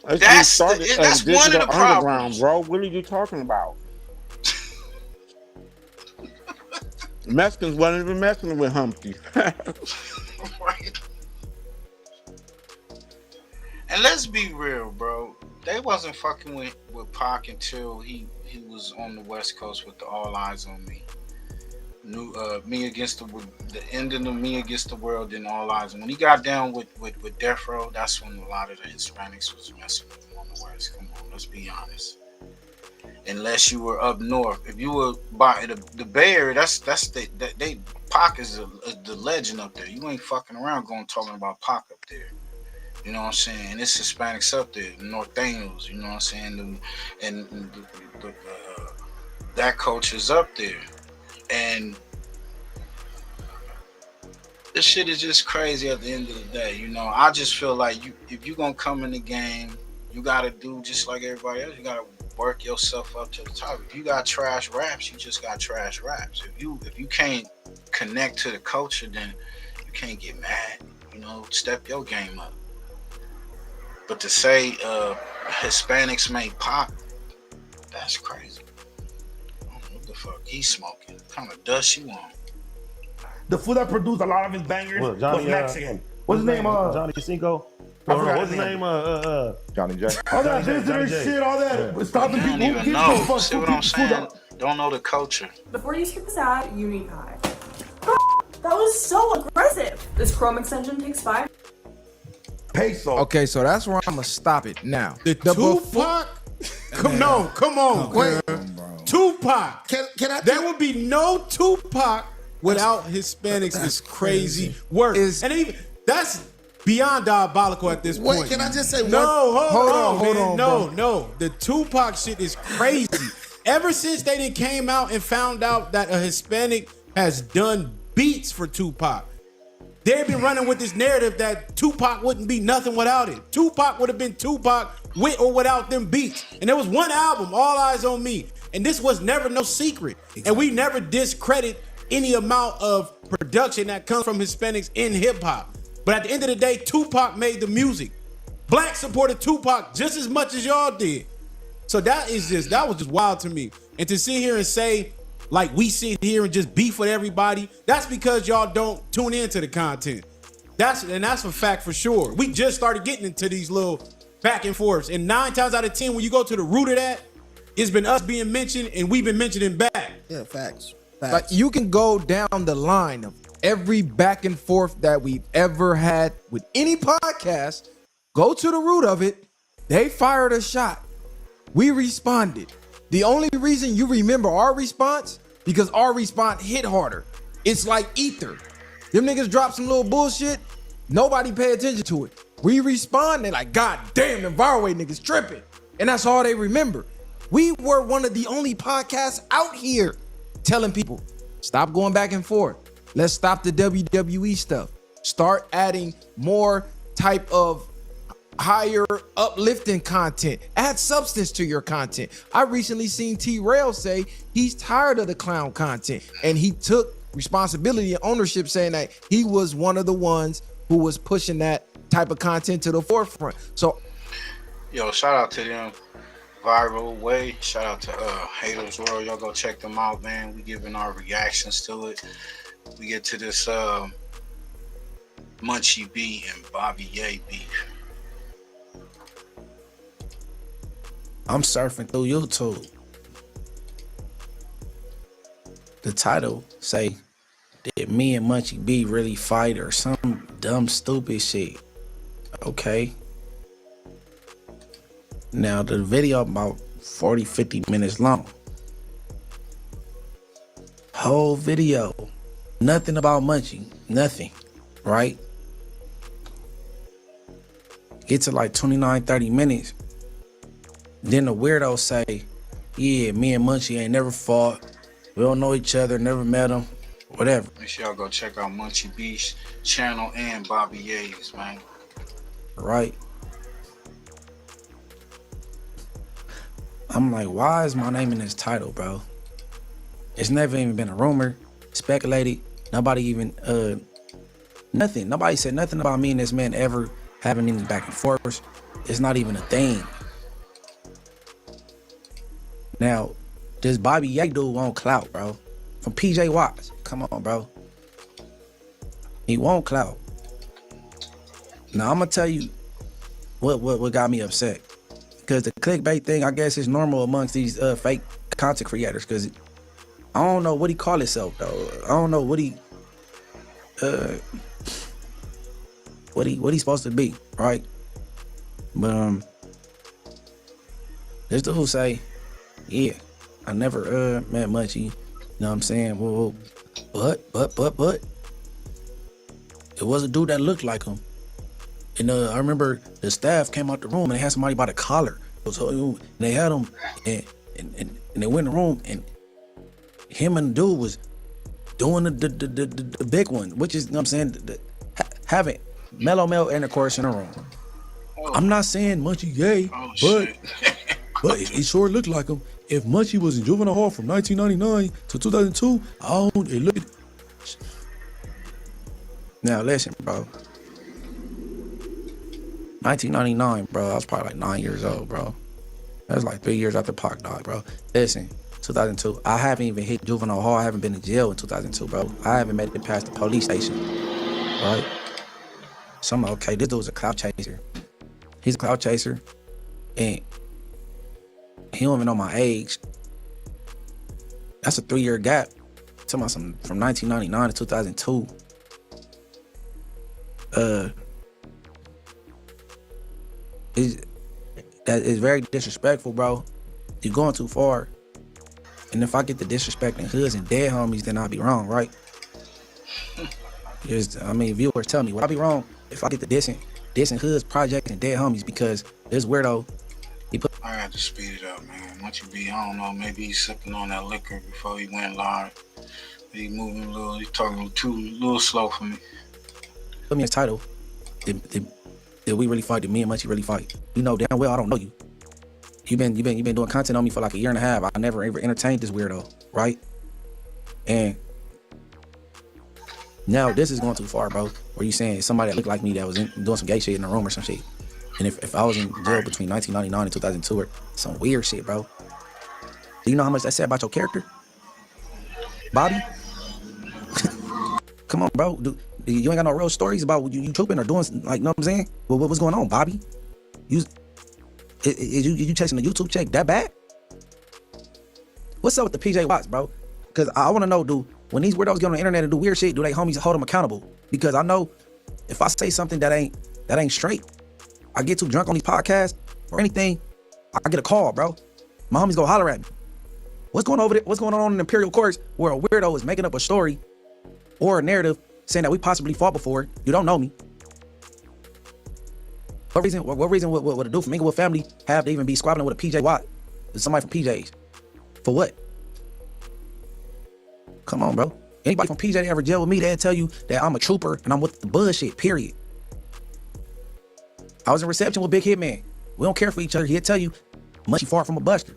That's one of the problems, bro. What are you talking about? Mexicans wasn't even messing with Humpty. Right. And let's be real, bro. They wasn't fucking with Pac until he was on the West Coast with the All Eyes on Me. Me Against the ending of Me Against the World and All Eyes. And when he got down with Death Row, that's when a lot of the Hispanics was messing with him on the West. Come on, let's be honest. Unless you were up north, if you were by the Bay Area, they Pac is the legend up there. You ain't fucking around talking about Pac up there. You know what I'm saying? And it's Hispanics up there, the Norteños, you know what I'm saying? And that culture's up there. And this shit is just crazy at the end of the day. You know, I just feel like if you're going to come in the game, you got to do just like everybody else. You got to work yourself up to the top. If you got trash raps, you just got trash raps. If you can't connect to the culture, then you can't get mad. You know, step your game up. But to say Hispanics made pop, that's crazy. I don't know what the fuck he's smoking. What kind of dust you on? The fool that produced a lot of his bangers was Mexican. What's his name? Johnny Cinco. What's his name? Johnny J. All that visitor shit, all that stopping people. Don't even know. See what I'm saying? Don't know the culture. Before you skip this ad, you need pie. That was so aggressive. This Chrome extension takes 5. Peso. Okay, so that's where I'm gonna stop it now. The Tupac? Come on. Wait. Tupac. Can I? There would be no Tupac without Hispanics. Is crazy work. And even that's beyond diabolical at this point. Wait, can I just say no? Hold on. bro. No. The Tupac shit is crazy. Ever since they done came out and found out that a Hispanic has done beats for Tupac, they've been running with this narrative that Tupac wouldn't be nothing without it. Tupac would have been Tupac with or without them beats. And there was one album, All Eyes on Me. And this was never no secret. Exactly. And we never discredit any amount of production that comes from Hispanics in hip hop. But at the end of the day, Tupac made the music. Black supported Tupac just as much as y'all did. So that was just wild to me. And to sit here and say like we sit here and just beef with everybody. That's because y'all don't tune into the content. That's a fact for sure. We just started getting into these little back and forths, and 9 times out of 10, when you go to the root of that, it's been us being mentioned and we've been mentioning back. Yeah, facts. Like you can go down the line of every back and forth that we've ever had with any podcast. Go to the root of it. They fired a shot. We responded. The only reason you remember our response, because our response hit harder. It's like ether. Them niggas drop some little bullshit. Nobody pay attention to it. We respond, they like, God damn, the Varway niggas tripping. And that's all they remember. We were one of the only podcasts out here telling people, stop going back and forth. Let's stop the WWE stuff. Start adding more type of higher uplifting content. Add substance to your content. I recently seen T-Rail say he's tired of the clown content. And he took responsibility and ownership, saying that he was one of the ones who was pushing that type of content to the forefront. So, yo, shout out to them. Viral Way. Shout out to Haters World. Y'all go check them out, man. We giving our reactions to it. We get to this Munchie B and B0BBY beef. I'm surfing through YouTube. The title say, did me and Munchie B really fight or some dumb stupid shit? Okay. Now the video about 40-50 minutes long. Whole video. Nothing about Munchie. Nothing. Right? Get to like 29-30 minutes. Then the weirdo say, yeah, me and Munchie ain't never fought. We don't know each other, never met him, whatever. Make sure y'all go check out Munchie B's channel and B0BBY's, man. Right. I'm like, why is my name in this title, bro? It's never even been a rumor, speculated. Nobody even, nothing. Nobody said nothing about me and this man ever having any back and forth. It's not even a thing. Now, this B0BBY dude want clout, bro. From PJ Watts. Come on, bro. He want clout. Now, I'm going to tell you what got me upset. Because the clickbait thing, I guess, is normal amongst these fake content creators. Because I don't know what he call himself, though. I don't know what he supposed to be, right? But this dude who say, yeah, I never met Munchie. You know what I'm saying? Well, but it was a dude that looked like him. And I remember the staff came out the room and they had somebody by the collar. And they had him and they went in the room and him and the dude was doing the big one, which is, you know what I'm saying, having male intercourse in a room. I'm not saying Munchie gay, but it sure looked like him. If Munchie was in juvenile hall from 1999 to 2002, it looked. Now listen, bro. 1999, bro. I was probably like 9 years old, bro. That was like 3 years after Pac died, bro. Listen, 2002. I haven't even hit juvenile hall. I haven't been in jail in 2002, bro. I haven't made it past the police station, right? So I'm like, okay, this dude's a clout chaser. He's a clout chaser, and he don't even know my age. That's a 3-year gap. I'm talking about some from 1999 to 2002. That is very disrespectful, bro. You're going too far. And if I get the disrespecting hoods and dead homies, then I'll be wrong, right? Viewers tell me, would I be wrong if I get the dissing hoods, projects, and dead homies because this weirdo, I had to speed it up, man. Munchie B, I don't know, maybe he's sipping on that liquor before he went live. He moving a little, he's talking a little slow for me. Put me his title. Did we really fight? Did me and Munchie really fight? You know damn well I don't know you. You've been doing content on me for like a year and a half. I never ever entertained this weirdo, right? And now this is going too far, bro. Where you saying somebody that looked like me that was doing some gay shit in the room or some shit. And if I was in jail between 1999 and 2002 or some weird shit, bro. Do you know how much that said about your character? Bobby. Come on, bro. You ain't got no real stories about you trooping or doing, like, know what I'm saying? Well, what's going on, Bobby? You chasing the YouTube check that bad? What's up with the PJ Watts, bro? Because I want to know, dude, when these weirdos get on the internet and do weird shit, do they homies hold them accountable? Because I know if I say something that ain't straight, I get too drunk on these podcasts or anything, I get a call, bro. My homies go holler at me. What's going over there? What's going on in Imperial Courts where a weirdo is making up a story or a narrative saying that we possibly fought before? You don't know me. What reason would a dude from Inglewood family have to even be squabbling with a PJ Watt? Somebody from PJ's? For what? Come on, bro. Anybody from PJ that ever jail with me, they'll tell you that I'm a trooper and I'm with the bullshit, period. I was in reception with Big Hitman. We don't care for each other. He'll tell you, Munchie far from a buster.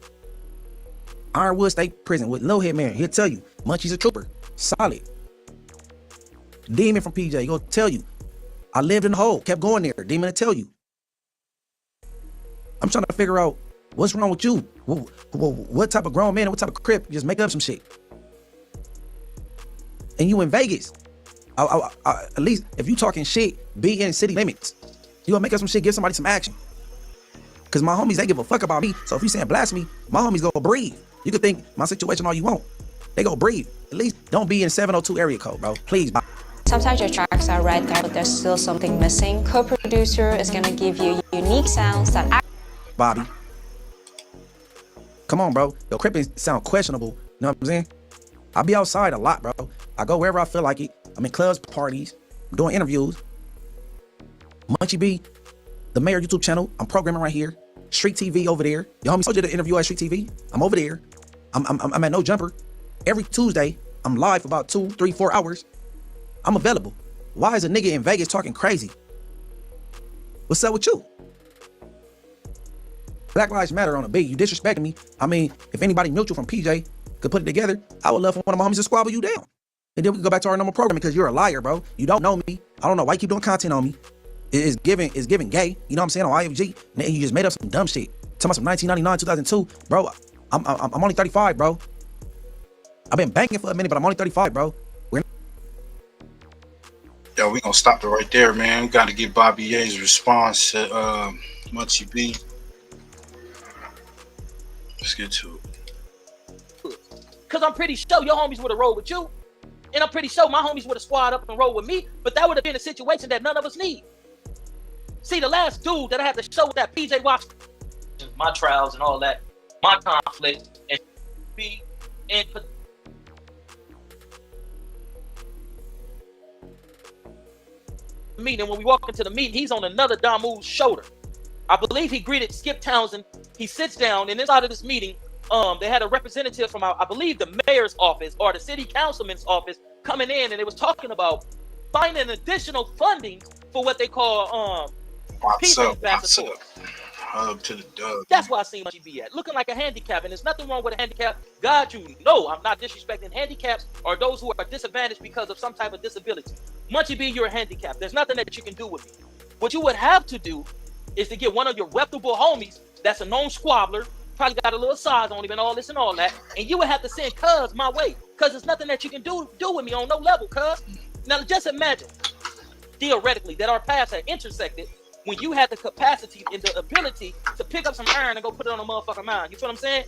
Ironwood State Prison with Lil Hitman. He'll tell you, Munchie's a trooper. Solid. Demon from PJ, he'll tell you, I lived in the hole, kept going there. Demon will tell you. I'm trying to figure out what's wrong with you. What type of grown man and what type of crip just make up some shit? And you in Vegas. At least if you talking shit, be in city limits. You gonna make up some shit, give somebody some action. Cause my homies, they give a fuck about me. So if you saying blasphemy, my homies go breathe. You can think my situation all you want. They go breathe. At least don't be in 702 area code, bro. Please. Sometimes your tracks are right there, but there's still something missing. Co-producer is gonna give you unique sounds that Bobby. Come on, bro. Your cripping sound questionable. You know what I'm saying? I be outside a lot, bro. I go wherever I feel like it. I'm in clubs, parties, I'm doing interviews. Munchie B, the Mayor YouTube channel, I'm programming right here. Street TV over there. Your homie told you to interview at Street TV. I'm over there. I'm at No Jumper. Every Tuesday, I'm live for about 2, 3, 4 hours. I'm available. Why is a nigga in Vegas talking crazy? What's up with you? Black Lives Matter on a beat. You disrespecting me. I mean, if anybody mutual from PJ could put it together, I would love for one of my homies to squabble you down. And then we can go back to our normal programming because you're a liar, bro. You don't know me. I don't know why you keep doing content on me. It's giving gay. You know what I'm saying? On IFG. And you just made up some dumb shit. Talking about some 1999, 2002. Bro, I'm only 35, bro. I've been banking for a minute, but I'm only 35, bro. Yo, we gonna stop it right there, man. We gotta get Bobby A's response to Munchie B. Let's get to it. Cause I'm pretty sure your homies would have rolled with you. And I'm pretty sure my homies would have squad up and rolled with me, but that would have been a situation that none of us need. See, the last dude that I had to show that PJ Watts, my trials and all that, my conflict, and be and meeting. When we walk into the meeting, he's on another Damu's shoulder. I believe he greeted Skip Townsend. He sits down, and inside of this meeting, they had a representative from, I believe, the mayor's office or the city councilman's office coming in, and they was talking about finding additional funding for what they call people ambassador. To the dub. That's why I seen Munchie B at, looking like a handicap, and there's nothing wrong with a handicap. God, you know, I'm not disrespecting handicaps or those who are disadvantaged because of some type of disability. Munchie B, you're a handicap. There's nothing that you can do with me. What you would have to do is to get one of your reputable homies that's a known squabbler, probably got a little size on him and all this and all that, and you would have to send Cuz my way, because there's nothing that you can do with me on no level, Cuz. Now just imagine, theoretically, that our paths had intersected when you had the capacity and the ability to pick up some iron and go put it on a motherfucking mine. You feel what I'm saying?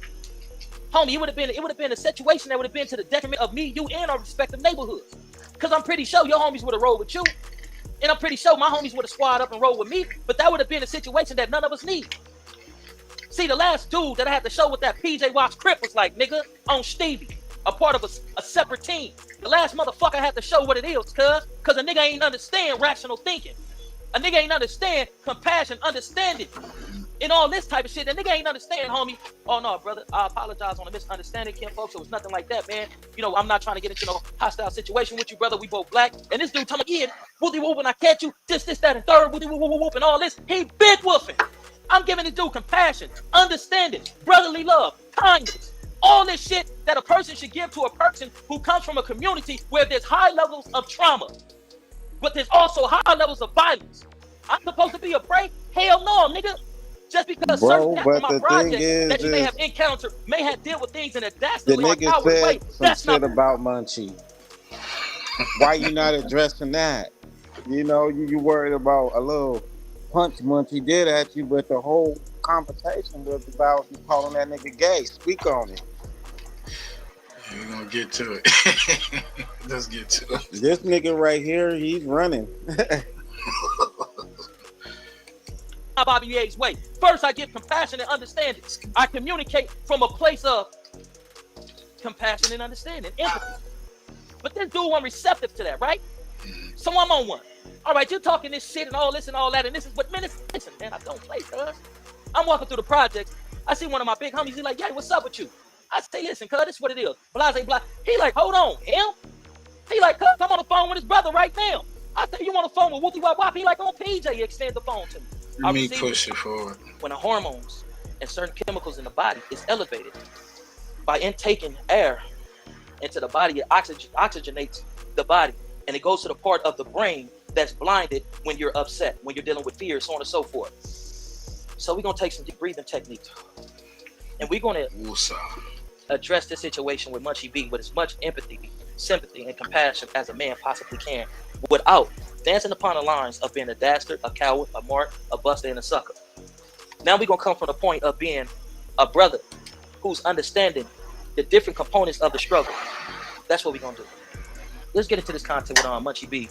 Homie, it would have been a situation that would have been to the detriment of me, you, and our respective neighborhoods. Because I'm pretty sure your homies would have rolled with you, and I'm pretty sure my homies would have squad up and rolled with me, but that would have been a situation that none of us need. See, the last dude that I had to show what that PJ Watts crip was like, nigga, on Stevie, a part of a separate team. The last motherfucker had to show what it is, cause a nigga ain't understand rational thinking. A nigga ain't understand compassion, understanding, and all this type of shit. A nigga ain't understand, homie. Oh no, brother, I apologize on a misunderstanding, Kim, folks. It was nothing like that, man. You know, I'm not trying to get into no hostile situation with you, brother. We both black. And this dude telling me, yeah, whoopty whoop, and I catch you, this, that, and third, whoopty whoop, whoop, whoop, and all this. He big woofing. I'm giving this dude compassion, understanding, brotherly love, kindness. All this shit that a person should give to a person who comes from a community where there's high levels of trauma, but there's also high levels of violence. I'm supposed to be a prey? Hell no, nigga. Just because certain Bro, cats on but my the thing project that you may is have encountered may have dealt with things in a the dastardly or nigga cowardly way. said some That's shit not about Munchie. Why you not addressing that? You know, you worried about a little punch Munchie did at you, but the whole conversation was about you calling that nigga gay. Speak on it. We're gonna get to it. Let's get to it. This nigga right here, he's running. BOBBY's way. First, I give compassion and understanding. I communicate from a place of compassion and understanding, empathy. But this dude wasn't receptive to that, right? So I'm on one. All right, you're talking this shit and all this and all that, and this is what, man, listen, man, I don't play, cuz. I'm walking through the project. I see one of my big homies. He's like, yeah, what's up with you? I say, listen, cuz, this is what it is. Blase, blah. He like, hold on, him? He like, cuz, I'm on the phone with his brother right now. I say, you on the phone with Whoopie Wop Wop? He like, on PJ, he extends the phone to me. Let me push it forward. When the hormones and certain chemicals in the body is elevated by intaking air into the body, it oxygenates the body, and it goes to the part of the brain that's blinded when you're upset, when you're dealing with fear, so on and so forth. So we're gonna take some deep breathing techniques, and we're gonna address this situation with Munchie B with as much empathy, sympathy, and compassion as a man possibly can, without dancing upon the lines of being a dastard, a coward, a mark, a buster, and a sucker. Now we're gonna come from the point of being a brother who's understanding the different components of the struggle. That's what we're gonna do. Let's get into this content with Munchie B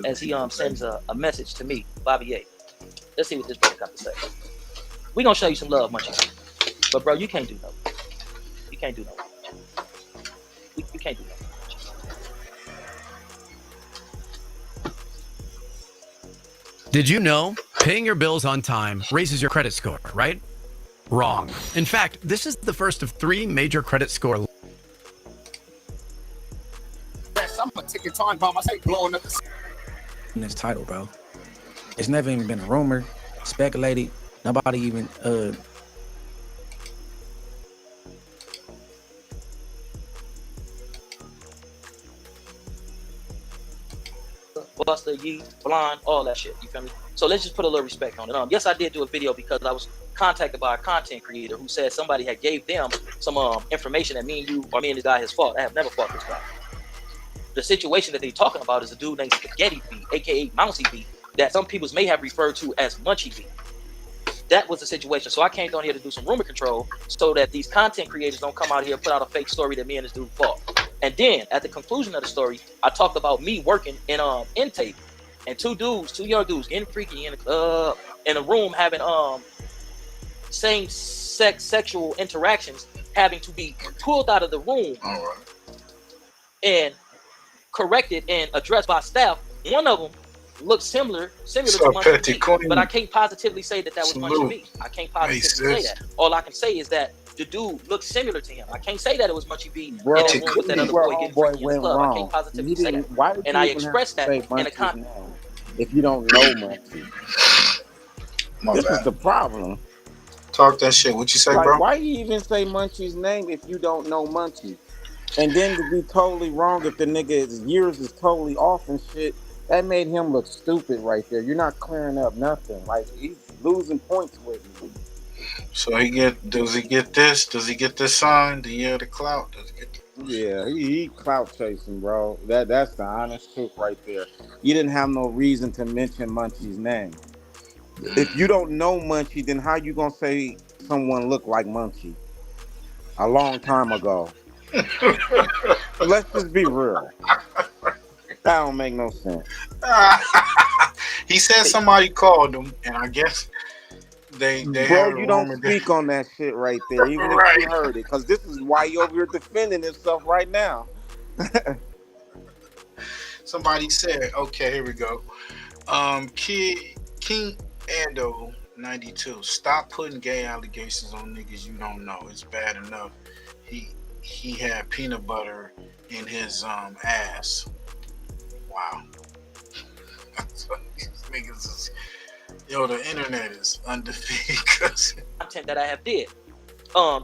as he sends a message to me, BOBBY. Let's see what this brother got to say. We're gonna show you some love, Munchie B. But bro, you can't do nothing. You can't do nothing. You can't do nothing. Did you know paying your bills on time raises your credit score, right? Wrong. In fact, this is the first of 3 major credit score. I'm gonna take your time bomb. I say blowing up In this title, bro. It's never even been a rumor, speculated. Nobody even Buster, Yee, Blind, all that shit. You feel me? So let's just put a little respect on it. Yes, I did do a video because I was contacted by a content creator who said somebody had gave them some information that me and you or me and this guy has fought. I have never fought this guy. The situation that they're talking about is a dude named Spaghetti B, aka Munchie B, that some people may have referred to as Munchie B. That was the situation. So I came down here to do some rumor control so that these content creators don't come out here and put out a fake story that me and this dude fought. And then at the conclusion of the story, I talked about me working in intake and two young dudes getting freaky in a room having same-sex sexual interactions, having to be pulled out of the room and corrected and addressed by staff. One of them looked similar to Munchie B, but I can't positively say that was Munchie B. I can't positively say that. All I can say is that the dude looked similar to him. I can't say that it was Munchie B in that room with that other boy getting freaky in the club. I can't positively say that. And I expressed that in a context. If you don't know Munchie. This is the problem. Talk that shit. What you say, bro? Why you even say Munchie's name if you don't know Munchie? And then to be totally wrong if the nigga's years is totally off and shit, that made him look stupid right there. You're not clearing up nothing. Like, he's losing points with me. So does he get this? Does he get this sign? The year of the clout? Does he get this? Yeah, he clout chasing, bro. That's the honest truth right there. You didn't have no reason to mention Munchie's name. If you don't know Munchie, then how you gonna say someone looked like Munchie a long time ago? Let's just be real. That don't make no sense. He said somebody called him, and I guess they bro, you don't speak on that shit right there, even if you heard it, because this is why you over here defending himself right now. Somebody said, okay, here we go. King Ando 92. Stop putting gay allegations on niggas you don't know. It's bad enough. He had peanut butter in his ass. Wow. These niggas is, yo, the internet is undefeated. Content that I have did.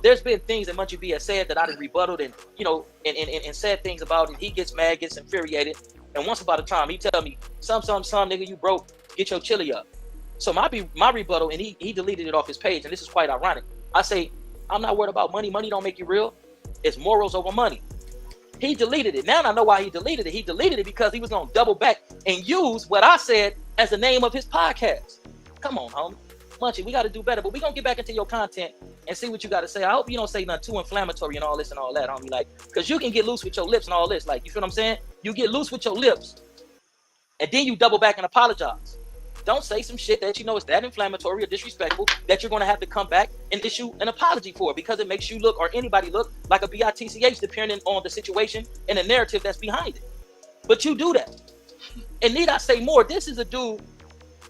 There's been things that Munchie B has said that I done rebutted and, you know, and said things about it. He gets mad, gets infuriated. And once upon a time, he tell me, some, nigga, you broke, get your chili up. So my rebuttal, and he deleted it off his page, and this is quite ironic. I say, I'm not worried about money. Money don't make you real. It's morals over money. He deleted it. Now I know why he deleted it. He deleted it because he was going to double back and use what I said as the name of his podcast. Come on, homie. Munchie, we got to do better, but we're going to get back into your content and see what you got to say. I hope you don't say nothing too inflammatory and all this and all that, homie. Like, because you can get loose with your lips and all this. Like, you feel what I'm saying? You get loose with your lips, and then you double back and apologize. Don't say some shit that you know is that inflammatory or disrespectful that you're going to have to come back and issue an apology for, because it makes you look, or anybody look, like a bitch depending on the situation and the narrative that's behind it. But you do that. And need I say more, this is a dude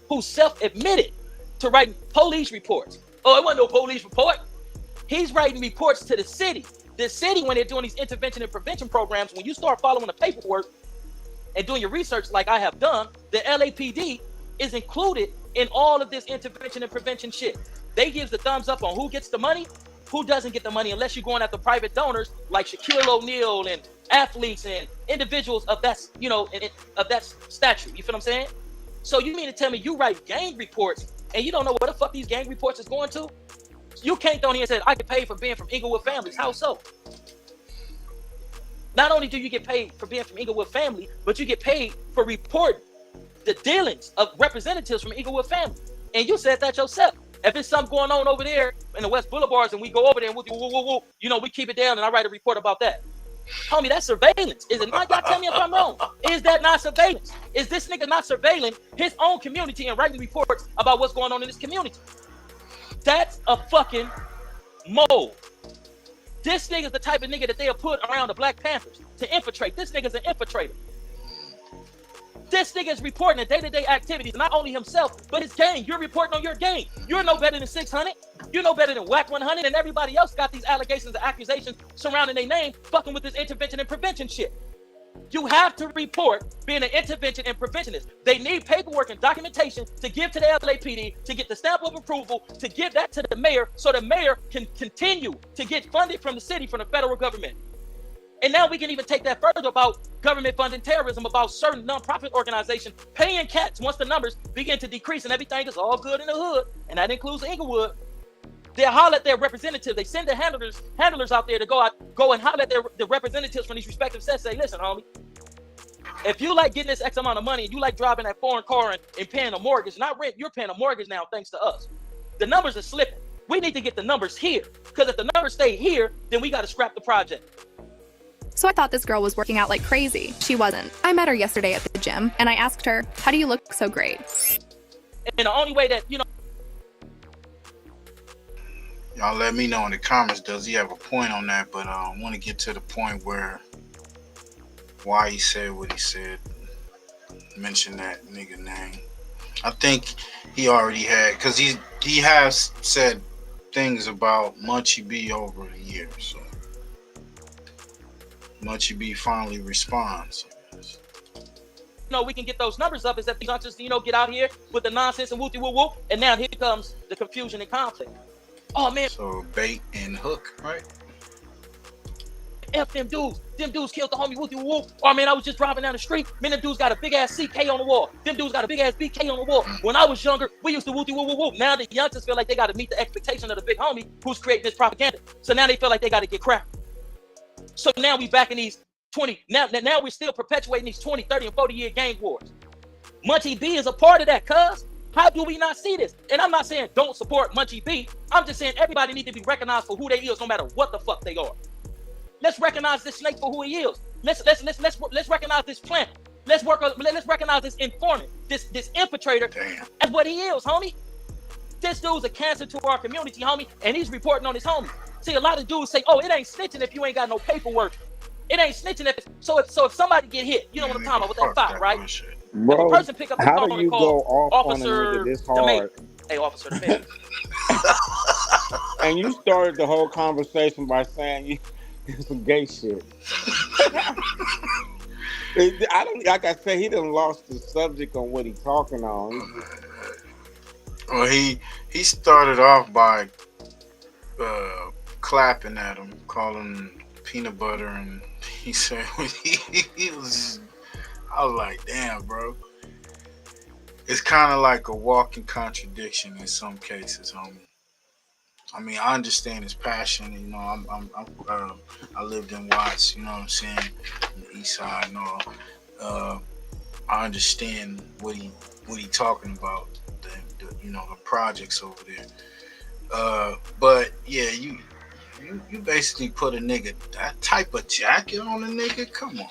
who self-admitted to writing police reports. Oh, it wasn't no police report. He's writing reports to the city. The city, when they're doing these intervention and prevention programs, when you start following the paperwork and doing your research like I have done, the LAPD is included in all of this intervention and prevention shit. They give the thumbs up on who gets the money, who doesn't get the money, unless you're going after private donors like Shaquille O'Neal and athletes and individuals of that, you know, of that stature. You feel what I'm saying? So you mean to tell me you write gang reports and you don't know where the fuck these gang reports is going to? You can't throw in here and say, I get paid for being from Inglewood families. How so? Not only do you get paid for being from Inglewood family, but you get paid for reporting the dealings of representatives from Inglewood family. And you said that yourself. If it's something going on over there in the West Boulevards and we go over there and you know, we keep it down and I write a report about that. Homie, that's surveillance. Is it not? Y'all tell me if I'm wrong. Is that not surveillance? Is this nigga not surveilling his own community and writing reports about what's going on in this community? That's a fucking mole. This nigga's the type of nigga that they'll put around the Black Panthers to infiltrate. This nigga's an infiltrator. This nigga is reporting the day-to-day activities, not only himself, but his gang. You're reporting on your gang. You're no better than 600. You're no better than Whack 100, and everybody else got these allegations and accusations surrounding their name, fucking with this intervention and prevention shit. You have to report being an intervention and preventionist. They need paperwork and documentation to give to the LAPD, to get the stamp of approval, to give that to the mayor, so the mayor can continue to get funded from the city, from the federal government. And now we can even take that further about government funding terrorism, about certain nonprofit organizations paying cats once the numbers begin to decrease and everything is all good in the hood, and that includes Inglewood. They holler at their representatives. They send their handlers out there to go and holler at the representatives from these respective sets. Say, listen, homie, if you like getting this X amount of money and you like driving that foreign car and paying a mortgage, not rent, you're paying a mortgage now thanks to us. The numbers are slipping. We need to get the numbers here, because if the numbers stay here, then we got to scrap the project. So I thought this girl was working out like crazy. She wasn't. I met her yesterday at the gym, and I asked her, how do you look so great? And the only way that, you know... Y'all let me know in the comments, does he have a point on that? But I want to get to the point where why he said what he said. Mention that nigga name. I think he already had, because he has said things about Munchie B over the years. So Munchie B finally responds. You know, we can get those numbers up is that these youngsters, you know, get out here with the nonsense and whoopty whoop whoop, and now here comes the confusion and conflict. Oh man. So bait and hook, right? F them dudes. Them dudes killed the homie whoopty whoop whoop. Oh man, I was just driving down the street. Man, them dudes got a big ass CK on the wall. Them dudes got a big ass BK on the wall. When I was younger, we used to whoopty whoop whoop whoop. Now the youngsters feel like they got to meet the expectation of the big homie who's creating this propaganda. So now they feel like they got to get crap. So now we back in these 20, now we're still perpetuating these 20, 30, and 40 year gang wars. Munchie B is a part of that, cuz. How do we not see this? And I'm not saying don't support Munchie B. I'm just saying everybody needs to be recognized for who they is, no matter what the fuck they are. Let's recognize this snake for who he is. Let's recognize this plant. Let's recognize this informant, this infiltrator. Damn. As what he is, homie. This dude's a cancer to our community, homie, and he's reporting on his homie. See, a lot of dudes say, "Oh, it ain't snitching if you ain't got no paperwork. It ain't snitching if so if somebody get hit, you know what I'm talking about with that fight, right? Bro, if a person pick up the how phone do and you call go off Officer on a nigga this DeMay. hard? Hey, Officer DeMay. And you started the whole conversation by saying you some gay shit. I don't, like I said, he done lost the subject on what he talking on. Well, he started off by clapping at him, calling him peanut butter, and he said he was. I was like, damn, bro. it's kind of like a walking contradiction in some cases, homie. I mean, I understand his passion. You know, I lived in Watts. You know what I'm saying, on the East Side and all. I understand what he talking about. The projects over there. But yeah, you basically put a nigga that type of jacket on a nigga. Come on,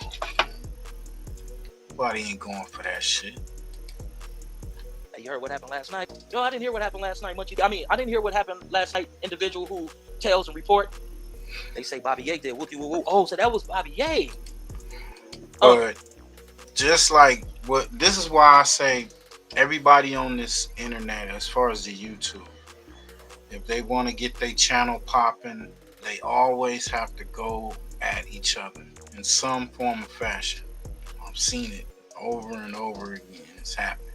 nobody ain't going for that shit. You heard what happened last night? No, I didn't hear what happened last night. I didn't hear what happened last night. Individual who tells and report. They say BOBBY did whoopie woo woo. Oh, so that was BOBBY. But just like this is why I say everybody on this internet, as far as the YouTube, if they want to get their channel popping, they always have to go at each other in some form or fashion. I've seen it over and over again. It's happened.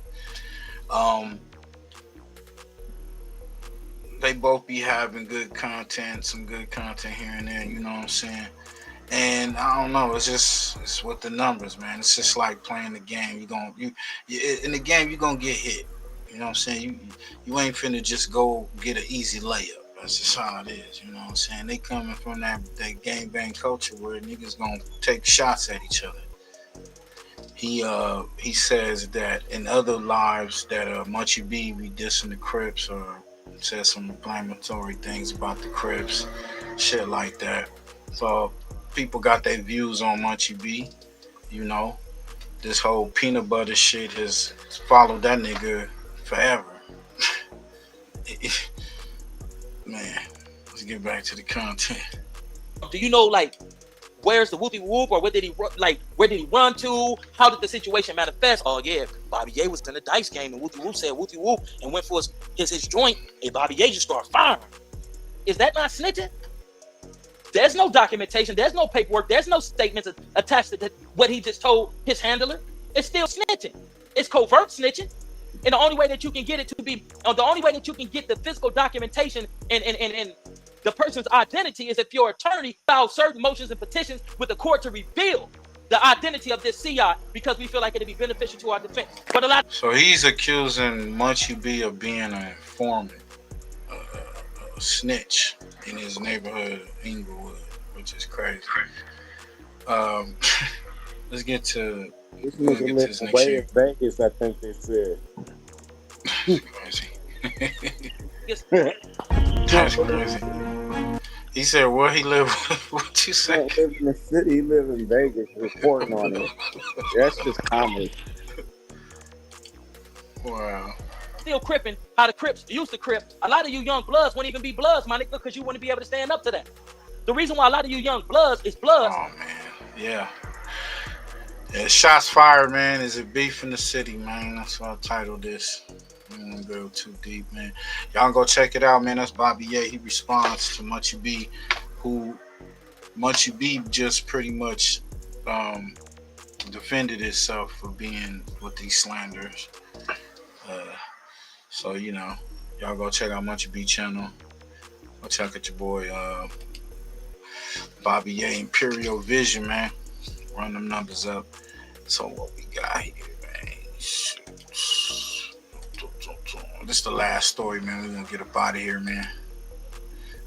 They both be having good content, some good content here and there, you know what I'm saying? And I don't know, it's with the numbers, man. It's just like playing the game. In the game you're gonna get hit. You know what I'm saying? You ain't finna just go get an easy layup. That's just how it is, you know what I'm saying? They coming from that gang bang culture where niggas gonna take shots at each other. He says that in other lives that Munchie B be dissing the Crips or says some inflammatory things about the Crips, shit like that. So people got their views on Munchie B. You know, this whole peanut butter shit has followed that nigga forever. Man, let's get back to the content. Do you know, like, where's the whoopie whoop, or where did he run to? How did the situation manifest? Oh yeah, BOBBY was in the dice game, and whoopie whoop said whoopie whoop and went for his joint, and BOBBY just started firing. Is that not snitching? There's no documentation, there's no paperwork, there's no statements attached to what he just told his handler. It's still snitching. It's covert snitching. And the only way that you can get it to be, the only way that you can get the physical documentation and the person's identity is if your attorney files certain motions and petitions with the court to reveal the identity of this CI, because we feel like it'd be beneficial to our defense. But so he's accusing Munchie B of being an informant, a snitch in his neighborhood, Inglewood, which is crazy. Let's get to this nigga way in Vegas, I think they said. That's crazy. He said, where he live? What you say? He don't live in the city. He live in Vegas, reporting on it. That's just comedy. Wow. Still cripping how the Crips used to crip. A lot of you young bloods won't even be bloods, my nigga, because you wouldn't be able to stand up to that. The reason why a lot of you young bloods is bloods. Oh man, yeah. Yeah, shots fired, man. Is it beef in the city, man? That's what I titled this. I don't want to go too deep, man. Y'all go check it out, man. That's BOBBY. He responds to Munchie B, who Munchie B just pretty much defended himself for being with these slanders. So, you know, y'all go check out Munchie B channel. Go check out your boy BOBBY Imperial Vision, man. Run them numbers up. So what we got here, man? Shoot. This is the last story, man. We're gonna get up out of here, man.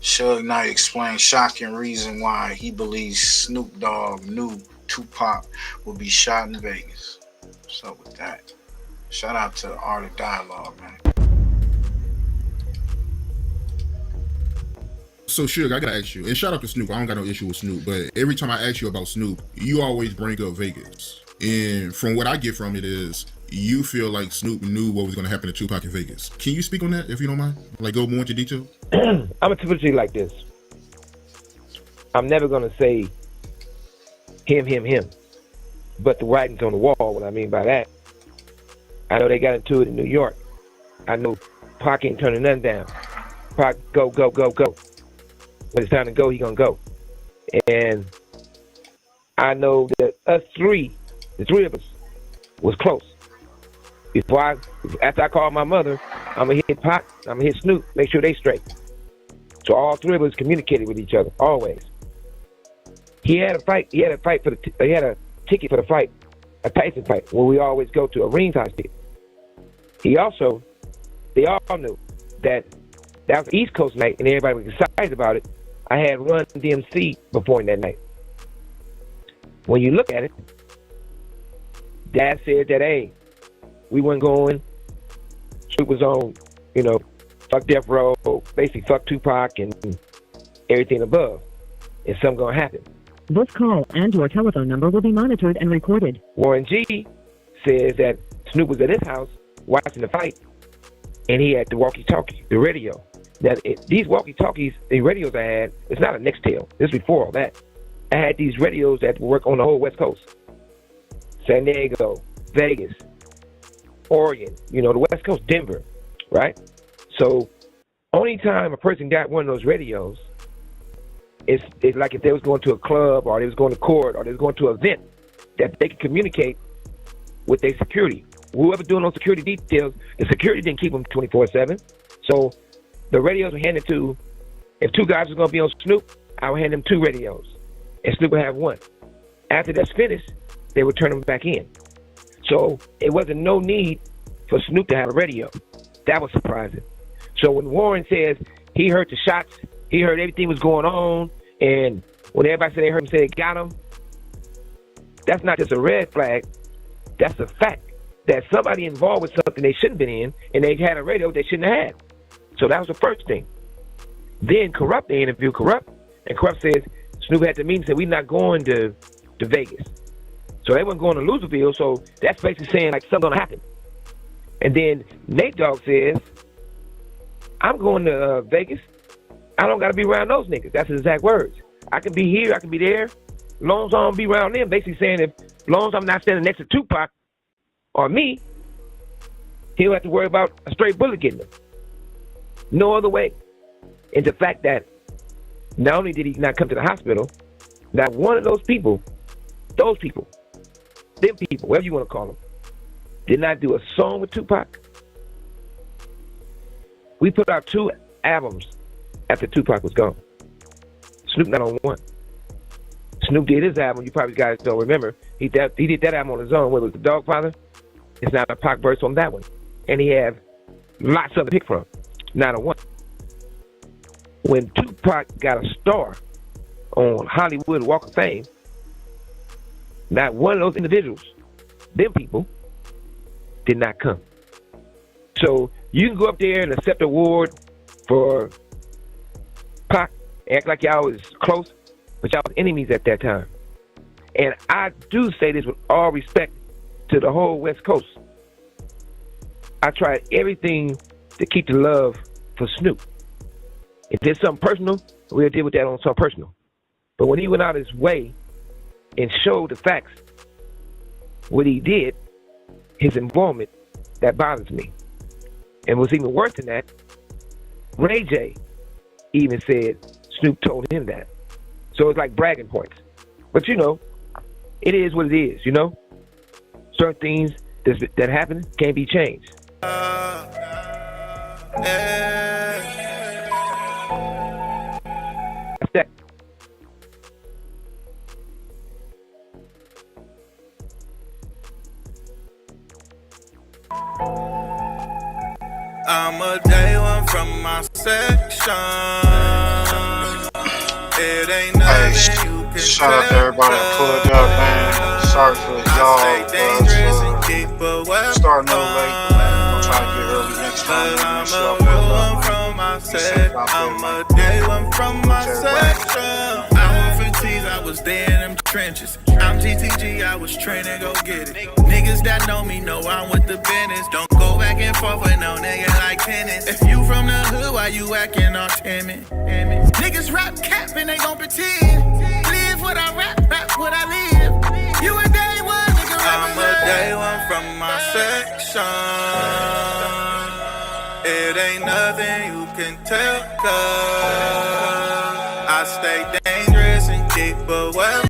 Suge Knight explains shocking reason why he believes Snoop Dogg knew Tupac will be shot in Vegas. What's up with that? Shout out to Art of Dialogue, man. So Suge, I gotta ask you, and shout out to Snoop. I don't got no issue with Snoop, but every time I ask you about Snoop, you always bring up Vegas. And from what I get from it is, you feel like Snoop knew what was gonna happen to Tupac in Vegas. Can you speak on that, if you don't mind? Like, go more into detail? I'm gonna put it like this. I'm never gonna say him. But the writing's on the wall, what I mean by that. I know they got into it in New York. I know Pac ain't turning nothing down. Pac, go. When it's time to go, he gonna go. And I know that the three of us, was close. After I called my mother, I'm gonna hit Pac, I'm gonna hit Snoop, make sure they straight. So all three of us communicated with each other, always. He had a ticket for the fight, a Tyson fight, where we always go to, a ringside ticket. they all knew that was East Coast night and everybody was excited about it. I had Run DMC performing that night. When you look at it, Dad said that, hey, we weren't going. Snoop was on, fuck Death Row, basically fuck Tupac and everything above. And something gonna happen. This call and your telephone number will be monitored and recorded. Warren G says that Snoop was at his house watching the fight, and he had the walkie-talkie, the radio. Now, these walkie-talkies, the radios I had, it's not a Nextel. This is before all that. I had these radios that work on the whole West Coast. San Diego, Vegas, Oregon, the West Coast, Denver, right? So, only time a person got one of those radios, it's like if they was going to a club or they was going to court or they was going to an event that they could communicate with their security. Whoever doing those security details, the security didn't keep them 24/7. So the radios were handed to, if two guys was going to be on Snoop, I would hand them two radios and Snoop would have one. After that's finished, they would turn them back in. So it wasn't no need for Snoop to have a radio. That was surprising. So when Warren says he heard the shots, he heard everything was going on, and when everybody said they heard him say they got him, that's not just a red flag. That's a fact that somebody involved with something they shouldn't have been in, and they had a radio they shouldn't have had. So that was the first thing. Then Corrupt, they interviewed Corrupt, and Corrupt says Snoop had to meet and said, we're not going to Vegas. So they weren't going to Louisville, so that's basically saying like something's going to happen. And then Nate Dogg says, I'm going to Vegas. I don't got to be around those niggas. That's his exact words. I can be here, I can be there, as long as I don't be around them. Basically saying, as long as I'm not standing next to Tupac or me, he'll have to worry about a straight bullet getting him. No other way. And the fact that not only did he not come to the hospital, not one of those people, them people, whatever you want to call them, did not do a song with Tupac. We put out 2 albums after Tupac was gone. Snoop not on one. Snoop did his album, you probably guys don't remember. He did that album on his own. What was the Dogfather? It's not a Pac verse on that one. And he had lots of to pick from. Not a one. When Tupac got a star on Hollywood Walk of Fame, not one of those individuals, them people, did not come. So you can go up there and accept an award for Pac, act like y'all was close, but y'all was enemies at that time. And I do say this with all respect to the whole West Coast. I tried everything to keep the love for Snoop. If there's something personal, we'll deal with that on something personal. But when he went out his way and showed the facts, what he did, his involvement, that bothers me. And what's even worse than that, Ray J even said Snoop told him that. So it's like bragging points. But it is what it is, Certain things that happen can't be changed. That's that. I'm a day one from my section. It ain't nothing you can shout out to everybody that pulled up, man. Sorry for y'all, but starting a little late. I'm trying to get early next time. I'm a day one from my section. I went for T's, I was there in them trenches. I'm GTG, I was trained to go get it. Niggas that know me know I'm with the business. Don't go back and forth with no nigga like tennis. If you from the hood, why you acting all timid? Niggas rap CAPP'N, they gon' pretend. Live what I rap what I live. You a day one, nigga. I'm a day one from my section. It ain't nothing you can tell, cause I stay dangerous and keep a weapon.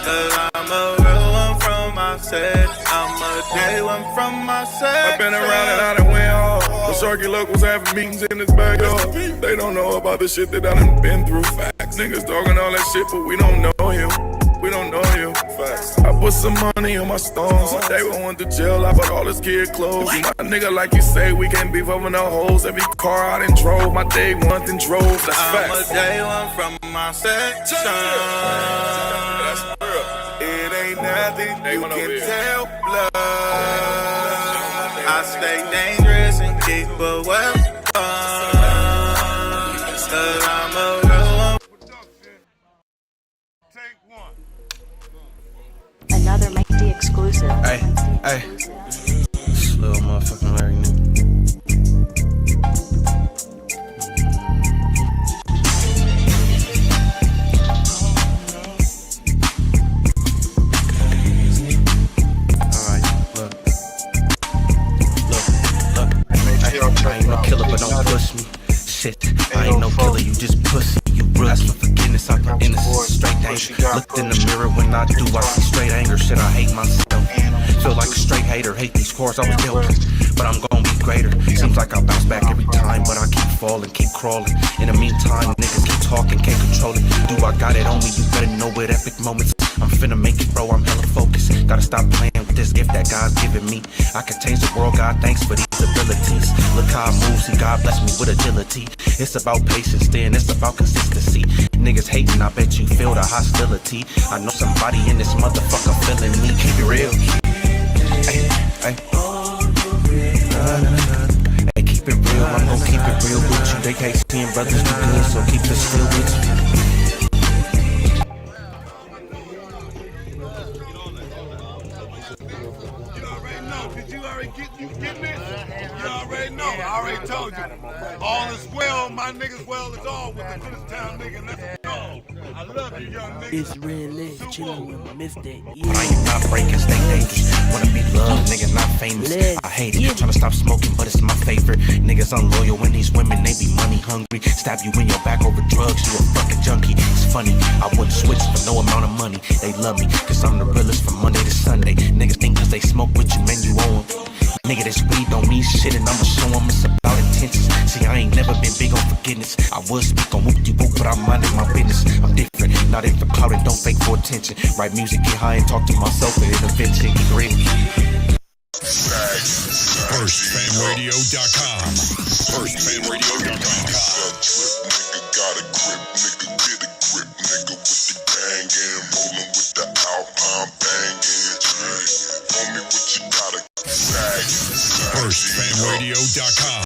Cause I'm a real one from my set. I'm a day one from my set. I've been around and I done went hard. The circuit locals having meetings in his backyard. They don't know about the shit that I done been through. Facts. Niggas talking all that shit, but we don't know him. We don't know him. I put some money on my stones. They went to jail, I bought all his kid clothes. My nigga, like you say, we can't beef over no hoes. Every car I done drove, my day one then drove. That's facts. I'm a day one from my section. It ain't nothing you can tell blood. I stay dangerous and keep a weapon. Cause I'm a real one. Another Mighty exclusive. Hey, this little motherfucking Larry nigga. Alright, look. I ain't no killer, but don't push me. Shit, I ain't no killer, you just pussy. You ask for forgiveness, I put innocence, straight danger. Looked in the mirror when I do, I see straight anger. Shit, I hate myself. Feel like a straight hater, hate these scores I was dealt. But I'm gonna be greater. Seems like I bounce back every time, but I keep falling, keep crawling. In the meantime, niggas keep talking, can't control it. Do I got it on me? You better know it. Epic moments. I'm finna make it, bro. I'm hella focused. Gotta stop playing with this gift that God's giving me. I can change the world, God, thanks for these abilities. Look how I move, see God bless me with agility. It's about patience, then it's about consistency. Niggas hating, I bet you feel the hostility. I know somebody in this motherfucker feeling me. Keep it real. Hey, hey, keep it real. I'm gon' keep it real with you. They can't see brothers do good, so keep it still with you. I already told you. All is well, my niggas well is all with the Town nigga. Let's go. I love you, young nigga. It's real chillin' with Mr. I am not breaking, stay dangerous. Wanna be loved, nigga, not famous. I hate it, tryna stop smoking, but it's my favorite. Niggas unloyal when these women, they be money hungry. Stab you in your back over drugs, you a fucking junkie. It's funny, I wouldn't switch for no amount of money. They love me, cause I'm the realest from Monday to Sunday. Niggas think cause they smoke with you, man, you own them. Nigga, this weed don't mean shit, and I'ma show them it's about intentions. See, I ain't never been big on forgiveness. I would speak on whoop-de-whoop, but I'm minding my business. I'm different, not in for clout and don't fake for attention. Write music, get high, and talk to myself, and intervention, get real. FirstFamRadio.com. FirstFamRadio.com. Nigga got a grip, nigga get a grip, nigga with the gang and rolling with the Alpine banging. Homie, what you got a FirstFamRadio.com.